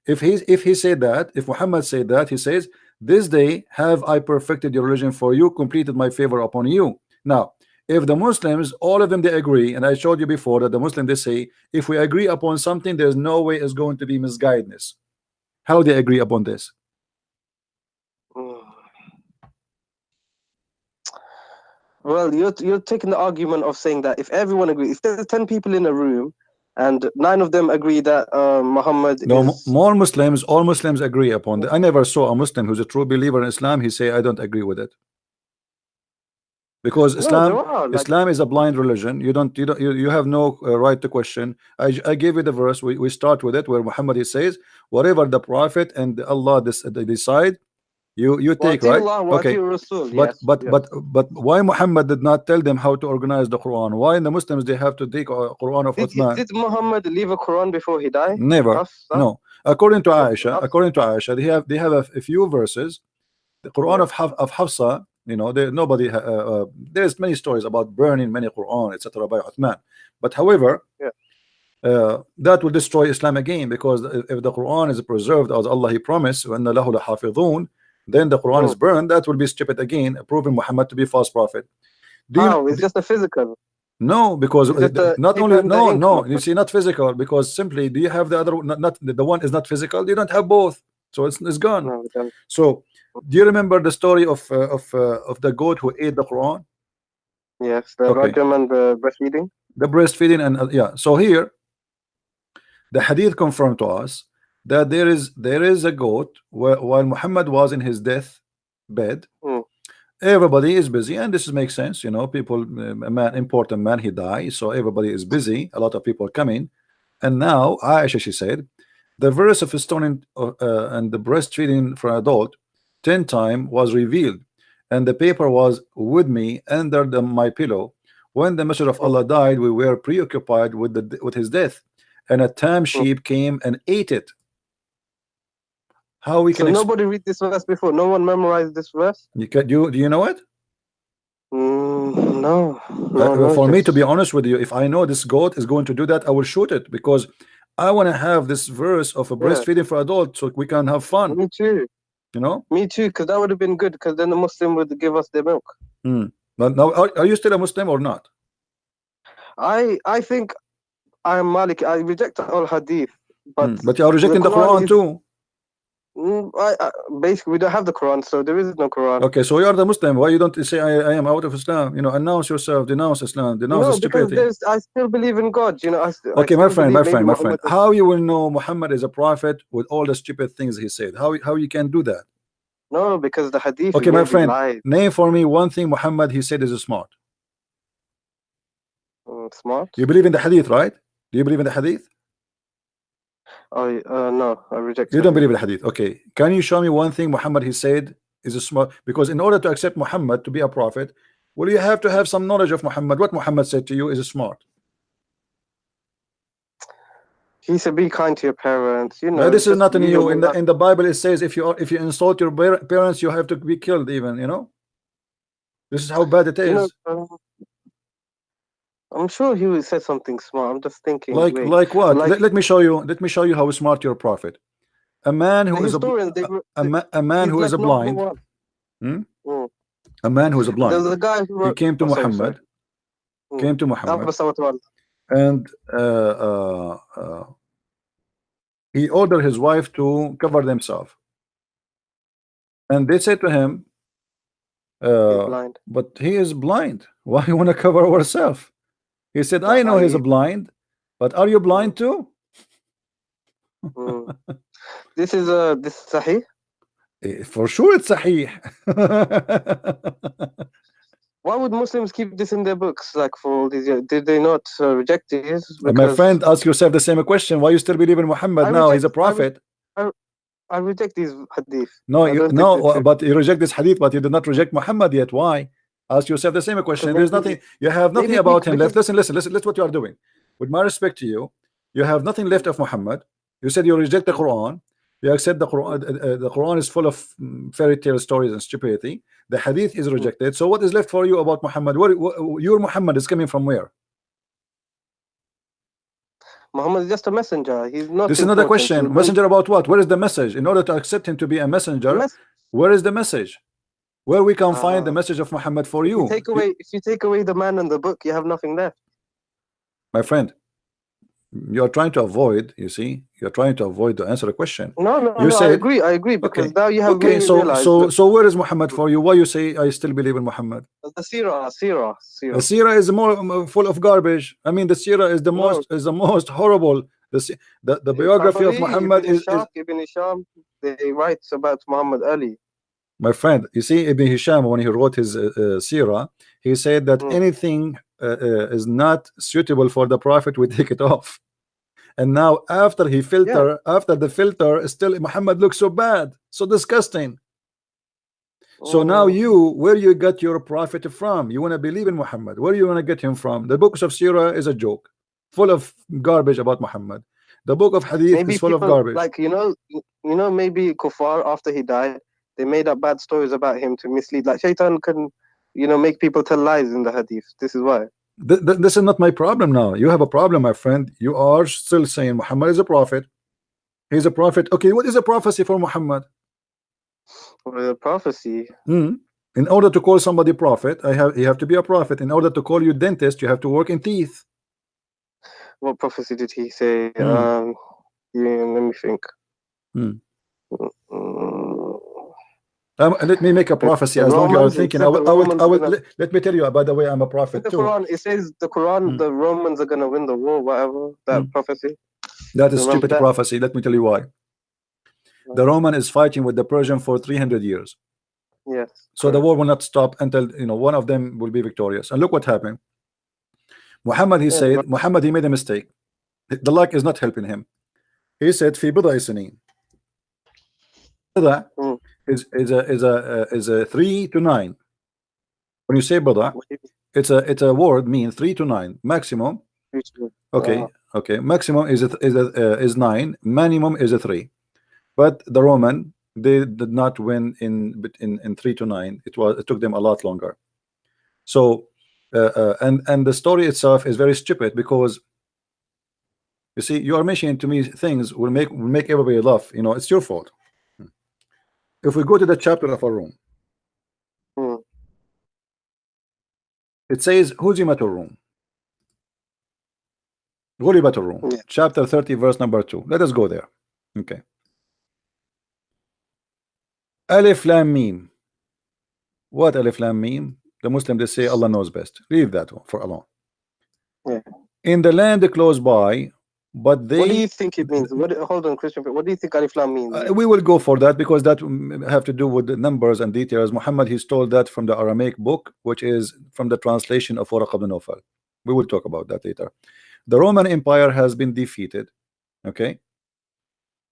[SPEAKER 1] if he said that, if Muhammad said that, he says This day have I perfected your religion for you, completed my favor upon you. Now, if the Muslims, all of them, they agree, and I showed you before that the Muslims, they say, if we agree upon something, there's no way it's going to be misguidedness. How they agree upon this?
[SPEAKER 2] Well, you're taking the argument of saying that if everyone agrees, if there's 10 people in a room and 9 of them agree that Muhammad
[SPEAKER 1] No,
[SPEAKER 2] is...
[SPEAKER 1] more Muslims, all Muslims agree upon that. I never saw a Muslim who's a true believer in Islam, he say, I don't agree with it. Because
[SPEAKER 2] No, there are, like...
[SPEAKER 1] Islam is a blind religion. You have no right to question. I gave you the verse. We start with it where Muhammad, he says, whatever the Prophet and Allah they decide, you take, right? Okay. But why Muhammad did not tell them how to organize the Quran? Why the Muslims they have to take a Quran of Uthman?
[SPEAKER 2] Did Muhammad leave a Quran before he died?
[SPEAKER 1] Never. No. According to Aisha, they have a few verses. The Quran of Hafsa, you know, there's many stories about burning many Quran, etc. by Uthman. But however, that will destroy Islam again, because if the Quran is preserved as Allah He promised, وَأَنَّ لَهُ لَحَافِظُونَ, then the Quran is burned, that will be stupid again, proving Muhammad to be false prophet.
[SPEAKER 2] It's just a physical.
[SPEAKER 1] No, because not only no, you see, not physical, because simply, do you have the other? Not the one is not physical. You don't have both, so it's gone.
[SPEAKER 2] No,
[SPEAKER 1] so, do you remember the story of the goat who ate the Quran?
[SPEAKER 2] Yes, the rajam and the breastfeeding.
[SPEAKER 1] The breastfeeding and yeah. So here, the Hadith confirmed to us that there is a goat while Muhammad was in his death bed. Everybody is busy, and this makes sense, you know. People, a man, important man, he dies, so everybody is busy. A lot of people coming, and now Aisha, she said, the verse of stoning and the breastfeeding for an adult 10 times was revealed, and the paper was with me under my pillow. When the Messenger of Allah died, we were preoccupied with his death, and a tam sheep came and ate it. How we can?
[SPEAKER 2] So nobody read this verse before. No one memorized this verse.
[SPEAKER 1] Do you know it?
[SPEAKER 2] No.
[SPEAKER 1] For me, to be honest with you, if I know this goat is going to do that, I will shoot it, because I want to have this verse of a breastfeeding for adults, so we can have fun.
[SPEAKER 2] Me too.
[SPEAKER 1] You know.
[SPEAKER 2] Me too, because that would have been good, because then the Muslim would give us their milk.
[SPEAKER 1] But now, are you still a Muslim or not?
[SPEAKER 2] I think I am Maliki. I reject all Hadith,
[SPEAKER 1] but you are rejecting the Quran too.
[SPEAKER 2] Basically, we don't have the Quran, so there is no Quran.
[SPEAKER 1] Okay, so you are the Muslim. Why you don't say I am out of Islam? You know, announce yourself, denounce Islam, denounce stupidity.
[SPEAKER 2] Because I still believe in God. You know.
[SPEAKER 1] Okay, my friend. How you will know Muhammad is a prophet with all the stupid things he said? How you can do that?
[SPEAKER 2] No, because the Hadith.
[SPEAKER 1] Okay, my friend. Name for me one thing Muhammad he said is smart.
[SPEAKER 2] Smart.
[SPEAKER 1] You believe in the Hadith, right? Do you believe in the Hadith?
[SPEAKER 2] No, I reject.
[SPEAKER 1] You don't believe in the Hadith. Okay, can you show me one thing Muhammad he said is a smart? Because in order to accept Muhammad to be a prophet, well, you have to have some knowledge of Muhammad. What Muhammad said to you is smart.
[SPEAKER 2] He said, "Be kind to your parents." You know.
[SPEAKER 1] Now, this is nothing new. In the Bible, it says if you insult your parents, you have to be killed. Even, you know. This is how bad it is.
[SPEAKER 2] I'm sure he would say something smart. I'm just thinking.
[SPEAKER 1] Like what? Let me show you. Let me show you how smart your prophet. A man who is a man who is a blind. A man who is a blind.
[SPEAKER 2] There's a guy who
[SPEAKER 1] he came to Muhammad. Came to Muhammad. And he ordered his wife to cover themselves. And they said to him, but he is blind. Why you want to cover ourselves? He said, I know he's blind, but are you blind too?
[SPEAKER 2] This is Sahih?
[SPEAKER 1] For sure it's Sahih.
[SPEAKER 2] Why would Muslims keep this in their books? Like for all these years, did they not reject this?
[SPEAKER 1] My friend, ask yourself the same question. Why you still believe in Muhammad now? He's a prophet.
[SPEAKER 2] I reject these hadith.
[SPEAKER 1] No, but you reject this hadith, but you did not reject Muhammad yet. Why? Ask yourself the same question. There's nothing. You have nothing about him left. Listen. What you are doing. With my respect to you, you have nothing left of Muhammad. You said you reject the Quran. You accept the Quran. The Quran is full of fairy tale stories and stupidity. The hadith is rejected. So what is left for you about Muhammad? Your Muhammad is coming from where?
[SPEAKER 2] Muhammad is just a messenger. He's not.
[SPEAKER 1] This is another question. Messenger about what? Where is the message? In order to accept him to be a messenger, Where is the message? Where we can find the message of Muhammad for you?
[SPEAKER 2] If you take away the man and the book, you have nothing left.
[SPEAKER 1] My friend, you are trying to avoid, you see, you're trying to avoid to answer the question.
[SPEAKER 2] No, I agree, because now you have made me realize.
[SPEAKER 1] So where is Muhammad for you? Why you say I still believe in Muhammad?
[SPEAKER 2] The Sirah.
[SPEAKER 1] The Sirah is more full of garbage. I mean, the Sirah is the most horrible. The biography of Muhammad is
[SPEAKER 2] Ibn Hisham, they write about Muhammad Ali.
[SPEAKER 1] My friend, you see, Ibn Hisham, when he wrote his Sirah, he said that anything is not suitable for the Prophet, we take it off. And now after the filter, still Muhammad looks so bad, so disgusting. So now where you got your Prophet from? You want to believe in Muhammad. Where you want to get him from? The books of Sirah is a joke, full of garbage about Muhammad. The book of Hadith is full of garbage.
[SPEAKER 2] Like, maybe Kuffar, after he died, they made up bad stories about him to mislead. Like Shaitan can, make people tell lies in the Hadith. This is why.
[SPEAKER 1] This is not my problem now. You have a problem, my friend. You are still saying Muhammad is a prophet. He's a prophet. Okay, what is a prophecy for Muhammad?
[SPEAKER 2] Well, a prophecy.
[SPEAKER 1] In order to call somebody prophet, you have to be a prophet. In order to call you dentist, you have to work in teeth.
[SPEAKER 2] What prophecy did he say? Let me think.
[SPEAKER 1] Let me make a prophecy. As long as you're thinking, let me tell you. By the way, I'm a prophet
[SPEAKER 2] the
[SPEAKER 1] too.
[SPEAKER 2] Quran, it says the Quran, the Romans are gonna win the war. Whatever that prophecy.
[SPEAKER 1] That is stupid prophecy. Let me tell you why. The Roman is fighting with the Persian for 300 years.
[SPEAKER 2] Yes.
[SPEAKER 1] So the war will not stop until one of them will be victorious. And look what happened. Muhammad, he said, Muhammad, he made a mistake. The luck is not helping him. He said, "Fi bid'a sinin." Bid'a is a 3 to 9. When you say bid'a, it's a word mean 3 to 9 maximum. Okay. Maximum is 9. Minimum is a 3. But the Roman, they did not win in 3 to 9. It took them a lot longer. So and the story itself is very stupid, because you see, you are mentioning to me things will make everybody laugh. It's your fault. If we go to the chapter of Ar-Rum, it says Huzimat Ar-Rum, Ghulibat Ar-Rum, chapter 30, verse number 2. Let us go there. Okay. Alif Lam Mim. What Alif Lam Mim? The Muslim, they say Allah knows best. Leave that one for alone. In the land close by, but they.
[SPEAKER 2] What do you think it means? Hold on, Christian. What do you think Alif Lam means?
[SPEAKER 1] We will go for that, because that have to do with the numbers and details. Muhammad, he stole that from the Aramaic book, which is from the translation of Waraq ibn Nawfal. We will talk about that later. The Roman Empire has been defeated. Okay.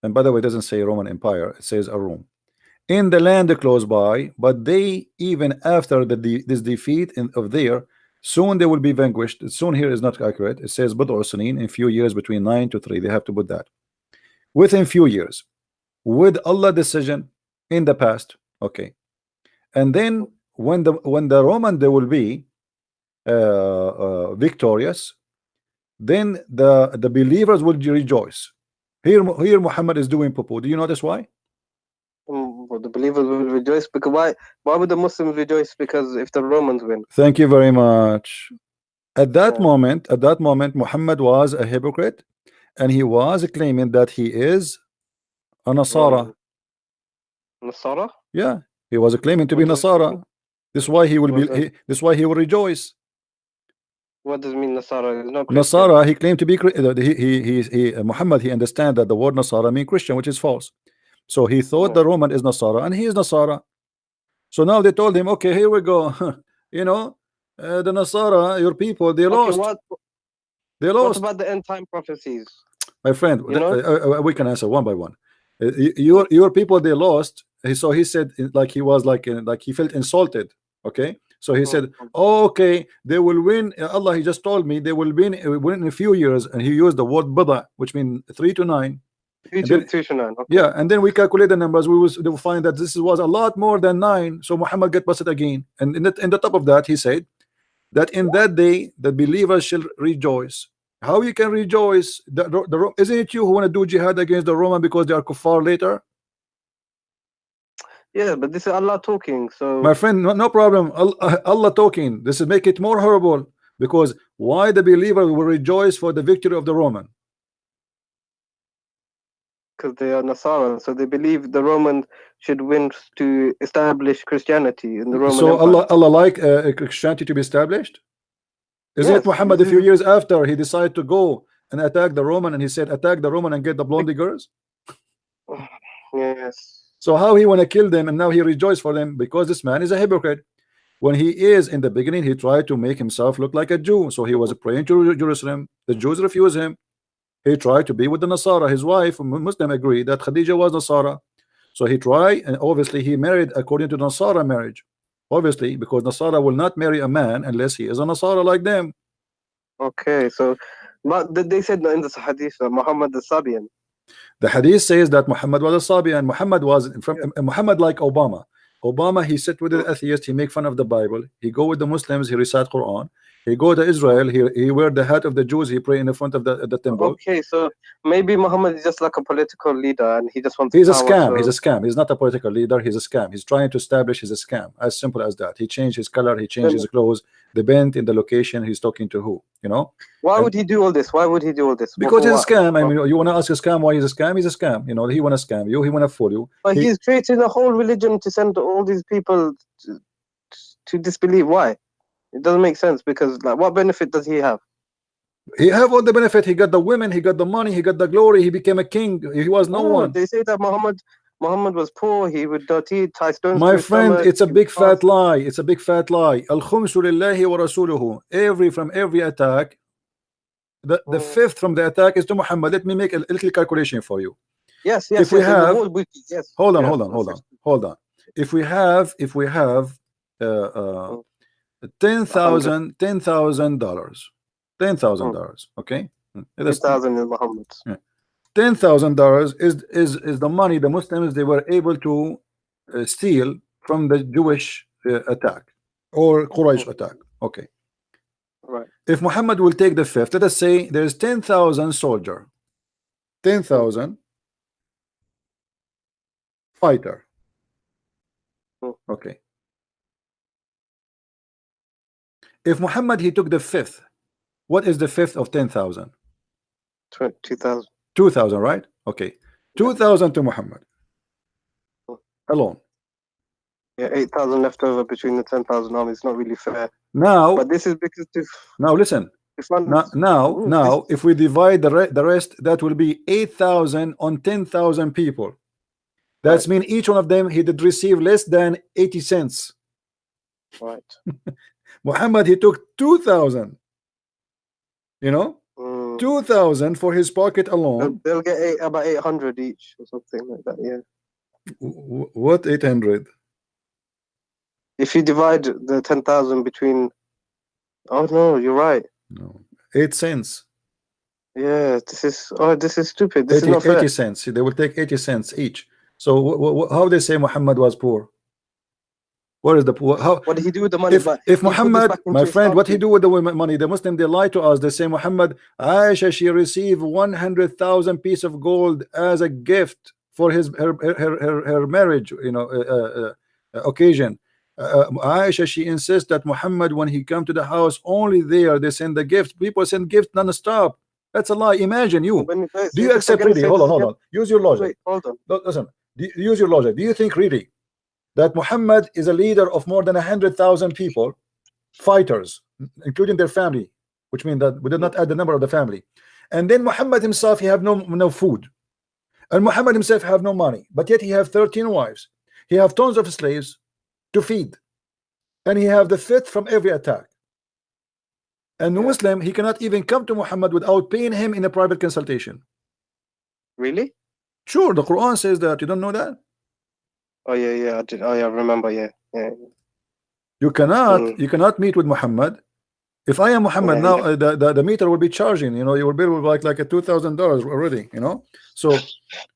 [SPEAKER 1] And by the way, it doesn't say Roman Empire, it says Ar-Rum. In the land close by, but they, even after this defeat of there, soon they will be vanquished. Soon here is not accurate. It says Bid'u Sinin, in few years, between 9 to 3. They have to put that. Within few years. With Allah decision in the past. Okay. And then when the Roman, they will be victorious, then the believers will rejoice. Here Muhammad is doing poo-poo. Do you notice why?
[SPEAKER 2] The believers will rejoice, because why would the Muslims rejoice? Because if the Romans win.
[SPEAKER 1] Thank you very much. At that moment, Muhammad was a hypocrite, and he was claiming that he is a Nasara.
[SPEAKER 2] Nasara?
[SPEAKER 1] Yeah, he was claiming to be Nasara. This is why he will be. This is why he will rejoice.
[SPEAKER 2] What does it mean, Nasara? No
[SPEAKER 1] Nasara, he claimed to be. Muhammad, he understand that the word Nasara means Christian, which is false. So he thought the Roman is Nasara, and he is Nasara. So now they told him, okay, here we go. The Nasara, your people, they lost. They lost.
[SPEAKER 2] What about the end time prophecies?
[SPEAKER 1] My friend, we can answer one by one. Your people, they lost. So he said, like he was like he felt insulted. Okay. So he said, oh, okay, they will win. Allah, he just told me they will win in a few years, and he used the word bid'a, which means 3 to 9. Yeah, and then we calculate the numbers. We will find that this was a lot more than 9. So Muhammad get busted again. And in the top of that, he said that in that day the believers shall rejoice. How you can rejoice? Isn't it you who want to do jihad against the Roman because they are kuffar later?
[SPEAKER 2] Yeah, but this is Allah talking. So
[SPEAKER 1] my friend, no problem. Allah talking. This is make it more horrible, because why the believer will rejoice for the victory of the Roman?
[SPEAKER 2] because they are Nasara, so they believe the Romans should win to establish Christianity in the Roman
[SPEAKER 1] So
[SPEAKER 2] Empire.
[SPEAKER 1] Allah like Christianity to be established? Isn't
[SPEAKER 2] Yes,
[SPEAKER 1] it Muhammad a few years after he decided to go and attack the Roman, and he said attack the Roman and get the blondie girls?
[SPEAKER 2] Yes.
[SPEAKER 1] So how he want to kill them and now he rejoice for them? Because this man is a hypocrite. When he is in the beginning, he tried to make himself look like a Jew, so he was praying to Jerusalem. The Jews refused him. He tried to be with the Nasara. His wife, Muslim, agreed that Khadija was Nasara. So he tried, and obviously he married according to Nasara marriage. Obviously, because Nasara will not marry a man unless he is a Nasara like them.
[SPEAKER 2] Okay, so but they said in the Hadith that Muhammad the Sabian.
[SPEAKER 1] The Hadith says that Muhammad was a Sabi, and Muhammad was from Muhammad like Obama. Obama, he sit with the atheist, he make fun of the Bible. He go with the Muslims, he recite Quran. He go to Israel, he wear the hat of the Jews, he pray in the front of the temple.
[SPEAKER 2] Okay, so maybe Muhammad is just like a political leader, and he just wants.
[SPEAKER 1] He's a
[SPEAKER 2] power,
[SPEAKER 1] scam.
[SPEAKER 2] so...
[SPEAKER 1] He's a scam. He's not a political leader. He's a scam. He's trying to establish he's a scam. As simple as that. He changed his color. He changed his clothes. The bent in the location. He's talking to who? You know.
[SPEAKER 2] Why would he do all this? Why would he do all this?
[SPEAKER 1] Because he's a scam. I mean, you want to ask a scam why he's a scam? He's a scam. You know, he want to scam you. He want to fool you.
[SPEAKER 2] But he's creating a whole religion to send all these people to disbelieve. Why? It doesn't make sense, because like, what benefit does he have?
[SPEAKER 1] He have all the benefit. He got the women. He got the money. He got the glory. He became a king. He was no one.
[SPEAKER 2] They say that Muhammad was poor. He would tie stones.
[SPEAKER 1] My friend, it's a big fat lie. It's a big fat lie. Al-khumsu lillahi wa rasuluhu. From every attack, the fifth from the attack is to Muhammad. Let me make a little calculation for you.
[SPEAKER 2] Yes.
[SPEAKER 1] If we have,
[SPEAKER 2] yes.
[SPEAKER 1] hold on. If we have $10,000, okay,
[SPEAKER 2] $10,000 in Muhammad.
[SPEAKER 1] $10,000 is the money the Muslims they were able to steal from the Jewish attack or Quraysh attack. Okay,
[SPEAKER 2] right.
[SPEAKER 1] If Muhammad will take the fifth, let us say there's 10,000 soldier, 10,000 fighter. Okay. If Muhammad he took the fifth, what is the fifth of 10,000?
[SPEAKER 2] 2,000.
[SPEAKER 1] 2,000, right? Okay. 2,000 to Muhammad alone.
[SPEAKER 2] Yeah, 8,000 left over between the 10,000 armies. It's not really fair.
[SPEAKER 1] Now,
[SPEAKER 2] but this is because
[SPEAKER 1] now listen. Now, if we divide the rest, that will be 8,000 on 10,000 people. That's mean each one of them he did receive less than 80 cents.
[SPEAKER 2] Right.
[SPEAKER 1] Muhammad he took 2,000. You know, 2,000 for his pocket alone.
[SPEAKER 2] They'll get about 800 each or something like that. Yeah.
[SPEAKER 1] What 800?
[SPEAKER 2] If you divide the 10,000 between, oh no, you're right.
[SPEAKER 1] No, 8 cents.
[SPEAKER 2] Yeah, this is stupid. This is not fair.
[SPEAKER 1] 80 cents. They will take 80 cents each. So how they say Muhammad was poor? Where is the poor?
[SPEAKER 2] What did he do with the money?
[SPEAKER 1] If Muhammad, my friend, what he do with the money? The Muslim they lie to us. They say Muhammad, Aisha, she received 100,000 piece of gold as a gift for her marriage, you know, occasion. Aisha, she insists that Muhammad, when he come to the house, only there they send the gift. People send gift non-stop. That's a lie. Imagine you. Do you accept really? Hold on. Use your logic.
[SPEAKER 2] Wait, hold on.
[SPEAKER 1] Listen. Use your logic. Do you think really that Muhammad is a leader of more than 100,000 people, fighters, including their family, which means that we did not add the number of the family, and then Muhammad himself he have no food, and Muhammad himself have no money, but yet he have 13 wives, he have tons of slaves to feed, and he have the fifth from every attack. And the Muslim he cannot even come to Muhammad without paying him in a private consultation.
[SPEAKER 2] Really?
[SPEAKER 1] Sure, the Quran says that. You don't know that?
[SPEAKER 2] Oh yeah, I did. Oh yeah, I remember. Yeah.
[SPEAKER 1] You cannot meet with Muhammad. If I am Muhammad now, the meter will be charging. You know, your bill will be like a $2,000 already. You know, so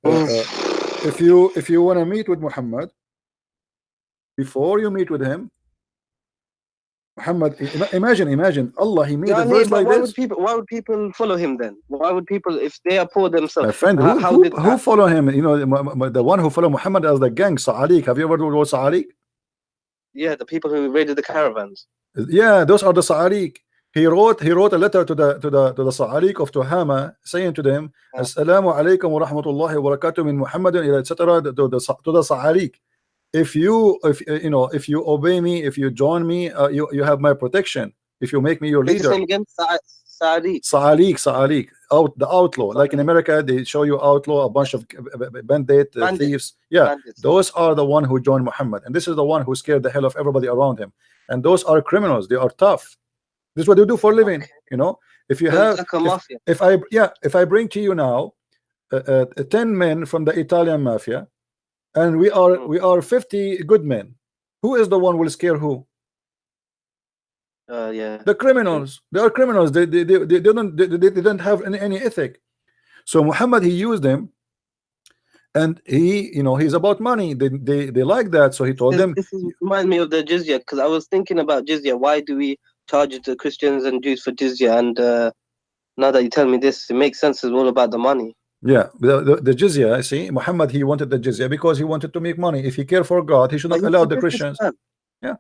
[SPEAKER 1] if you want to meet with Muhammad, before you meet with him, Muhammad, imagine Allah, he made a
[SPEAKER 2] Yani,
[SPEAKER 1] verse
[SPEAKER 2] but
[SPEAKER 1] like this.
[SPEAKER 2] why would people follow him then? Why would people, if they are poor
[SPEAKER 1] My
[SPEAKER 2] themselves?
[SPEAKER 1] friend, who follow him? You know, the one who follow Muhammad as the gang, Sa'alik. Have you ever heard of Sa'alik?
[SPEAKER 2] Yeah, the people who raided the caravans.
[SPEAKER 1] Yeah, those are the Sa'alik. He wrote a letter to the Sa'alik of Tuhama, saying to them, Assalamu alaikum wa rahmatullahi wa barakatuh min Muhammadin, etc. to the Sa'alik. If you obey me, if you join me, you have my protection. If you make me your leader.
[SPEAKER 2] Same again, Sa'alik.
[SPEAKER 1] Sa'alik, the outlaw. Like in America, they show you outlaw, a bunch of bandit thieves. Yeah, bandits. Those are the one who joined Muhammad, and this is the one who scared the hell of everybody around him. And those are criminals. They are tough. This is what they do for a living. Okay. You know, if you have, if I bring to you now 10 men from the Italian mafia, and we are 50 good men, who is the one who will scare who?
[SPEAKER 2] Yeah,
[SPEAKER 1] the criminals. They are criminals. They don't have any ethic. So Muhammad, he used them, and he's about money. They like that. So he told them.
[SPEAKER 2] This reminds me of the jizya, because I was thinking about jizya. Why do we charge the Christians and Jews for jizya? And now that you tell me this, it makes sense. It's all about the money.
[SPEAKER 1] Yeah, the jizya. I see. Muhammad, he wanted the jizya because he wanted to make money. If he cared for God, he should not allow the Christians. Yeah.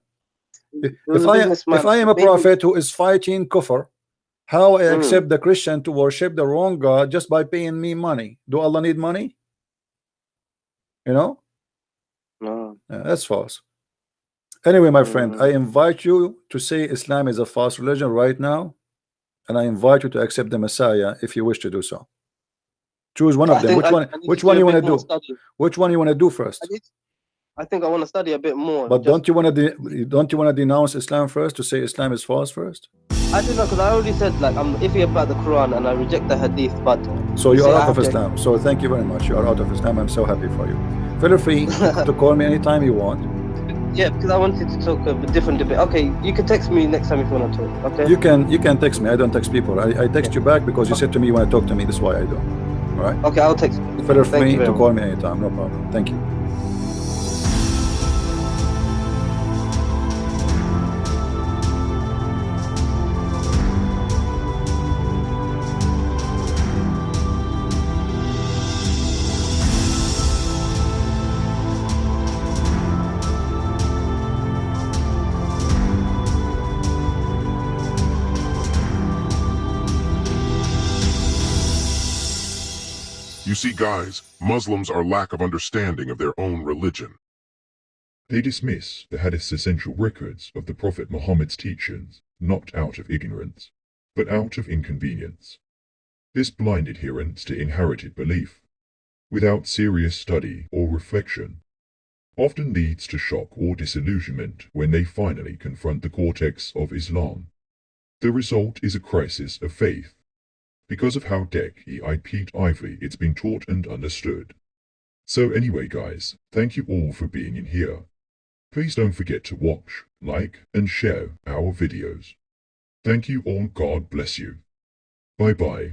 [SPEAKER 1] If I am a prophet who is fighting kufr, how I accept the Christian to worship the wrong God just by paying me money? Do Allah need money? You know?
[SPEAKER 2] No.
[SPEAKER 1] That's false. Anyway, my friend, I invite you to say Islam is a false religion right now, and I invite you to accept the Messiah if you wish to do so. Choose one of them. Which one you want to do? Which one you want to do first?
[SPEAKER 2] I think I want to study a bit more.
[SPEAKER 1] But don't you want to denounce Islam first, to say Islam is false first?
[SPEAKER 2] I don't know, because I already said, like, I'm iffy about the Quran and I reject the Hadith. But
[SPEAKER 1] so you are out of Islam. So thank you very much. You are out of Islam. I'm so happy for you. Feel free to call me anytime you want.
[SPEAKER 2] Yeah, because I wanted to talk a different debate. Okay, you can text me next time if you want to talk. Okay.
[SPEAKER 1] You can text me. I don't text people. I text you back because you said to me you want to talk to me. That's why I do. All right.
[SPEAKER 2] Okay, I'll text you.
[SPEAKER 1] Feel free to call me anytime. No problem. Thank you.
[SPEAKER 3] You see, guys, Muslims are lack of understanding of their own religion.
[SPEAKER 4] They dismiss the Hadith's essential records of the Prophet Muhammad's teachings, not out of ignorance, but out of inconvenience. This blind adherence to inherited belief, without serious study or reflection, often leads to shock or disillusionment when they finally confront the cortex of Islam. The result is a crisis of faith, because of how deep-ivory it's been taught and understood. So anyway, guys, thank you all for being in here. Please don't forget to watch, like, and share our videos. Thank you all. God bless you. Bye-bye.